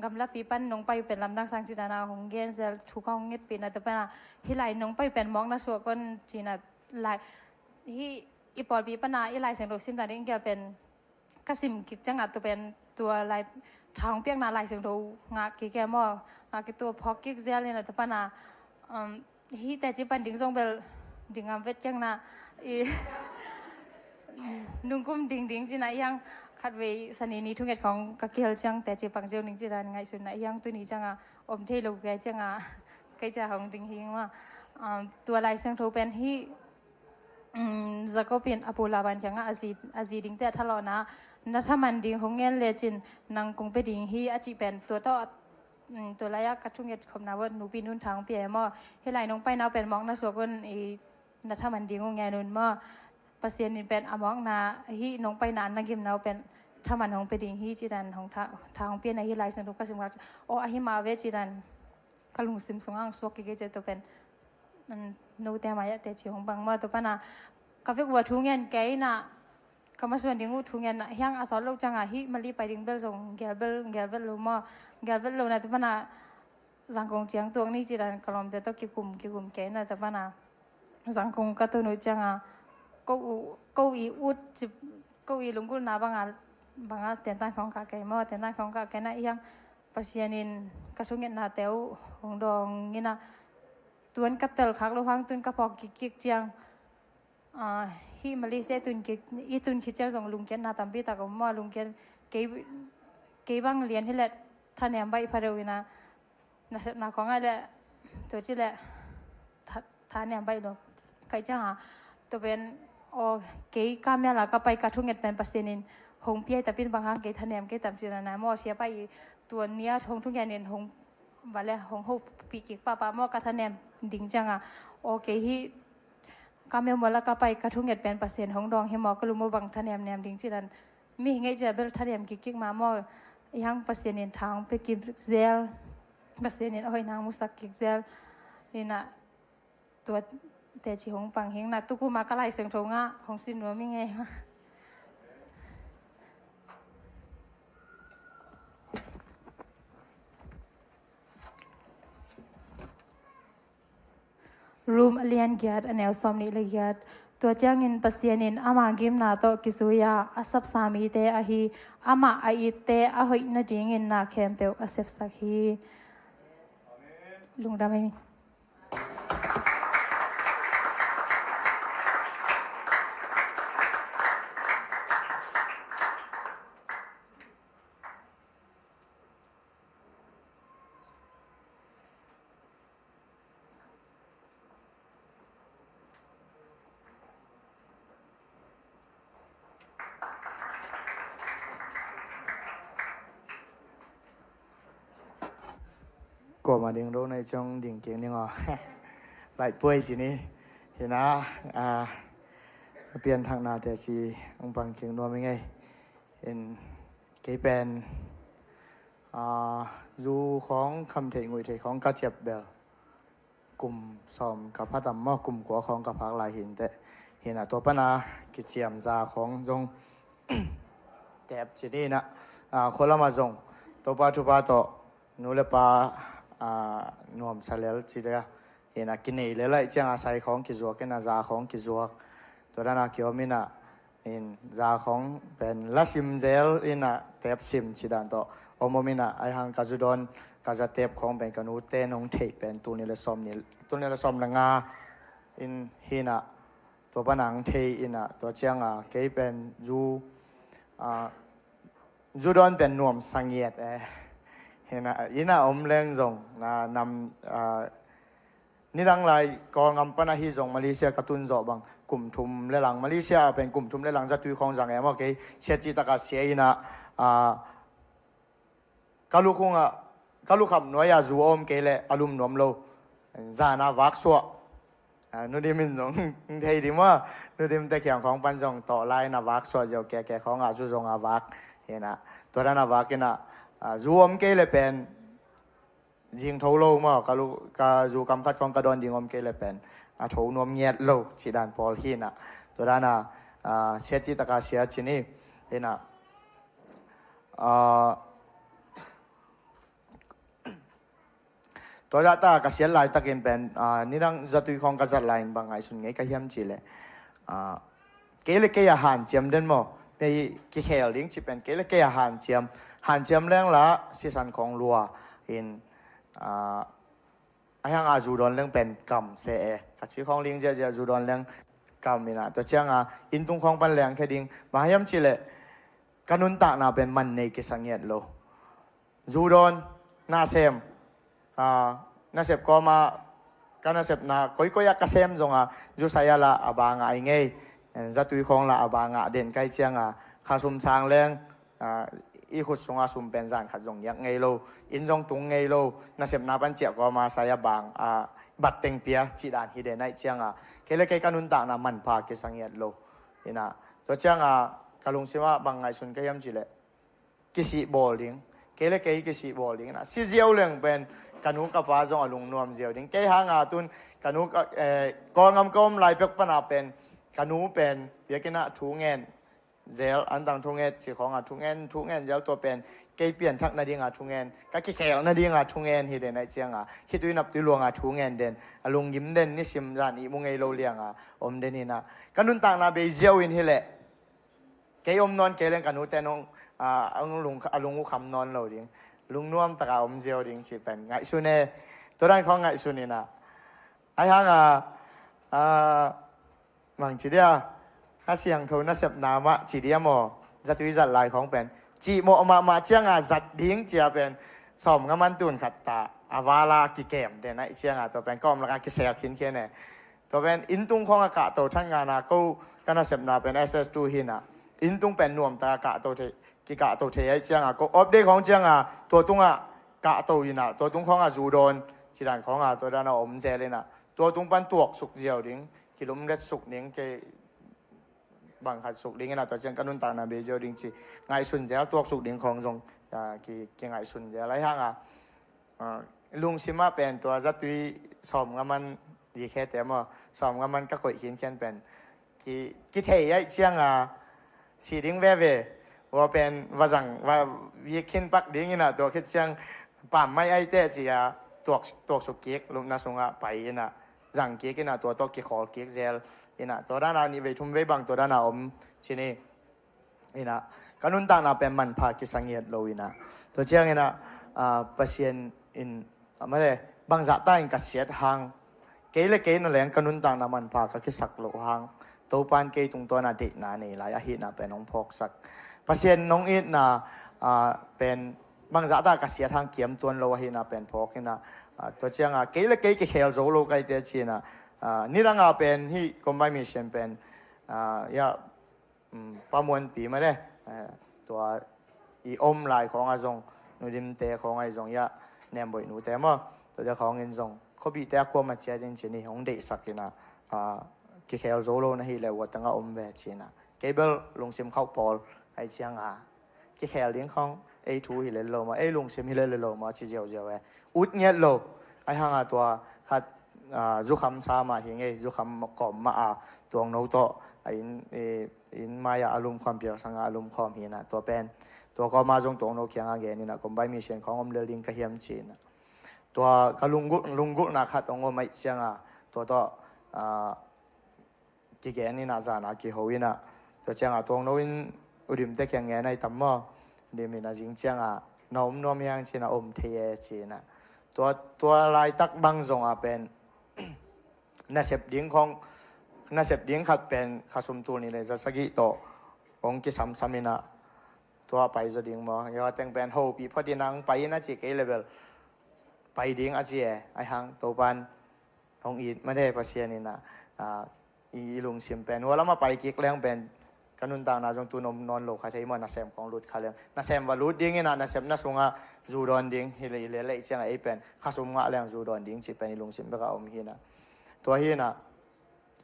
กำลับปีปั้นน้องไปเป็นลำดังสังจีนาของเกนเซลถูกของเงียบปีนะแต่เป็นฮิไลน้องไปเป็นมองนะสัวก้นจีน่ะไลฮิอีปอลปีปั้นอีไลเสียงโดซิมแต่นี่แกเป็นกระสิมกิจจังอ่ะตัวเป็นตัวไลทางเปียกนาไลเสียงโดงากิแกมองากิตัวพอกิกเซลเลยนะแต่เป็นฮิแต่จีปั้นดิ่งทรงเป็นดิ่งงามเวทจังนะนุ่งกุ้มดิ่งจีน่ะยังคัดไว้สนีนี้ทุกอย่างของกะเกียวจังแต่จีปังเจียวนิ่งจีรันไงส่วนไหนยังตัวนี้จังอมเทลูกแกจังใกล้จะของดิ่งหิงว่าตัวลายเสียงโทเป็นที่จะก็เป็นอปุลาบันจังอาจีดิ่งแต่ทะเลาะนะนัทมันดิ่งของเงินเลจินนางคงไปดิ่งที่อาจีเป็นตัวต่อตัวระยะกระทุ่งเงินคำนาว่าหนูปีนุ่นทางเปียมอให้ไหลน้องไปนาเป็นมองนาสัวกันนัทมันดิ่งของเงินนุ่นมอภาษานี่เป็นอมองนาฮีน้องไปนานนักกิมนาเป็นถ้ามันของไปดิ่งฮีจีดันของทางเปียในฮีไลสันทุกข์สิมกัดโอ้ฮีมาเวจีดันกลุงสิมสงอังสวกกิเจตัวเป็นโนเตมายะเตจิของบางมาตัวปนะกาเฟกวัวทุ่งเงินแกน่ะก็มาส่วนดิ่งวัวทุ่งเงินเฮียงอาสอนลูกจังฮีมาลีไปดิ่งเบลส่งแกเบลลูมาแกเบลลูนะตัวปนะ สังคมเจียงตัวนี้จีรันกลอมเดต้องกิกุมแกน่ะแต่ว่านะสังคมก็ตัวนู้จังอ่ะก็อีอุดจิก็อีลุงกุลนาบางเตียนตันของกาแกมอเตียนตันของกาแกน่ะยังปัสยานินกระชุ่งเงินนาเตวหงดองงี้นะตัวนกับเตลคักลูกฮังตุนกระพอกกิกเจียงฮีมาเลเซียตุนกิอีตุนคิดเจ้าส่งลุงเกนนาตัมปีตากมอลุงเกนเกบังเรียนที่แหละท่านเนี่ยใบพาเรวินะนาของอะไรตัวที่แหละท่านเนี่ยใบดอกใครจะหาตัวเป็นโอเกยกาเมล่ะก็ไปกระทุ่งเงินเป็นเปอร์เซ็นต์หงเปียแต่เป็นบางครั้งเกยท่านเนี่ยเกยตามจีนนะมอเสียไปตัวเนี้ยหงทุกอย่างเนี่ยหงวันแรกหงหูปีกิกป้ามอกระท่านเนี่ยดิ่งจังอ่ะโอเกยที่กาเมลหมดแล้วก็ไปกระทุ่งเงินเป็นเปอร์เซ็นต์หงดองเฮมอก็รู้ว่าบางท่านเนี่ยดิ่งจีนมีไงจะเบลท่านเนี่ยกิกมามอยังเปอร์เซ็นต์ทางไปกินเซลเปอร์เซ็นต์เอาให้นางมุสักกิกเซลนี่นะตัวแต่ชีหงปังเฮงนะตุกูมากระไรเสียงทงอ่ะของสินว่าไม่ไงรูมเลียนเกียรติอันแนวสมนิเลยเกียรติตัวเจ้าเงินปัสยานินอามากิมนาโตกิสุยาอาศับสามีเตอหีอามาไอเตอหอยนาจิงินนาแคมเปลอาศับสักฮีลุงดำไม่มีก็มาดิ่งโดในจงดิ่งเก่งนี่งอไหลป่วยสินี่เห็นนะเปลี่ยนทางนาแต่ชีองปังเก่งนัวไม่ไงเห็นเกยเป็นยูของคำเทงุยเทของกระเจ็บเบลกลุ่มสอมกับพระตัมมอกลุ่มกัวของกับพักลายหินแต่เห็นตัวปนากิจเจียมจาของจงแตบจีนี่นะคนละมาจงตัวปาทุปาโตนูเลปานวมสเลลจีเดียเห็นกินนี่เลยละเจียงอาศัยของกิจวักเห็นจาของกิจวักตัวนั้นเกี่ยวมินะเห็นจาของเป็นละซิมเจลเห็นเทปซิมจีดันโตอมมินะไอหังกาจุดอนกาจะเทปของเป็นกันูเตนงเทปเป็นตัวนี้ละสมนี่ตัวนี้ละสมละงาเห็นตัวปนังเทเห็นตัวเจียงเกี่ยเป็นจูดอนเป็นนวมสังเกตเห็นยินะอมเลี้ยงจงนำนี่ดังไรกองอำปนาฮิจงมาเลเซียกระตุนจบังกลุ่มทุมเลหลังมาเลเซียเป็นกลุ่มทุมเลหลังจะตุยของจังเอ็มโอเคเสียจิตกาเสียยินะกาลุคงกาลุขับหน่วยยาจูอมเกลอารมณ์นวมโลจานาวักสัวนู่นดิมินจงเทียดิว่านู่นดิมตะเขียงของปันจงต่อไล่นาวักสัวเจ้าแก่ของจูจงอาวักเห็นตัวนั้นนาวักเห็นจูอมเกลเป็นยิงทูโลมาก็จูกำคัดของกระดอนยิงอมเกลเป็นทูนวมเงียดโลชิดานพอลหินตัวนั้นเสียจิตกาเสียชินี่เห็นตัวจัตตากระเสียลายตะเกียนเป็นนี่ดังจัตุยของกระจัดลายบางไงสุนไงก็เฮียมจีเลยเกลเกียหันเจียมเดินโมในกิเคลลิงจิเป็นเกลเกียหันเจียมแรงละสีสันของลัวเห็นไอ้ฮังจูดอนเรื่องเป็นกรรมเสะกับชื่อของลิงเจจูดอนเรื่องกรรมนี่นะตัวเชียงอินตุงของปันแรงแค่ดิ้งมาเฮียมจีเลยกันุนตากนาเป็นมันในกิสังเกตโลจูดอนนาเซมนาเซบก็มาการนาเซบนาก็อยากเกษมจงจูสายละอบางไงไงจัตุยของละอบางเด่นใกล้เชียงข้าสุมช้างแรงอีขุดสงสุมเป็นจานขัดจงยักไงโลอินจงตุงไงโลนาเซบนาปันเจียก็มาสายบางบัดเต็งเปียจีดานฮิเดนไอเชียงเคเลกการนุนตากนามันพาเกสังเกตโลเห็นตัวเชียงกาลุงสิว่าบางไงสุนก็ยังจีเลกิสิบอลลิงเคเลกิสิบอลลิงนะซีเจียวเรื่องเป็นกันูกับฟ้าจงอลุงนวมเจียวดิ้งเกยหางตุนกันูกองงำกอมลายเป็กปนาเป็นกันูเป็นเบียกินะถูเงิน เจลอันต่างทุ่งเอ็ดจีของทุ่งเอ็นเจลตัวเป็นเกยเปลี่ยนทักนาดีงาทุ่งเอ็นก็กี่แขลนาดีงาทุ่งเอ็นฮิเดนไอเจียงคิดดูนับตัวลวงทุ่งเอ็นเดนลุงยิ้มเดนนี่ซิมจานอีมุงไอโลเลียงอมเดนินะกันนุนต่างนาเบเจียวอินฮิเลเกยอมนอนเกยเล่นกันนุแต่น้องลุงคำนอนเราดิงลุงนวมตะกาอมเจียวดิงจีเป็นไงสุเนตัวด้านของไงสุนีนะไอ้ฮังมังจีเดียข้าเสียงโทนเสพนามะจีเดียมอจัดวิจัดลายของเป็นจีโมมาเชียงจัดดิ้งเจียเป็นสอมงมันตุนขัดตาอาวาลากิเกมเดนไอเชียงตัวเป็นก้อมละกันกิเสียขินเขียนเนี่ยตัวเป็นอินตุงของอากาศตัวทั้งงานก็กันเสพนาเป็น SS2 หินะอินตุงเป็นนวมตาอากาศตัวกิกะตัวเทียเชียงก็อัปเดตของเชียงตัวตุงกะตัวหินะตัวตุงของจูโดนจีดันของตัวด้านอมเจเลยนะตัวตุงปันตัวสุกเจียวดิ้งกิลมเล็ดสุกดิ้งเกบางขัดสุกดิ้งนะตัวเชียงกันนุนตานาเบเจียวดิ้งจีไงสุนเจ้าตัวสุกดิ้งของจงกี่ไงสุนเจ้าไรห้างลุงซิมาเป็นตัวจัตุยสอมกับมันดีแค่แต่ว่าสอมกับมันก็ค่อยเขียนเป็นกี่เทียเชียงสีดิ้งเว่ว่าเป็นว่าสั่งว่าวิคินปักดิ้งนะตัวคิดเชียงป่าไม่ไอเตจีตัวสุกเก๊กลุงนาสงไปนะสั่งเก๊กนะตัวเก๊กขอเก๊กเจลนะตัวด้านนี้ไปทุ่มไว้บางตัวด้านอมชินี่นะกันนุนต่างนะเป็นมันพากิสังเกตโลวินะตัวเชียงนะเปอร์เซ็นต์อินไม่ได้บางจัตตาอินกัสเซียดหางเกยเล็กเกยนั่นแหละกันนุนต่างนะมันพากิสักโลหางตัวปานเกยตรงตัวนาเด็กนานี่หลายอาทิตย์นะเป็นน้องพอกสักเปอร์เซ็นต์น้องอินนะเป็นบางจัตตากัสเซียดหางเขียมตัวโลหินะเป็นพอกนะตัวเชียงเกยเล็กเกยเขียวโจโลไกเตจีนะนี่รังเป็นที่คอมไบมิชันเป็นประมวลปีมาได้ตัวอีอมลายของอาจงนูดิมเตะของอาจงแนมบ่อยนูแต่เมื่อตัวเจ้าของเงินส่งเขาบีแต่ความมาเจอจริงๆนี่ของเด็กสักนะกิเคลโซโลนะฮิเลวตั้งอมเวชินะเกเบิลลงซิมเข้าปอลไอเชียงกิเคลเลี้ยงของA2 ฮิเลโลมาลงซิมฮิเลโลมาชิเจียวอุดเงียโลไอห่างตัวขัดจุคำซามาเฮงจุคำกอมมาตัวโนโตอินมายาอารมณ์ความเปรียวสังอารมณ์ความเห็นตัวเป็นตัวก็มาจงตัวโนเคียงอาเกนี่นะคอมไบมิชันของอมเลลิงกระเฮียมจีนตัวกลุงกุนะขัดองค์ไม่เชียงตัวกิเกนี่นะจานะกิโฮวินะตัวเชียงตัวโนอินอุดิมเตะเคียงเงในตั้มมอเดมินะจิงเชียงน้อมยังจีนะอมเทียจีนะตัวลายตักบังจงเป็นน่าเสพดิ้งของน่าเสพดิ้งขัดเป็นข้าสมตัวนี่เลยจะสกิโตองค์กิสัมสามินะตัวไปจะดิ้งมั้งยอดแต่งเป็นโฮปีพอดีนังไปน่าจีเกเลเวลไปดิ้งอาเจียไอหังตัวปันของอีดไม่ได้ภาษานี่นะอีลุงซิมเป็นว่าแล้วมาไปกิกแรงเป็นกันนุนต่างนาจงตัวนมนอนโลกใครใช้มันน่าเสพของรุดขาเลี้ยงน่าเสพว่ารุดดิ้งนี่นะน่าเสพน่าสงจูดอนดิ้งเฮเลยเลยเชียงไอเป็นข้าสมงะแรงจูดอนดิ้งจีเป็นอีลุงซิมไปกับอมฮีนะตัวฮีนะ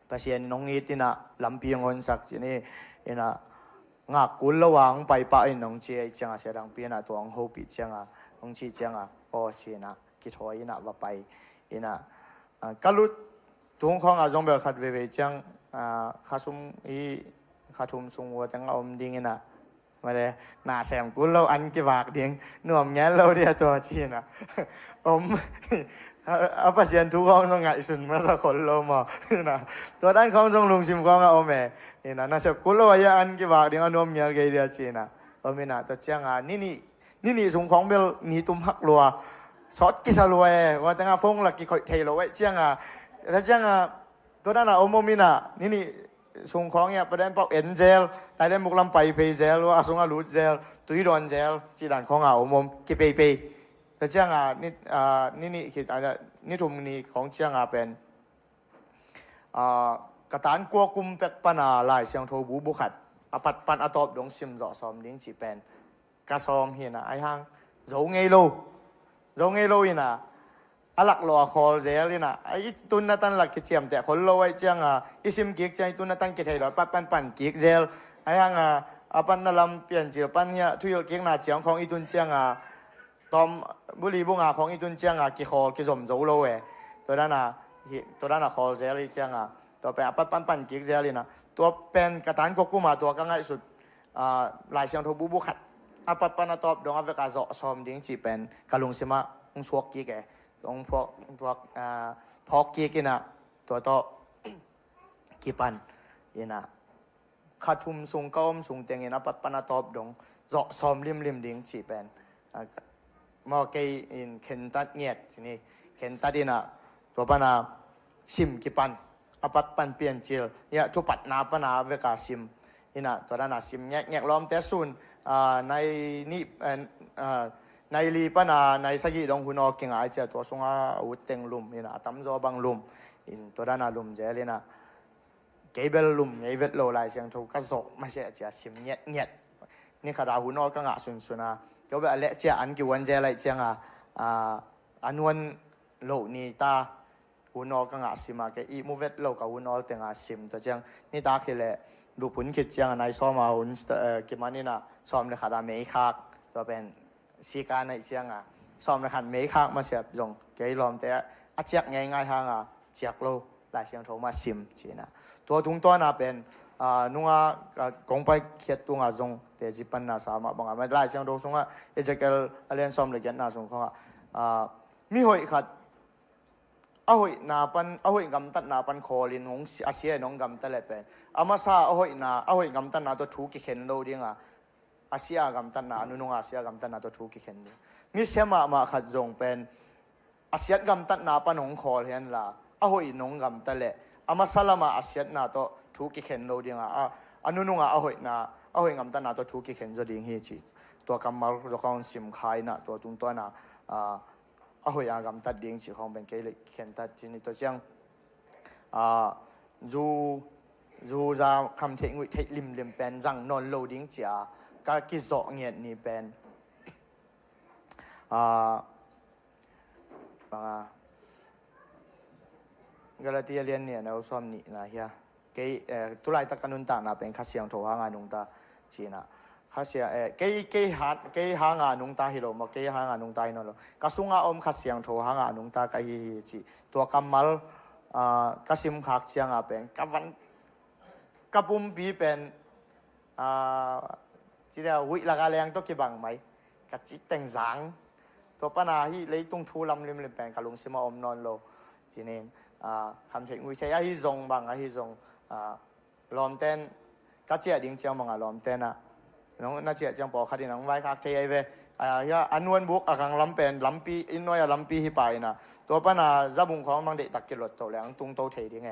ภาษาน้องอีดนี่นะลำปีงอนสักจีนี่นะงักกุลระวังไปป่าอินน้องเจียเชียงเสียดังปีนะตัวองโฮปีเชียงน้องชีเชียงโอชีนะกิทอยนะว่าไปอินะกัลุตุงของอาจงเบลขัดเวเชียงข้าสมอีข้าทุ่มสูงวัวตั้งอมดิ้งนะมาเลยหน้าแซมกุลเราอันกี่บากดิ้งหน่วมแง่เราเดียตัวชีนะอมอาภาษาทุกของต้องไงสุนมาสักคนโลมานะตัวด้านของจงลุงชิมของเอาแม่นะน่าเสียกุลว่าอันกี่บากดิ้งอันนวมเมียเกยเดียชีนะเอาไม่นะตัวเชียงนี่สูงของเบลนี่ตุ้มหักลัวสอดกิสลัวว่าตั้งฟงหลักกี่คอยเทโลไว้เชียงถ้าเชียงตัวด้านอมมินะนี่สูงของเนี่ยประเด็นพวกเอ็นเจลแต่เรื่องบุกลำไปเพย์เจลว่าสูงลูดเจลตุยดอนเจลจีดันของอมกี่เพย์แต่เชียงนี่คิดอะไรนี่ทุ่มนี่ของเชียงเป็นกระตานกัวกุมเป็กปนาลายเชียงโทบูบุขัดอปัดปันอตอบดงซิมจ่อซอมดิ้งจีเป็นกระซอมเห็นไอ้ห้างโจงเงโลอินะอลักลัวคอเจลินะไอ้ตุนนัตันหลักกิจยมแต่คนโลไว้เชียงอิซิมกิกใจตุนนัตันกิจไทยหรอปันกิกเจลไอ้ห้างปันนลำเปลี่ยนจีปันเนี่ยทุยกิกนาเชียงของอีตุนเชียงตอมบุรีบุงของอีตุนเชียงกิคอกิสมโจโลตัวนั้นคอเจลิเชียงตัวเป็นปันกิกเจลินะตัวเป็นกระตันกกุมาตัวก็ง่ายสุด หลายเสียงโทบุบุขัดอาปัดปนาตอบดงอเวกาจะซ้อมดิ้งจีเป็นกะลุงสิมาองสวกกีแกองพวกพอกกีกินะตัวโตกีปันยินะขัดทุมสุงก้มสุงเตียงยินะปัดปนาตอบดงจะซ้อมริมดิ้งจีเป็นมอเกยอินเข็นตัดเงียดทีนี้เข็นตัดดินะตัวปนาซิมกีปันอาปัดปันเปลี่ยนจิลเนี่ยทุปัดนาปนาเวกาซิมยินะตัวนั้นซิมแงกล้อมแต่ซุนในนี่ในลีปนาในสกิดงหุนอกิงไอเจตัวสงอาอุดเต็งลุมนี่นะตั้มโจบังลุมอินตัวด้านลุมเจเลยนะเกเบลลุมเอเวตโลไลเสียงถูกกระโจไม่ใช่เจ้าซิมเงียดนี่ขดาหุนอกังอาสุนนะก็แบบเละเจ้าอันกิวันเจอะไรเจ้าอันวันโลนี่ตาหุนอกังอาซิมาเกอีมูเวตโลกับหุนอเต็งอาซิมตัวเจ้านี่ตาคือเละดูผลคิดเจ้าในซ้อมมาหุนกิมันนี่นะซ้อมในขดาเมฆคักตัวเป็นสีการในเชียงซ้อมในขันเมฆคักมาเสียบจงเกยลอมแต่อาเจียกง่ายทางเจียกโลหลายเชียงโทมาซิมจีนะตัวทุงตัวน่ะเป็นนุ่งกงไปเขียดตัวจงแต่จีปันน่ะสามารถบังอาจไม่หลายเชียงโทสงเอเจเกลเรียนซ้อมเลยกันน่ะสงเขามีหอยขัดเอาหอยนาปันเอาหอยกำตัดนาปันคอลินของอาเซียน้องกำตัดเลยเป็นอามาซาเอาหอยกำตัดนาตัวถูกกิเข็นโลเดียงอาเซียกำตันนานุนงอาเซียกำตันนาตัวทุกข์เข็นดีมีเสียมาขัดจงเป็นอาเซียกำตันนาปนงคอเห็นละอาหอยนงกำตันเละอามาสลามาอาเซียนาตัวทุกข์เข็นโลดีงอานุนงอาหอยกำตันนาตัวทุกข์เข็นจะดิ้งเฮจิตัวกำมาตัวของสิมขายนะตัวตุงตัวน่ะอาหอยกำตัดดิ้งจิของเป็นเกลิเข็นตัดจินิตัวเชียงจูจะคำเทงวิเทลิมเป็นจังนอนโลดิ้งจ้าก็กิจเงียดนี่เป็นกาลาเทียเลียนเนี่ยเราซ้อมนี่นะเฮียเกย์ตุลาตะกันนุนตานะเป็นข้าเสียงโทหางานุงตาจีนะข้าเสียเกย์หางานุงตาฮิโร่มาเกย์หางานุงตาอินโลก็สุงอาอมข้าเสียงโทหางานุงตาก็ฮีจีตัวกัมมัลก็ซิมขากเสียงเป็นกับวันกับปุ่มปีเป็นจีเดียววิลากาเลียงตัวกี่บังไหมกับจิตแต่งสังตัวปนาฮีเลยตุ้งทูลำลิมแปลงกับลุงซิมาอมนอนโลจีนี่คำเทงวิเทียฮีซงบังฮีซงล้อมเต้นกัจเจียดิ้งเจียงบังล้อมเต้นน้องน่าเจียเจียงบอกคดีน้องไว้คักเทียเวอันวนบุกอ่างลำเป็นลำปีอินน้อยลำปีฮีไปนะตัวปนาจับบุงของบางเด็กตักกิโลโตแหลงตุ้งโตเทียดิ้งไง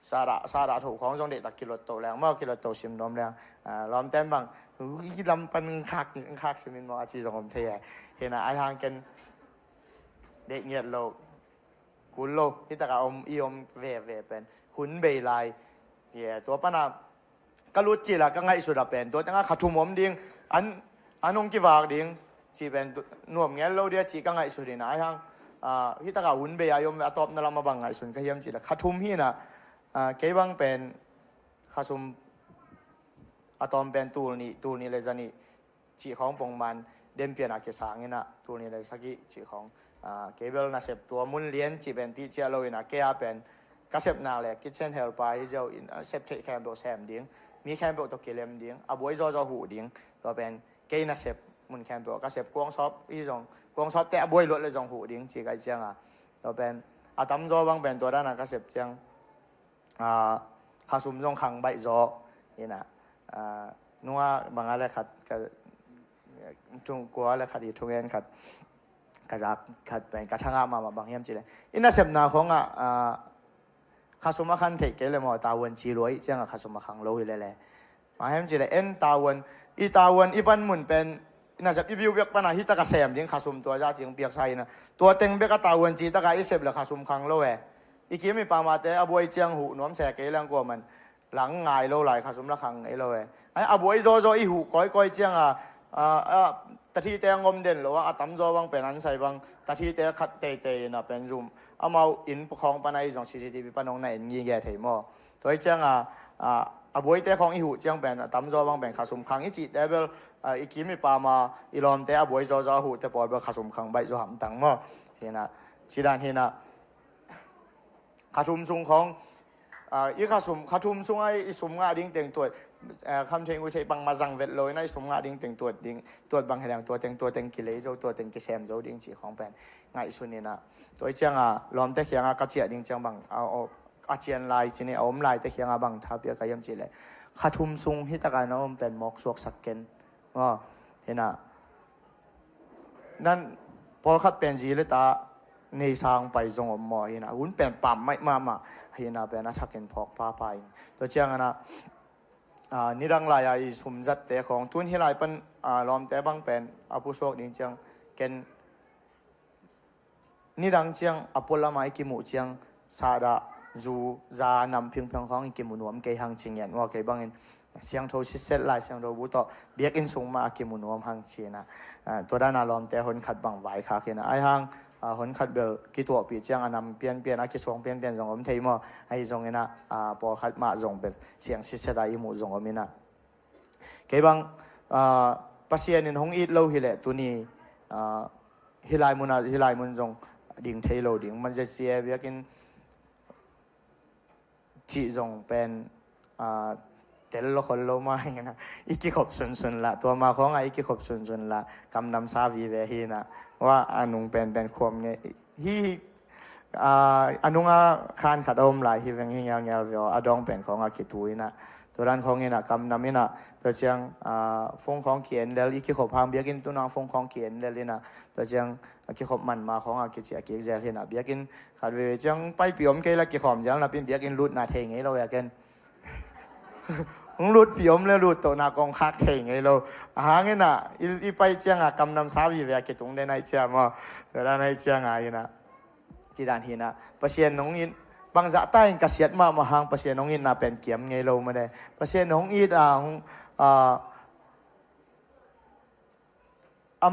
ซาดาถูกของจงเด็กตักกิโลโตแรงเมื่อกิโลโตชิมนมแรงล้อมเต้นบังลำปันคักชิมินมออาชีจงผมเทียเห็นไอ้ทางกันเด็กเงียดโลกุลโลที่ตะกาอมอีอมเวเป็นหุ่นเบลายเหี้ยตัวปนากลุจิละก็ง่ายสุดเป็นตัวตั้งขัดทุ่มมดิ้งอันนงกิวากดิ้งจีเป็นหน่วมเงี้ยโลเดียจีก็ง่ายสุดนะไอ้ทางที่ตะกาหุ่นเบยอมอตอบนั่นละมาบังง่ายสุดก็เยี่ยมจีละขัดทุ่มที่น่ะเกี่ยบังเป็นข้าซุมอะตอมเป็นตูนี่เลยจะนี่จีของปงมันเดิมเปลี่ยนอาเกสางนี่นะตูนี่เลยสักกี่จีของเกเบลน่าเสพตัวมุนเลี้ยนจีเป็นที่เจ้าโลยนะเกียเป็นก็เสพนาเลยคิดเช่นเฮลไปเจ้าเสพเทแคมโบแซมดิ้งมีแคมโบตัวเกลมดิ้งอาบวยจอหูดิ้งตัวเป็นเกย์น่าเสพมุนแคมโบก็เสพกวงซอฟที่จงกวงซอฟแต่อาบวยลดเลยจงหูดิ้งจีกันเจียงตัวเป็นอาตั้มจอบางเป็นตัวด้านนั้นก็เสพเจียงข้าซุมจงขังใบจอนี่นะนัวบางอะไรขัดกับทุ่งกัวอะไรขัดอีทุ่งเงินขัดกระจับขัดเป็นกระช่างมาบางเฮียมจีเลยอินาเสพนาของข้าซุมขันเทกเลยมอตาวันจีรวยเจ้าข้าซุมขังโลหิเลยมาเฮียมจีเลยตาวันอีปันหมุนเป็นน่าจะวิวเบียกปัญหาที่ตะกะแซมยิ่งขาซุมตัวจ้าจิงเปียกใส่นะตัวเต็งเบียกตาวันจีตะกะอิเสพเลยขาซุมขังโลอีกทีมีปามาแต่อบวยเจียงหูน้อมแสกเกลังกว่ามันหลังง่ายโลไหลขาซุมละขังไอ้โลไอ้อบวยโจอีหูก้อยเจียงตะที่เตงอมเด่นหรือว่าตั้มโจบังเป็นอันใส่บังตะที่เตขัดเตนะเป็นซุมเอามาอินของปนัยจง CCTV ปนองในยี่แก่ถี่มอตัวเจียงอบวยเตของอีหูเจียงเป็นตั้มโจบังเป็นขาซุมขังอีจีเดเบลอีกทีมีปามาอีลอมเตอบวยโจหูแต่ปล่อยเบลขาซุมขังใบโจหำตังมอเห็นนะชีดานเห็นนะขาทุมซุงของ อีขาทุมซุงไอสุมงาดิ้งเต็งตัวคำเทงอุทัยบังมาจังเวทเลยในสุมงาดิ้งเต็งตัวดิ้งตัวบังแหงตัวเต็งกิเลสตัวเต็งกิเซมดิ้งจีของเป็นไงสุนีนะตัวเจียงล้อมแต่เขียงกระเจียดิ้งเจียงบังเอาอาเจียนลายจีนี่เอาลายแต่เขียงบังทับเปียกายมจีเลยขาทุมซุงฮิตการน้องเป็นหมอกสวกสักเกนว่าเห็นนะนั่นพอขัดเป็นจีเลยตาในสางไปจงอมมอเห็นนะหุ่นเป็นปั๊มไม่มาเห็นนะเป็นนักทักเก็นพอกพาไปตัวเชียงนะนี่ดังลายไอ้สมจัดแต่ของทุนที่ลายเป็นล้อมแต่บางเป็นอาผู้โชคดีเชียงเกนนี่ดังเชียงอปุละไม้กิมุเชียงซาดาจูจานำเพียงของกิมุนวมเกยหังชิงเงินว่าเกยบางเงินเสียงโทชิเซตลายเสียงโทบุตรเบียกอินสูงมากิมุนวมหังชีนะตัวด้านล้อมแต่คนขัดบังไหวขาเขียนไอ้หังคนขัดเบลกี่ตัวปีเชียงนำเปลี่ยนอากิสงเปลี่ยนจงอมเทยมไอ้จงเงินพอขัดมาจงเบลเสียงชิเซตไอ้หมู่จงอมินะเกยบางปัสยานินหงอีดโลหิเลตัวนี้ฮิลายมุนจงดิ่งเทโลดิ่งมันจะเสียเบียกินที่จงเป็นเตลโลคนโลมาอย่างนั้นอีกขบสุนละตัวมาของอีกขบสุนละกำนำซาวีเวฮีนะว่าอนุงเป็นความเนี่ยฮีอนุงคานขัดอมหลายฮีเวงฮีเงาเวอดองเป็นของอากิตุยนะตัวด้านของนี่นะกำนำนี่นะตัวเชียงฟงของเขียนเดลอีกขบพามเบียกินตัวนางฟงของเขียนเดลนะตัวเชียงอีกขบมันมาของอากิเจียกิเจลนะเบียกินขัดเวเชียงไปเปี่ยมเกละกิขอมจังนะเป็นเบียกินรุดนาเทงไงเราอยากกินรุดเปี่ยมแล้วรุดตัวนากองคักเทงไงเราหางนี่นะอีไปเชียงกำนำซาวีเวกิตรงในเชียงมาแต่ด้านในเชียงไงนะที่ด้านที่นะประเชียนน้องอินบางจะใต้กระเสียดมาหางประเชียนน้องอินน่าเป็นเกี่ยมไงเราไม่ได้ประเชียนน้องอิน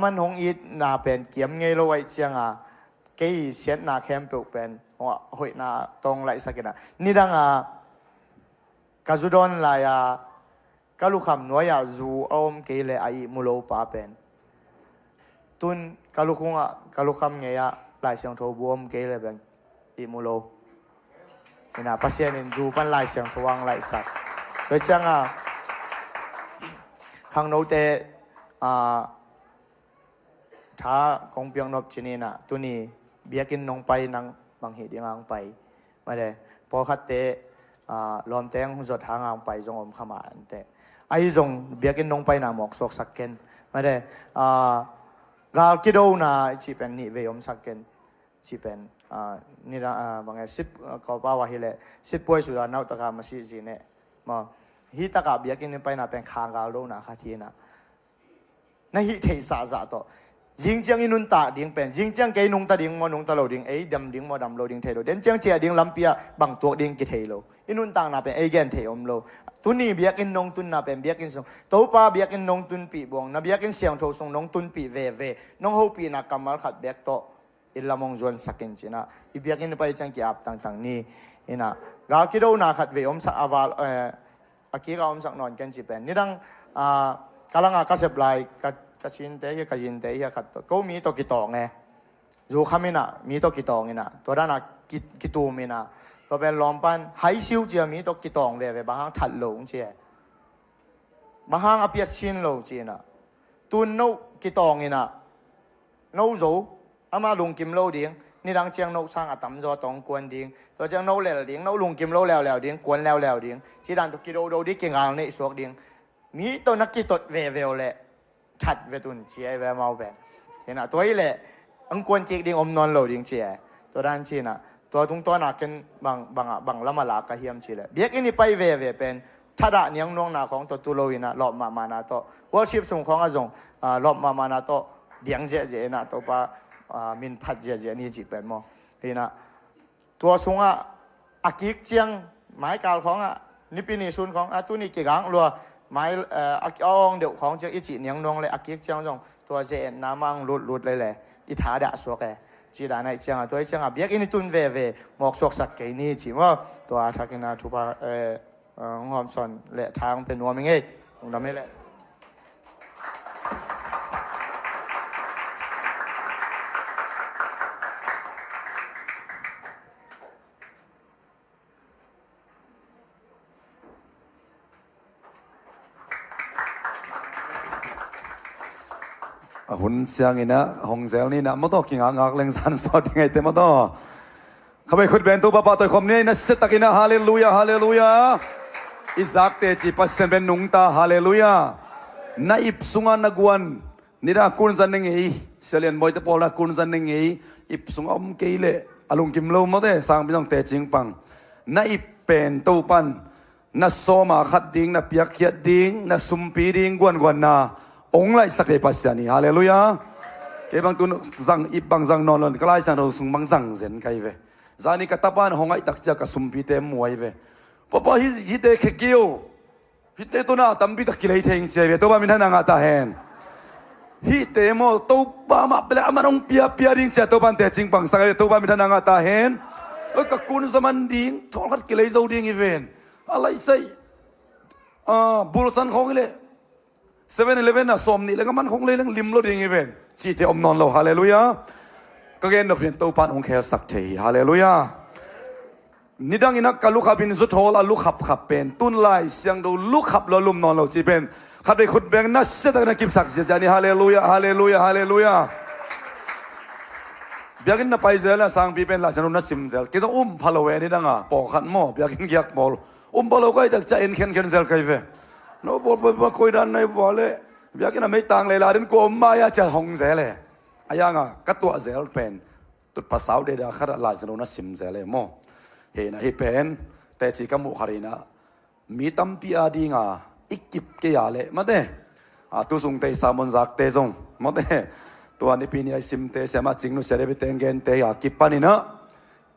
มันน้องอินน่าเป็นเกี่ยมไงเราไว้เชียงเกี่ยเสียดน่าแคมเปิลเป็นว่าหอยน่าตรงไหลสักนะนี่ดังกาจุดอนลายกาลุคำน้อยจูอมเกี่ยเลยไอ้มุโลปาเป็นตุนกาลุคำเงี้ยลายเสียงโทบวมเกี่ยเลยเป็นอิมุโลนี่นะปัสยานินจูปันลายเสียงทวังลายสัตว์โดยจังข้างโน้ตถ้ากงเปียงนบชนีนะตัวนี้เบียกินนงไปนังบางเหตุยังางไปมาเลยพอคัดเตล้อมแตงจดหางางไปจงอมขมาอันเตไอ้จงเบียกินนงไปนะหมอกสวกสักเกนมาเลยกาลกิโดนะจีเป็นนี่เวอมสักเกนจีเป็นนี่ละบางสิบก็ป่าวฮิเลสิบป่วยสุดานาตะกามาสิจีเน่มาฮิตะกาเบียกินไปนะเป็นคางกาโลนะขัดทีนะนั่นฮิเทศาจะต่อจิงจังอินุนตาดิ่งเป็นจิงจังเกยนุงตาดิ่งมอนุงตาโลดิ่งดำดิ่งมอดำโลดิ่งเทโลเด่นจังเจียดิ่งลำเปียบังตัวดิ่งกิเทโลอินุนตางน่าเป็นแกนเทอมโลตุนี่เบียกินนงตุนน่าเป็นเบียกินสงตัวป้าเบียกินนงตุนปีบวงน่าเบียกินเสียงโทสงนงตุนปีเวน้องฮูปีนักกำมัลขัดเบียกโตอิลลามงจวนสักกินจีน่ะอีเบียกินไปจังกีอับต่างๆนี่อินะกาคิดดูน่าขัดเวอมสักอาวาลอากีกาอมสักนอนกันจีเป็นนี่ดังกำลังกระเสบลายกระชินเตยกระชินเตยขัดก็มีตัวกิตองไงจูขามินะมีตัวกิตองนี่นะตัวด้านกิตูมินะตัวเป็นลอมปันไฮซิวเจียมีตัวกิตองเวบางครั้งถัดลงเจียบางครั้งอภิชินลงเจียนะตุนโนกิตองนี่นะโนโจอามาลุงกิมโลดิ้งนี่ดังเชียงโนช่างอัตมจอตองกวนดิ้งตัวเชียงโนเล่ดิ้งโนลุงกิมโลแล้วดิ้งกวนแล้วดิ้งที่ด้านตุกิโดโดดิกิงานนี่สวกดิ้งมีตัวนักกิตดเวเล่ชัดเวตุนเชียเวมาเป็นเห็นนะตัวนี้แหละอังกวนจิกดิ้งอมนอนโลดิ้งเชียตัวด้านชีนะตัวตุงตัวนักกันบางละมาลากระเฮียมชีเลยเบียกอินี่ไปเวเป็นถ้าด่าเนียงน้องนาของตัวตุโลอินะหลอบมานาโตวอร์ชิปส่งของอาจงหลอบมานาโตเดียงเจนะตัวปามินพัดเจนี่จีเป็นมั้งเห็นนะตัวสงอากิกเจียงไม้กาลของนิปินิซุนของตุนี่กี่ครั้งรัวไม้อากิองเดี๋ยวของเจ้าอิจิเนียงนองเลยอากิกเจียงจงตัวเจนน้ำมังลุดเลยแหละอิทาดะสวกแกจีดาในเจียงตัวเจียงเบียกอินิตุนเวหมอกสวกสักเกนี่จีว่าตัวทักกินาทุบหอมซอนและทางเป็นนัวมิงเอ้ตรงนั้นไม่แหละ หุ่นเสียงนี่นะหงเซลนี่นะมอกิงงากเล็งสันสอดยังไงเต็มมอข้าไปขุดเบนตัวป้าตัวคมนี่นะเสตกินะฮาเลลูยาฮาเลลูยาอิซักเตจิปัสเซนเป็นนุงตาฮาเลลูยาna ipsunga nagwan nira kun san ngi selen boy te pola kun san ngi ipsung om keile alung kim lo mo de sang binong te ching pang na ipen to pan na soma khat ding na piak khiat ding na sumpi ding gwan na ong lai sak le pasyani hallelujah ke bang tu zang ip bang zang non lon klai sang ro sung bang zang zen kai ve zani ka tapan hongai tak cha ka sumpi te muai ve papa hi te khekio hite to na tambi tak kilai theng che to ba min thana nga ta hen hite mo to ba ma ple amanong pia ding che to ban te ching pang sa to ba min thana nga ta hen ka kun zaman ding thong khat kilai zo ding event alai sai bulsan khong le 7-11 na som ni le man khong le lang lim lo ding event chi te om non lo hallelujah ka gen no pin to pan ong khel sak the hallelujah nidang ina kalu khabin zu thol alu khap pen tun lai siang do lu khap lo lum non lo chi pen khat be khut beng na se tak na kim sak se jani hallelujah hallelujah hallelujah biagin na pai zela sang pi pen la janu na sim zel ke so phalo we ni danga po khat mo biagin gyak bol phalo kai tak cha en khen zel kai ve no bol ba koi dan nai wale biagin na mai tang le la den ko ma ya cha hong zele ayanga katwa zel pen tut pasau de da khat la janu na sim zele mo he na hi pen te chi ka mu kharina mi tam pi adi nga ikip ke ya le ma de tu sung te samon zak te zong ma de tu ani pi ni ai sim te se ma ching nu se re be teng gen te ya kip pani na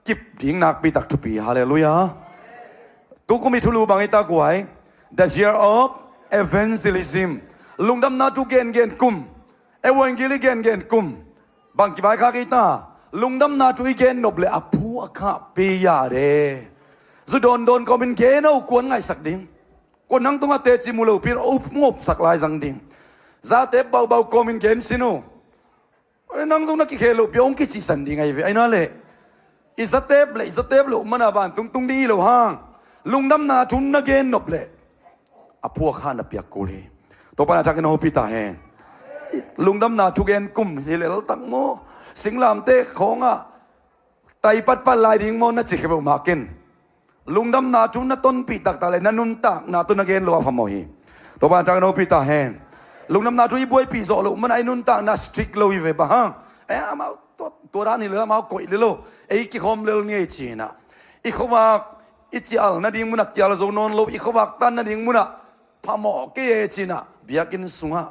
kip ding nak pi tak thu pi hallelujah tu ko mi thulu bang ita kuai the year of evangelism lungdam na tu gen kum evangeli gen kum bang ki bai kha ki ta lungdam na tu gen noble apu akha pe ya re zu don ko min ge no kuan ngai sak ding ko nang tunga te chi mulo pir up ngop sak lai jang ding za te bau ko min gen sino nang zung na ki khelo pyong ki chi san ding ai ve ai na le izate ble mana van tung di lo hang lungdam na thun na gen noble apu akha na pyak ko le to pa na ta ken ho pi ta hen lungdam na thu gen kum si le tak mo singlam te khonga tai pat lai ding mo na chi khebo ma ken lungdam na tu na ton pi tak ta le na nun tak na tu na gen lo fa mo hi to ban ta no pi ta hen lungnam na thui boy pi zo lo man ai nun ta na strict lo i ve ba ha ma to ra ni le ma ko i le lo ei ki khom le nge chi na i khowa i chi al na ding mun ak ya zo non lo i khowa tan na ding mun pha mo ke e chi na biakin sunga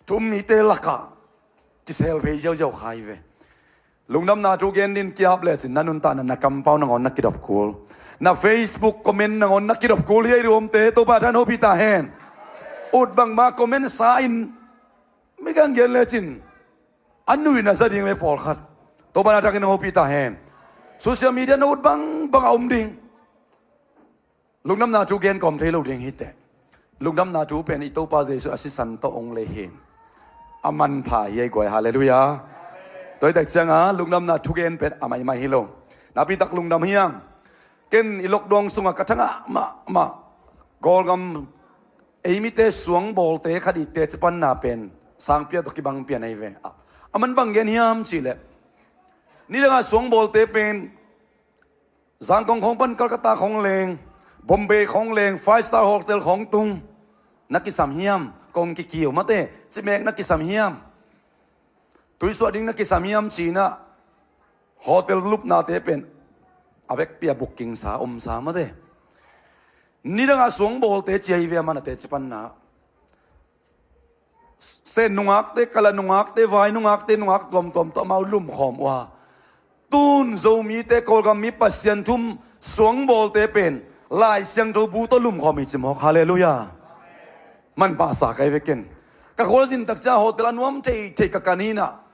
tum mi te laka ki sel ve jau khai ve lungnam na tu gen din ki ap le sin nanun ta na kam pau na ngon na kidop kul na Facebook comment na ngon na kidop kul ye rom te to ba than ho pi ta hen ut bang ma comment sa in mi gang gen le chin anui na sa ding me pol khat to ba na ta ken ho pi ta hen social media na ut bang om ding lungnam na tu gen kom thei lo ding hit te lungnam na tu pen i to pa jesu assistant to ong le hin aman pha ye goi hallelujah tôi đặt chăng á lungnam na thu gen pet amai mai hilo na pi tak lungnam hiam ken ilok dong sunga kathanga ma golgam eimi te suang bol te khadi te chapan na pen sang pia to ki bang pia nei ve aman bang gen hiam chile ni la suang bol te pen zang kong khong pan kolkata khong leng bombay khong leng 5-star hotel khong tung nakisam hiam kong ki kiu mate chimek nakisam hiam tui so ding na kisamiam china hotel lup na te pen avek pia booking sa sa ma de ni danga song bol te chei ve mana te chipan na se nungak te kala nungak te vai nungak te nungak tom to mau lum khom wa tun zo mi te kolgam mi pasien thum song bol te pen lai siang to bu to lum khom mi chim hallelujah man pa sa kai veken ka khol jin tak cha hotel anuam te ka kanina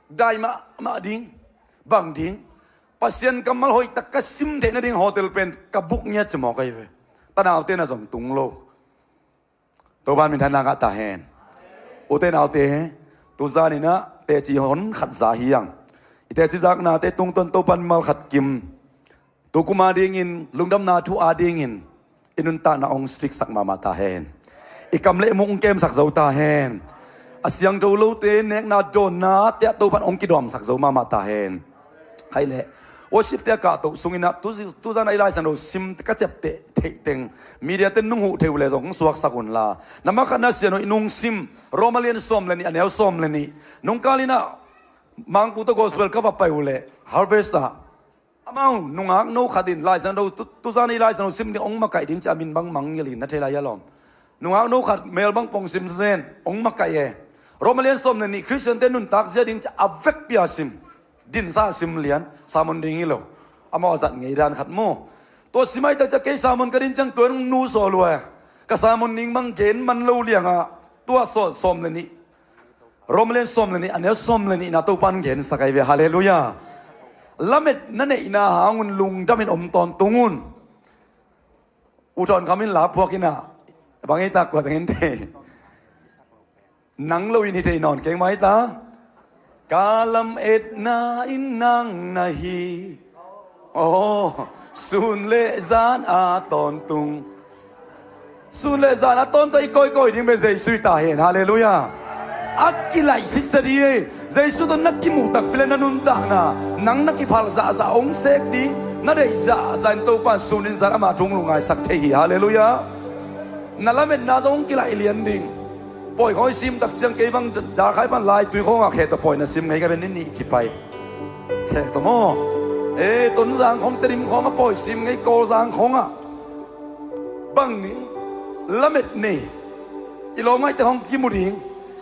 dai ma ding bang ding pasien kamal hoi tak ka sim de na ding hotel pen ka book nya chmo kai ve tanaw te na jong tung lo to ban min than la ga ta hen o te naw te tu za ni na te chi hon khat za hiang ite chi zak na te tung ton to pan mal khat kim tu kuma ding in lungdam na thu a ding in inun ta na ong strict sak ma ta hen ikam le mung kem sak zo ta hen อาเสียงโดโลเตเนกนาโดนาเตะตัวปันองค์กิดอมสักโซมาตาเฮนใครเละว่าชิบเตะกาตุสุงินะตุจันไอไลสันโดซิมกระเจ็บเตะเต็งมีเดียเต้นนุ่งหูเทวเลสองสวกสักุนลาน้ำมันกันน่าเสียหน่อยนุ่งซิมโรมาเลียนส้มเลยนี่อันเดียวส้มเลยนี่นุ่งกาลินะมังกุตโกสเปลก็ว่าไปอุเลฮาร์เวสต์อามานุ่งฮักโนขัดินไลสันโดตุจันไอไลสันโดซิมนี่องมาไก่ดินจะมินบังมังยลินนัทเทลายาลอมนุ่งฮักโนขัดเมลบังปงซิมเซนองมาไก่โรมาเลียนส้มเลยนี่คริสเตียนเต้นนุ่นตักเสียดินจะอเวกพิอาซิมดินซาซิมเลียนสามันดิ่งอีโลอามาจัดไงด้านขัดโมตัวสิไม่แต่จะเกยสามันกระดิ่งจังตัวนูโซลัวกสามันนิ่งบังเกนมันเล่าเลียงอ่ะตัวโซสมเลยนี่โรมเลียนสมเลยนี่อันนี้สมเลยนี่นาตัวปันเกนสักไอเวฮาเลลูยาละเม็ดนั่นเองนาหางุนลุงดำเป็นอมตอนตุงุนอุทธรคำมินลาพวกินะบางไอ้ตากว่าแต่เห็นเทนังเราอินที่เทนอนเก่งไหมตากาลัมเอ็ดนาอินนังนาฮีโอ้สุนเลซานอาตอนตุงสุนเลซานอาตอนตัวอีกก้อยๆดิ้งเป็นเจสุยตาเห็นฮาเลลูยาอักกิไลสิสรีเจสุตัวนักกิมุตักเป็นนันุนตักนะนังนักกิพัลซาซาองเซกดิ้งนั่นเองซาซาตัวปันสุนินซาอามาทุงลุงไงสักเทียฮาเลลูยานั่นละเม็ดนาตองกิไลเลียนดิ้งปล่อยเขาให้ซิมตักเชียงเกยบังดาใครบันลายตุยเขาอะแค่ตัวปล่อยนะซิมไงก็เป็นนี่กี่ไปแค่ตัวโมต้นสางของตริมของก็ปล่อยซิมไงโกสางของอ่ะบังนี่ละเม็ดนี่อีโลไม่แต่ของกิมุดิง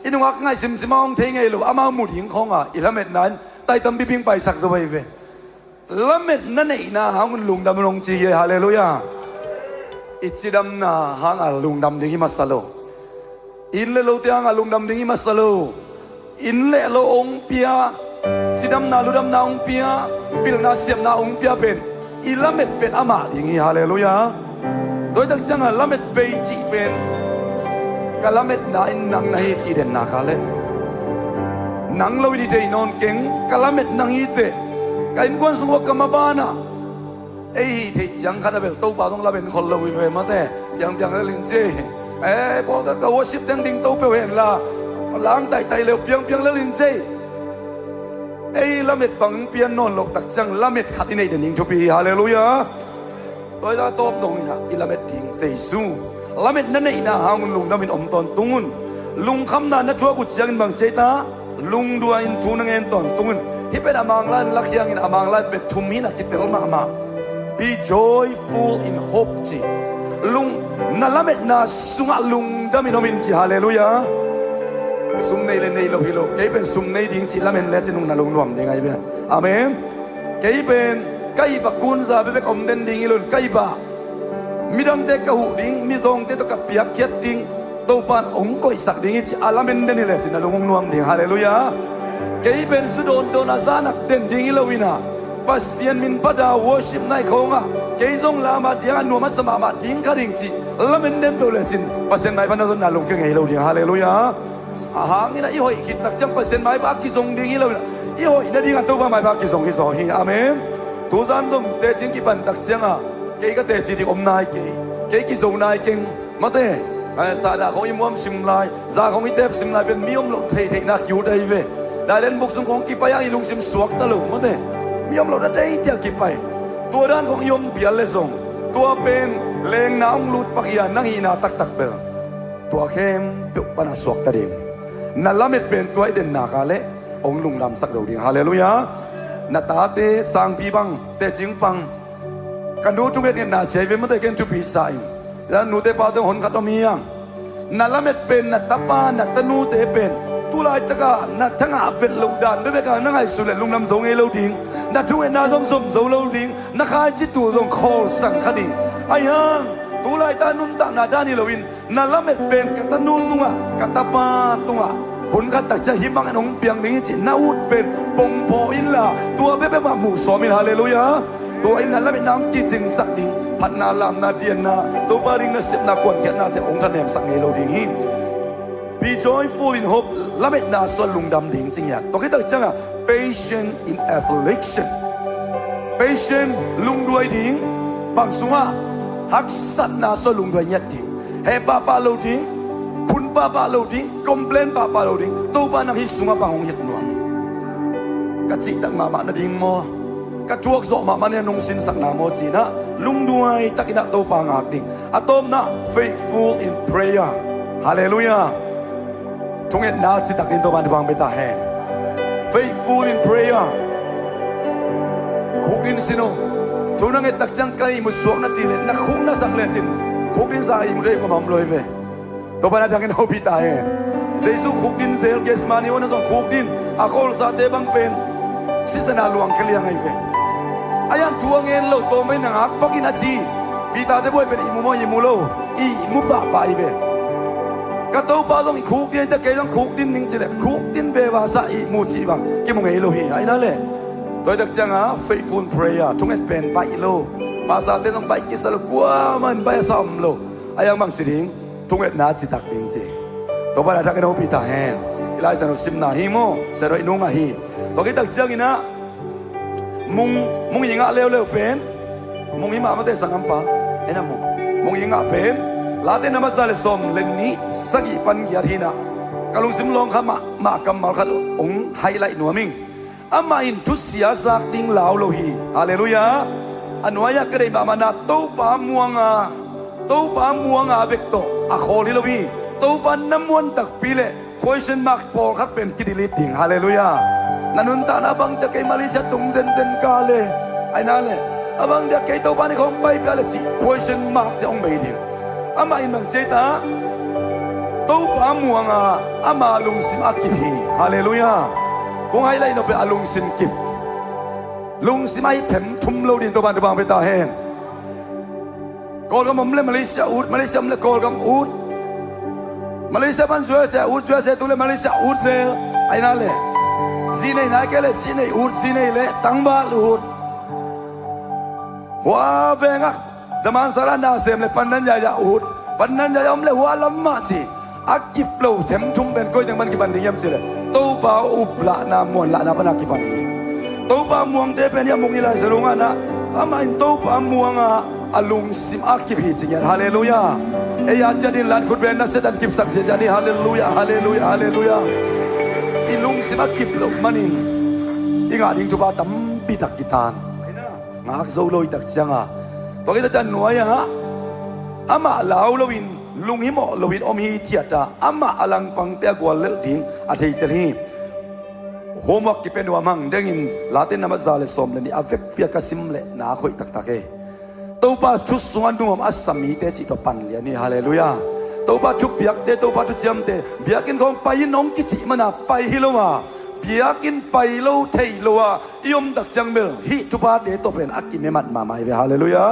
อีนุ่งอักง่ายซิมซิมองเทงไงลูกอามามุดิงของอ่ะอีละเม็ดนั้นไต่ตำบิบิงไปสักสบายเวละเม็ดนั่นเองนะหางลุงดำลงจีฮาเลลูยาอิจิดำนะหางลุงดำดิ้งมาสโลอินเลโลเตียงลุงดำดิ้งมาสโลอินเลโลองเปียสิดำนาลุดำนาองเปียบิลนาเสียมนาองเปียเป็นอิละเม็ดเป็นอามาดิ้งฮาเลลูยาโดยตั้งจังละเม็ดเบจิเป็นกะละเม็ดนาอินนังนาฮิจีเดนนาคาเลนังเราดีใจนอนเก่งกะละเม็ดนังฮิเตกะอินกวนสงวกมาบานะที่จังขันเบลตู้ป่าต้องละเป็นคนเราวิเวมาแต่ยังลินเจพอถ้าก็ว่าสิบเต็งดิ้งตู้ไปเห็นละล้างไตเร็วเพียงละลินเจละเม็ดบังเปียนนอนหลอกตักจังละเม็ดขัดในเดินยิงชุบีฮาเลลูยาตัวจะตบตรงนี้นะละเม็ดทิ้งเซซูละเม็ดนั่นเองนะหางลุงนั่นเป็นอมตอนตุงุนลุงคำนั้นนัทวัวกุจังบังเจตาลุงดูอินทูนังเอ็นตอนตุงุนที่เป็นอมังลันลักยังอินอมังลันเป็นทุมีนักกิตเตลมา be joyful in hope จีลุงนั่นละเม็ดน่าสุงลุงนั่นเป็นอมินจีฮาเลลูยาสุมในเลนในโลหิโลเกย์เป็นสุมในดิ้งจีละเม็ดเล็ดจีนุ่งนั่นลุงนวมยังไงเบ้อาเมนเกย์เป็นไก่บักกุนซาเบบกอมเดนดิ้งอีลุนไก่บักมีดังเด็กกะหูดิ้งมีซองเด็กตะกับเปียกเกียดดิ้งตัวปานองค์ก้อยสักดิ้งจีอาละเม็ดเดนนี่แหละจีนั่นลุงนวมดิ้งฮาเลลูยาเกย์เป็นสุดโดนอาซานักเดนดิ้งอีลวินาปัสเซียนมินปดาวอชิมในเขางะเกย์ซงลามาดิ้งนัวมาสมามาดิ้งคดิ้งจีละเม็ดเดนเปล่าจีปัสเซียนไม่พันธุ์นั่นลุงเก่งอีลดิ้งฮาเลลูยาหางนี่นะอีหอยคิดตักจังปัสเซียนไม่บักกิซงดิ้งอีลวินาอีหอยนั่นดิ้งตัวไม่บักกิซงกิซอฮีอาเมนตัวจันทร์เตจิงกิปันตักจังอ่ะเกย์ก็เตจิที่อมนายเกย์กิซงนายเก่งมาเต้สาดาของอิมวมซิมไลซาของอิเทปซิมไลเป็นมีอมหลดเทนักอยู่ได้เวได้เล่นบุกซุงของกิปยังอิลุงซิมสวกตะลุมาเต้มีอมหลดได้เดียกิไปตัวด้านของยมเปียเลซงตัวเป็นเลงน้องลุดปักยานังฮีนาตักเบลตัวเข้มเปียปนาสวกตะดิมนั่นละเม็ดเป็นตัวเด่นนาคาเลองลุงลำสักดาวดิ่งฮาเลลูยานาตาเตสังปีบังเตจิงปังกันดูทุกเรื่องน่าเชื่อไม่ได้เกินทุกปีสายแล้วนูเตปาเตหนขัดมียังนั่นละเม็ดเป็นนัตปานัตนูเตเป็นตุลายตะกานัทั้งอาเป็นลูกดานไม่เป็นการนั่งไอ้สุดเลยลุงนำส่งเอลูดิ่งนัทุกเอ็นนาส่งสมส่งลูดิ่งนักขายจิตตัวส่งคอลสังขดิ่งไอ้ยังตุลายตานุนตานาดานิลวินนั่นละเม็ดเป็นกัตนูตุงะกัตปาตุงะคนกันตักจะหิมังนงเปียงดิ้งจินาอุดเป็นปงโพอินลาตัวเป๊ะมาหมู่สอมินฮาเลลูยาตัวไอ้นั่นละเป็นน้ำกิจิงสักดิ่งพันนาลามนาเดียนนาตัวบาริงนาเสพนากวนแค่นาแต่องค์ท่านเนมสังเฮโลดิ่งหิน be joyful in hope ละเป็นนาส่วนลุงดำดิ่งจริงอย่างตัวคิดตั้งจังอ่ะ patient in affliction patient ลุงด้วยดิ่งบางสุงอ่ะฮักสัตนาส่วนลุงด้วยยัดดิ่งเฮป้าโลดิ่ง พุนป้าป้าโลดิ้งคอมเพลนป้าป้าโลดิ้งตัวป้านักฮิสุงะปังหงเหตุนวมกัจจิตักมามานาดิ้งโมกัจจวกโซมามาเนี่ยนงสินสักนาโมจีนะลุงด้วยตักินักตัวปังหักดิ้งอะตอมนะ faithful in prayer ฮาเลลูยาทุกเอ็ดนาจิตักดิ้งตัวปังที่ปังเบตาแฮน faithful in prayer คุกดิ้งสิโนทุกนักเอ็ดตักจังไกมุสวกนักจีเลนักคุกนักสักเลจินคุกดิ้งสายมุเรย์ก็มั่มลอยเวตัวปังนักเอ็ดเอาพิตาแฮนเซซูคุกดิ้งเซลเกสมานิโอนั่นต้องคุกดิ้งอาโคลซาเตบังเป็นสิสนาหลวงเคลียงไงเวอายังทัวเงินโลตัวไม่หนักปักินาจีปีตาจะบ่อยเป็นอิมุโมอิมุโลอิมุบะไปเวก็ตัวป้าต้องคุกดิ้งแต่แกต้องคุกดิ้งนิ่งเฉยคุกดิ้งเบวาซาอิมุจีบังกิมงเอโลฮีไอ้นั่นแหละตัวเด็กจังอ่ะ faithful prayer ทุกเอ็ดเป็นไปโลภาษาเตต้องไปกิสลุกว่ามันไปซ้ำโลอายังบางจีดิ้งทุกเอ็ดนาจิตักดิ้งเจตัวป้าได้กันเอาปีตาแฮนอีไลซ์นุสิมนาฮิโมเสร็จนุ่งอ่ะฮีตัวกิตักจังอินะมุงยิงอ่ะเร็วเป็นมุงยิงมาเตสังกัมปะเห็นนะมุงยิงอ่ะเป็นลาเตนมาซาเลสอมเลนนี้สักอีปันกี่อาทิตย์นะกะลุงสิมลองข้ามากำมัลขัดองไฮไลท์หนัวมิงอามาอินทุเสียสักดิ้งลาวโลฮีฮาเลลูยาอันวายะกระเดบามานาโตปามัวงาเบกโตอะโคลิโลบีโตปาน้ำมวนตักปีเล่ question mark ปอลขัดเป็นกิดิลิดดิ้งฮาเลลูยานันุนตานาบังจะเกยมาเลเซียตุงเซนกาเลไอ้นั่นเลยบังจะเกยตัวบ้านของไปเปล่าจี question mark จะองไปดิ้งอามาอินบังเจตาตัวป้ามัวงาอามาลุงซิมอักิพีฮาเลลูยาคงให้ไล่นบไปอาลุงซิมกิบลุงซิมไอเข็มทุ่มโลดินตัวบ้านตัวบังไปตาเฮนกอลกำมั่มเลมาเลเซียอูดมาเลเซียมเลกอลกำอูดมาเลเซียบ้านช่วยเสียอูดช่วยเสียตัวเลมาเลเซียอูดเสียไอ้นั่นเลยซีเนย์นักเล่ซีเนย์อูดซีเนย์เล่ตั้งบ้านอูดว้าเวงักดมันสารนาเซมเล่ปันนันยาอูดปันนันยาอมเล่หัวลำมาจีอักกิบโลเข็มทุ่มเป็นก้อยจังมันกิบันดิ้งยำจีเลยตัวป้าอุบละนามวนละนาปนักกิบันนี้ตัวป้าม่วงเตเป็นยามุงอิลาเสรุงานะทำไมตัวป้าม่วงอาลุงซิมอักกิบฮีจริงฮาเลลูยาเอียจะดินลันขุดเป็นนัสเซตันกิบสักเสียจานี่ฮาเลลูยาฮาเลลูยาฮาเลลูยาอิลุงสิมากิบลมันินอิงาดิงจุบาตัมปีตักกิตานงากโซโลยตักจังอ่ะตัวกิตาจันนัวยะอามาลาวโลวินลุงฮิโมโลวินอมฮีเทียตาอามาอลังปังเตะกวาเลดิงอาเทตลีโฮมวักกิเป็นวามังเด้งินลาเตนนามาซาเลสอมเลนี่อเวกเปียกสิมเลนาคอยตักตักเอตัวป้าชุดสวนนุ่มอัสสามีเตจิตปันเลียนี่ฮาเลลูยาตัวป้าชุกเบียกเตตัวป้าชุกเจียมเตเบียกินของไปน้องกิจิมันอ่ะไปฮิโลมาเบียกินไปโลเทโลอ่ะยมดักจังเบลฮิทุป้าเตตัวเป็นอักกิเมมัดมาไม่เวฮาเลลูยา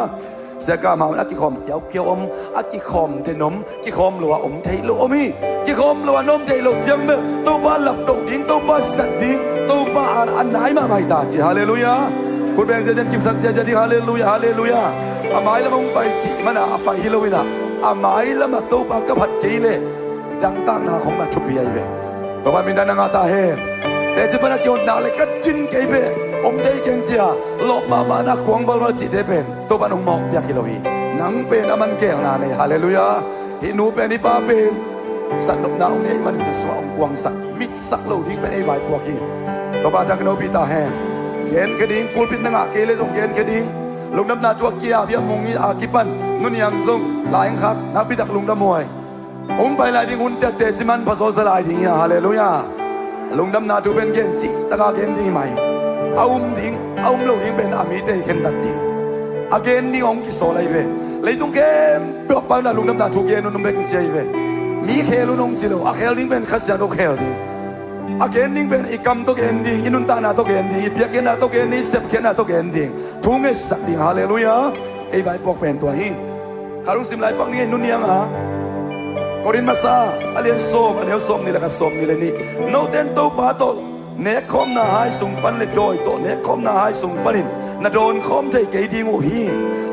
เสกามาอักกิคอมเกี่ยวอักกิคอมเตนมกิคอมโลอ่ะเทโลอมีกิคอมโลอ่ะนมเทโลจังเบลตัวป้าหลับตัวดิ้งตัวป้าสัตดิ้งตัวป้าอันไหนมาไม่ตาจีฮาเลลูยาคุณแบงเจเจนกิมสักเจเจดีฮาเลลูยาฮาเลลูยาอาไม้ละมึงไปจีมันอ่ะไปฮิโลวินะอาไม้ละมาตัวปากกระพัดกี่เล่ดังตั้งนาของมาชุบยัยเวตัวมันมีด้านงาตาเฮแต่จะเป็นกี่คนด่าเลยก็จินเกยเวอมเดย์เก่งเจียลบมานักควงบอลมาจีเดเป็นตัวมันองมอกอยากฮิโลวีนังเป็นอามันเก่งนาในฮาเลลูยาฮินูเป็นนิปาเป็นสัตว์นบนาองเนี่ยมันสวงควงสักมิดสักโลดิ้งเป็นไอ้ไหวพวกฮีตัวมันจากโนบิตาเฮเย็นแค่ดิ้งปูลปิดนังอาเกเลยส่งเย็นแค่ดิ้งลุงน้ำนาจวกเกียร์เบียมงอีอากิปันนุนยังทรงหลายครั้งนับพิทักลุงน้ำมวยองไปหลายดิ้งหุ่นเตะจิมันผสมสลายดิ้งฮาเลลูยาลุงน้ำนาจูเป็นเกนจิตะกาเกนดิ้งใหม่เอาดิ้งเอาโลดิ้งเป็นอามิเตเคนตัดดิ้งอาเกนดิ้งองกิโซไลเวเลยตุงเกมเปลือกปังนาลุงน้ำนาจูเกนนุ่มเบกเจเวมีเคลุนองจิโลอาเคลดิ้งเป็นขัสยานโอเคลดิ้งอาเกนดิ้งเป็นอีกำตัวเกนดิ้งอินุนตานาตัวเกนดิ้งอีเปียเกนาตัวเกนดิ้งเซปเกนาตัวเกนดิ้งทุ่งเอสักดิ้งฮาเลลูยาไอ้ใบปอกเป็นตัวหินคารุสิมไลปังนี่นุ่นยังฮะกอรินมาซาอเลียนโซมอันเดียวโซมนี่แหละก็โซมนี่เลยนี่โนเตนโตปาโตเนคอมนาหายสุงปันเลยโดยโตเนคอมนาหายสุงปันินนาโดนคอมใจเกยดิ้งโอฮี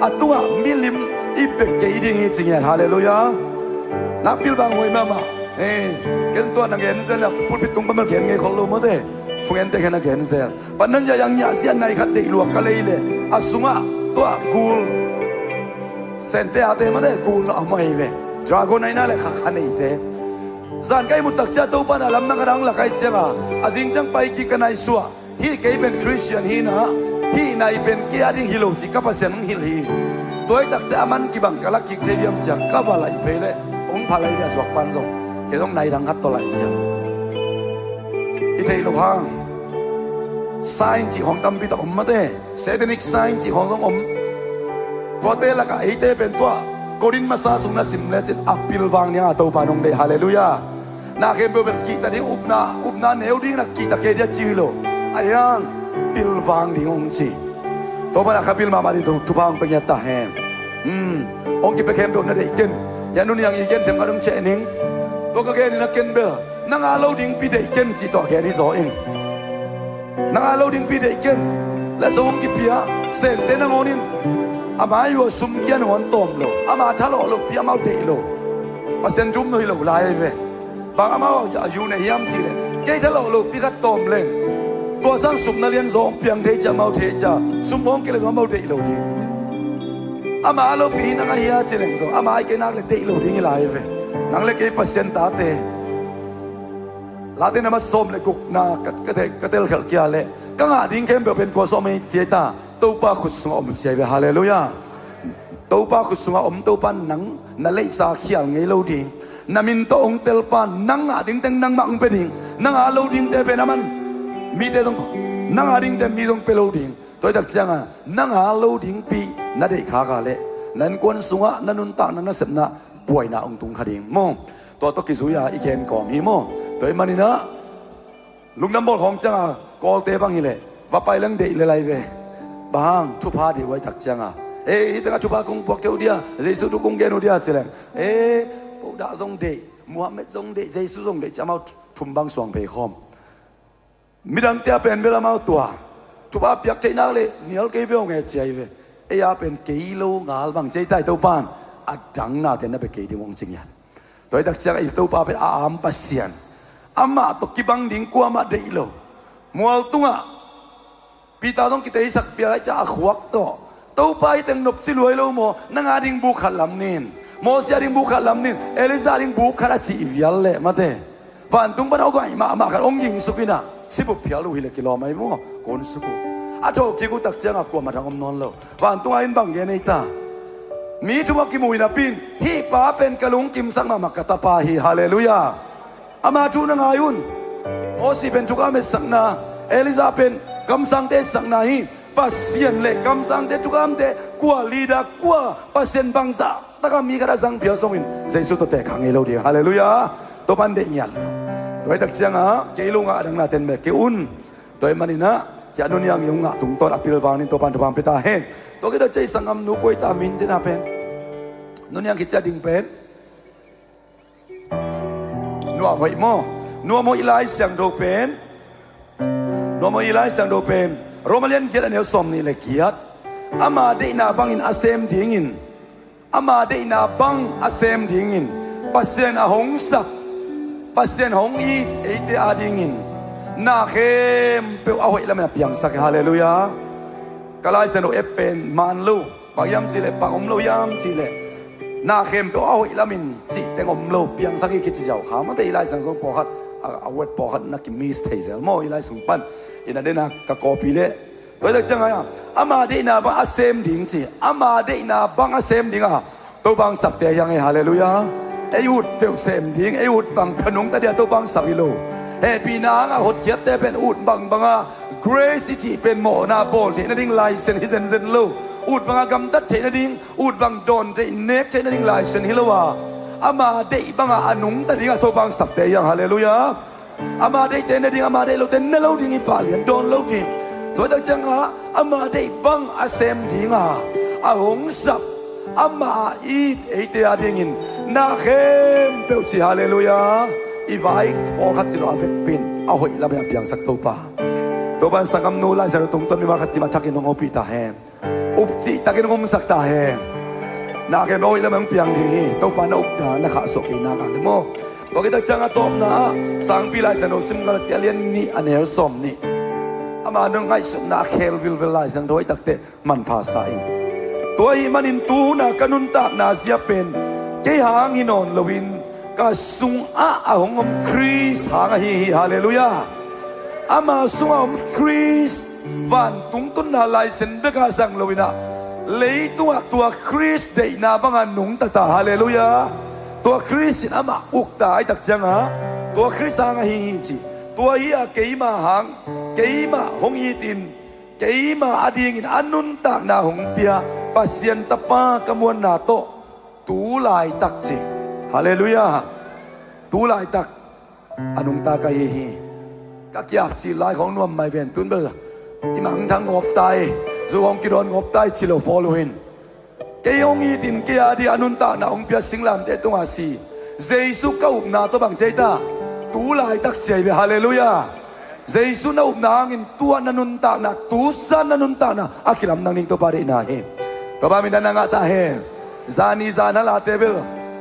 อัตัวมิลิมอีเปกเกยดิ้งจริงๆฮาเลลูยานับพิลบางหวยมาเกณฑ์ตัวนักเรียนเสร็จแล้วพูดผิดตรงกันมาเขียนไงคนรู้มั้งเด้ทุกเอ็นเตะแค่นักเรียนเสร็จปัจจุบันจะยังยาเสียในขัดเด็กลวกกันเลยเลยอาสุงะตัวกูลเซนเตอาเตมาเด้กูลเอาไม่เว้ดราก้อนไหนนั่นแหละขัดขันนี่เต zan kai mutak cha to pan alam na karang la kai chenga azing chang pai ki kanai suwa hi kai ben Christian hi na hi nai ben ki ading hilo chi ka pasen hil hi toy tak te aman ki bang kalak ki stadium cha ka ba lai pele ong phalai dia sok pan zong ke dong nai dang hat to lai sia i thei lo hang sign chi hong tam pi ta om ma te satanic sign chi hong dong om to te la ka ei te ben to Korin masa sung na sim le chin apil wang nia to panong de hallelujah na khem be ki ta ding upna neu ding na ki ta ke dia chi lo ayang pil wang ding ong chi to ba na kapil ma ma din tu phang pe ta hem ong ki pe khem be na de ken ya nun yang i ken them ka dong che ning to ka ke ni na ken be na nga lo ding pi de ken chi to ke ni zo ing na nga lo ding pi de ken la zo ong ki pia sen te na ngonin ama yo sum kian hon tom lo ama thalo lo pi ama de lo pasen jum noi lo lai ve bang ama yu ne yam chi le ke thalo lo pi ka tom le to sang sum na lien zong piang the cha mau the cha sum bong ke le mau de lo di ama lo pi na nga ya chi leng zo ama ai ke nak le de lo ding lai ve nang le ke pasen ta te la te na ma som le kuk na ka tel khel kya le ka nga ding kem be ben ko so me che ta to pa khut sung om che be hallelujah to pa khut sung om to pa nang na le sa khial ngei lo ding namin to ong tel pa nang a ding teng nang ma ong pe ding nang a lo ding te be na man mi te dong nang a ding te mi dong pe lo ding toy dak chang a nang a lo ding pi na de kha ka le nan kon sunga nanun ta na sep na puai na ong tung kha ding mo to ki zuya i ken kom hi mo toy manina lungnam bol hong chang a kol te bang hi le va pai lang de le lai ve bang thu pha di wai tak chang a tengah thu pha kong pok teu dia jesu tu kong gen dia chele po da zong de muhammad zong de jesu zong de chamau thum bang suang pe khom midang tia pen bela mau tua thu pha piak thei na le nial ke ve nge chai ve ya pen ke lo ngal bang chei tai to pan adang na te na be ke di mong ching yan toy dak chang ai to pa pe am pasian ama to ki bang ding kwa ma de lo mual tunga pita dong kita isak biar aja akhwak to tau pai teng nop chi luai lo mo nanga ding bu khalam nin mo sia ding bu khalam nin eliza ding bu khara chi vial le mate van tung ban au gai ma kha ong ying supina sibu pialu hile kilo mai mo kon suku ato ki ku tak chang akwa ma dang om non lo van tung ain bang ge nei ta mi tu ma ki mu ina pin hi pa pen kalung kim sang ma makata pa hi hallelujah ama tu na ngayun mo si pen tu ka me sang na eliza pen kam sang te sang na hi pasien le kam sang te tukam te kwa lida kwa pasien bangza taka mi kada sang pia songin jesu to te khang elo di hallelujah to ban de nyal to ai tak siang a ke lu nga dang na ten me ke un to ai manina ya nun yang yung nga tung to apil wang ni to pan peta hen to kita chei sangam nu koi ta min din apen nun yang kicha ding pen nu a mo ilai siang do pen no mo ilai sang do pen romalian get an som ni le kiat ama de na bang in asem dingin ama de na bang asem dingin pasien a hong sap pasien hong i ete a dingin na khem pe a hoi lam na piang sak hallelujah kalai sen do epen man lu ba yam chi le ba om lo yam chi le na khem pe a hoi lamin chi teng om lo piang sak ki chi jaw kha ma te ilai sang song po khat a wet po khat na ki mis theizel mo ilai sung pan ina de na ka copy le toy dak chang aya ama de na ba asem ding chi ama de na bang asem ding a to bang sap te yang hallelujah ayut pe sem ding ayut bang phanung ta dia to bang sap lo he pi na nga hot khiat te pen ut bang banga grace chi pen mo na bol te na ding lai sen hisen zen lo ut banga gam tat te na ding ut bang don te nek te na ding lai sen hilowa ama de banga anung ta ding a to bang sap te yang hallelujah ama de te na ding ama de lo te na lo ding i pa lian don lo ding toy dak chang a ama de bang asem ding a hong sap ama it ete a dingin na khem pe chi hallelujah i vai o khat chi lo avek pin a hoi la bang piang sak to pa to ban sangam no la zaro tung ton mi ma khat ki ma thakin ngom pi ta he up chi takin ngom sak ta he na ke noi la bang piang ding hi to pa na up da na kha so ke na ka le mo to ke dak chang a top na sang pi lai sano sim gal ti alien ni aner som ni ama nang ngai sum na khel vil lai sang doi tak te man pha sa ing toi manin tu na kanun tak na sia pen ke hang hinon lovin ka sung a ahongom Chris hanga hi hallelujah ama sunga om Chris van tung tun na lai sen beka sang loina lei tua Chris de na banga nung ta hallelujah tua Chris in ama ukta ai tak changa tua Chris hanga hi chi tua hi a keima hang keima hong hi tin keima ading in anun ta na hong pia pasien tapa kamuan na to tu lai tak chi hallelujah tu lai tak anung ta ka hi các kiap chi lai khong nuam mai ven tun bel ki mang thang ngop tai zu hong ki don ngop tai chi lo poloin ke yong i tin ke adi anun ta na ong pia singlam te tunga si jesu ka up na to bang cheita tu lai tak chei be hallelujah jesu na up na angin tuan anun ta na tu san anun ta na akilam nang ning to pare na he to ba min na nga ta he zani zana la tebel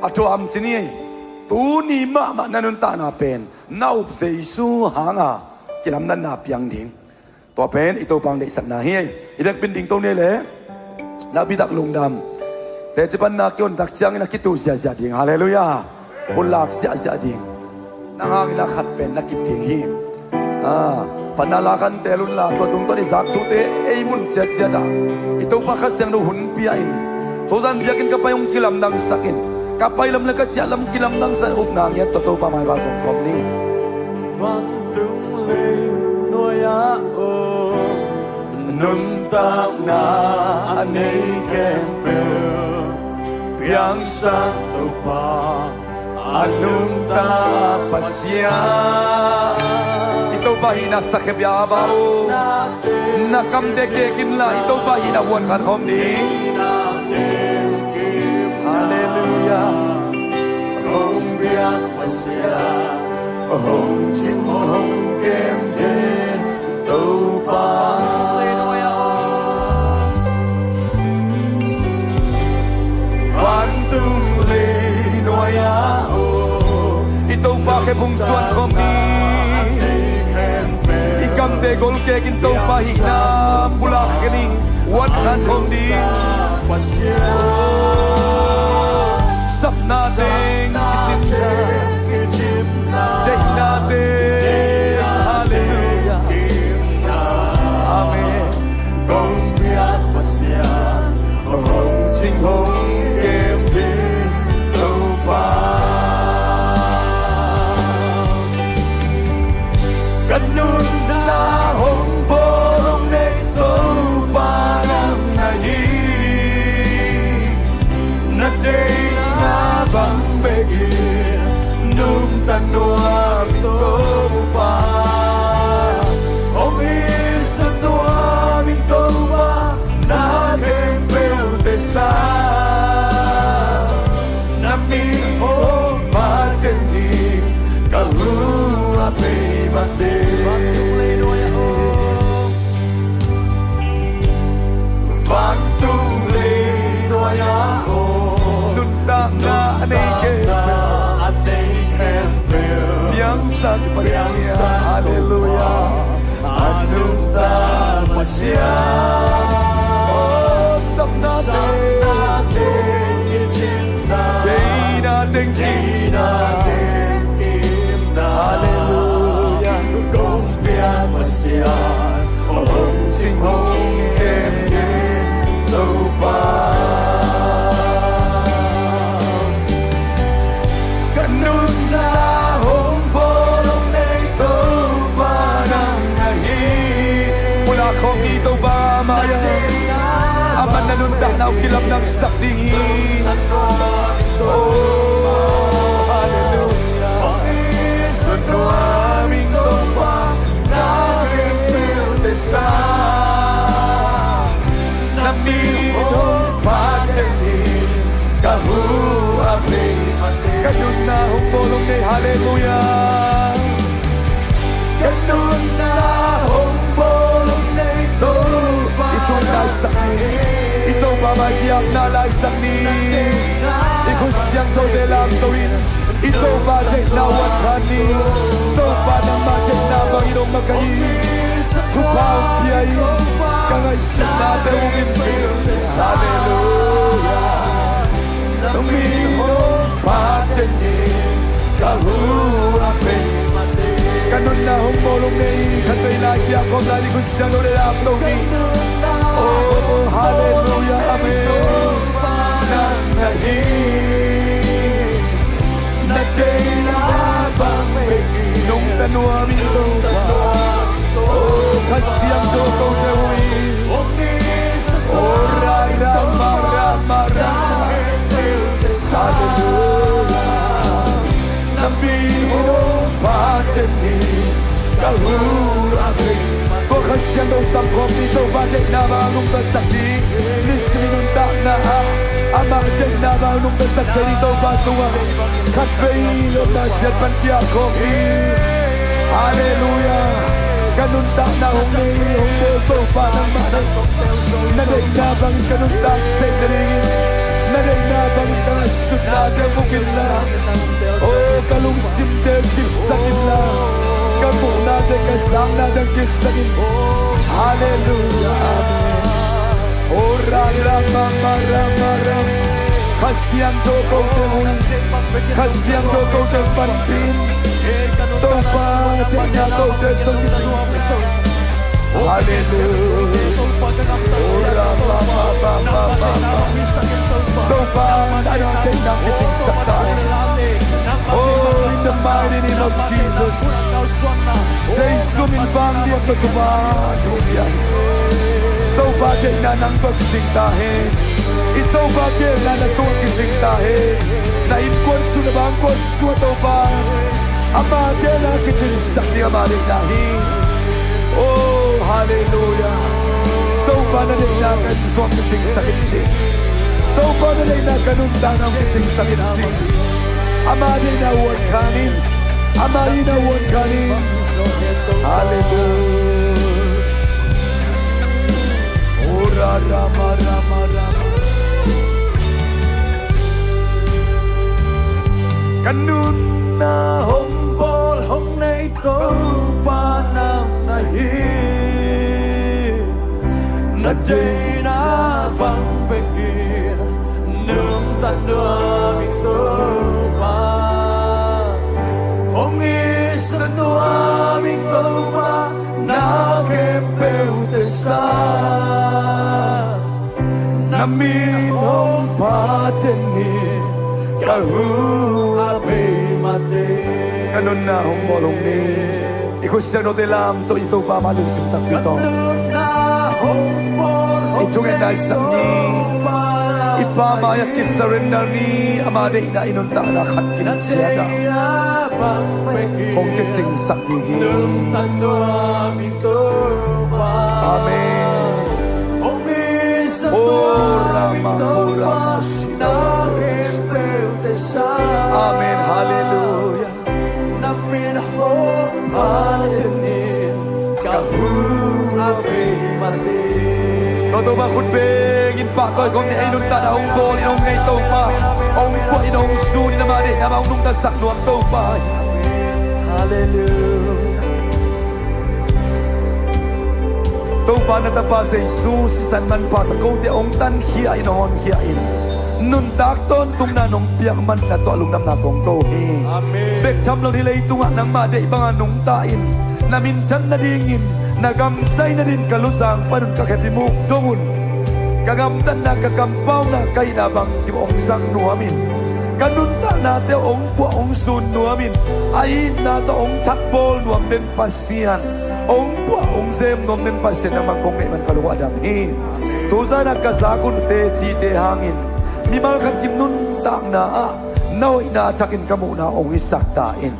ato am chini tu ni ma nanun ta na pen na up jesu hanga kilam nan na piang ding to pen ito pang de sak na hi idak bin ding to ne le na bidak lungdam te chipan na kyon tak chiang na kitu sia ding hallelujah pulak sia ding nang ina khat pen na kip ding hi panalakan telun la to tung to ni sak tu te ei mun chia da ito pa khasang no hun pia in to zan biakin ka payong kilam nang sakin kapay lam na katyalam kilam nang sa up nang yan totoo pa may basong kom ni Văn tung lên nuôi á ô nung tak na anay kempel Piang santo pa anung ta pasya ito ba hinasa kebyabao nakamdekekin la ito ba hinawan kan kom ni hallelujah Hồng biak pasya Hồng chim hồng kem thế Tâu pa Văn tung lên nuôi á ô ito ba ke pungsuan kom ni ikam de gol ke kin to pa hina pula kini wan kan kom ni sap na ding kichim jai na de hallelujah amen Hồng biak pasya Hồng chim hồng kem thế Tâu pa Kanun na hong borong nei Tâu pa nang nahi Na day na bang begin Nung tanuang Tâu pa Ông isa nuaming Tâu pa Na kempel te sa Na mi hong mateni Kahua pe mate Văn tung lên nuôi á ô nun ta na anay kempel Piang san pasya hallelujah Anung ta pasya oh sap na te Cinta jai na ding Tina kim na hallelujah Công biak pasya Hồng chim hồng kem thế Tâu pa Kanun na hong borong nei Tâu pa nang nahi mula kong ito ba maya aman na nun dahnaw kilam ng saklingi oh hallelujah Sa nuaming Tâu pa Na kempel te sa Na mi hong pateni Kahua pe mate kadun na humbolong ni hallelujah Kanun na hong borong nei Tâu pa ito nasak ni ito ba magyam na laysak ni ikusyang to de lam tawin ito ba de na wakani ito ba na matin na Panginoong magayi tupaw piyay kangay sinada umimil hallelujah Na mi hong pateni kahua pe kanun na humolong nei katoy na kya ko dali ko siya no re ap to ni oh hallelujah amen nahi na jay na bang pe nung tanwa mi to oh kasiyang to ko te wi oh ra ra ma hallelujah nabinong pateni kahura pe ko kasiyang do sam kompito badek na bangung tasakdi nisminun tak na ama dek na bangung tasakdi to batua katpei lo na jetpan kia komi hallelujah kanun tak na hong nei hong bol to panang manang na dek na bang kanun tak tek daringin Naray na bang kalasod na demugin na oh kalung simde kipsagin na kamu natin kasang natin kipsagin hallelujah amen oh rama kasiyang toko tehul kasiyang toko teh panpin topa tehnya toko songit hallelujah oh rama topa darating ng kiching saktan oh in the mighty name of Jesus say sumin bang dia ketuba dunia topa dena nang to kiching tahin ito ba dena na to kiching tahin na inkon sunabang ko suwa topa ama dena kiching sakti amari nahi oh hallelujah topa na dena kan suwa kiching sakit Topa na lay na kanuntan ang kiting sakit si ama rin na huwag kanin ama rin na huwag kanin hallelujah ora rama kanun na hombol hong na ito panang nahi na jay na bang pekir nung tanaming tupa Ong isa tuaming tupa na kempeu tesa naminong patenin kahuabe mate kanun na hong bolong ni ikusya no telam to ito pa malusip tapito itungin na isang ni ipamayak kisarenda ni amade na inunta na kat kinansiyada hong kitsing saknihi amen oh rama amen hallelujah namin hong patenin kahuabe mati Toto ba khutbeng pa koy kong ni ainun ta na ong bol inong ngay to pa ong po inong sun na mari na maung nung tasak nuang to pa hallelujah to pa na tapa sa Jesus si san man pa ta ko te ong tan hiya inon hiya in nun tak ton tung na nong piak man na to alung nam na kong to he bek cham lang hilay tunga nang made ibang anong tain namin chan na dingin nagamsay na din kalusang panun kakapimuk dongun kagamtan na kakampaw na kay nabang tibong sang nuamin kanunta na te ong puong sun nuamin ay na to ong takbol nuam den pasian ong puong zem nuam den pasian naman kong naiman kaluwa damhin tuza na kasakun te chite hangin mimal kat kimnun tak na naway na atakin ka muna ong isaktain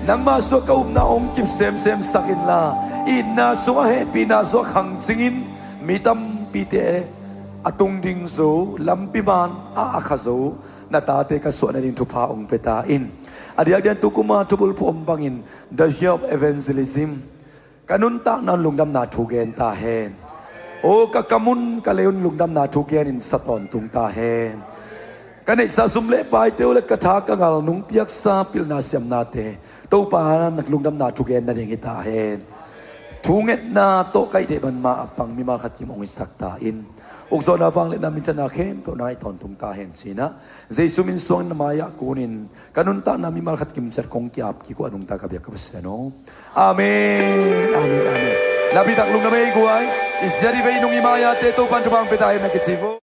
nang masuk kaum na ong kim sem sakin la ina sunga happy na so khang singin mitam pite atung ding zo lampiman akhazo natate ka so na din tupa ong petain adiak dian tukuma tubul po ombangin the help evangelism kanunta na lungdam na thugen ta hen o kakamun kaleon lungdam na thugen in saton tung ta hen kanai sa sumle pai teu le katha ka ngal nung piak sa pil na siam na te to pa naglungdam na thugen na ding ita hen Tunget na to kay de man maapang mi malkhat kim ong isaktain. Ug zo na wang le na minta na khem pe na iton tung ta hen sina. Jesu min suang na maya kunin kanun ta na mi malkhat kim cher kong kiap ki ko anung ta ka byak ka baseno. Amen. Amen. Amen. Labi tak lung na may guay. Isyari bay nung imaya te to pan tubang petay na kitsivo.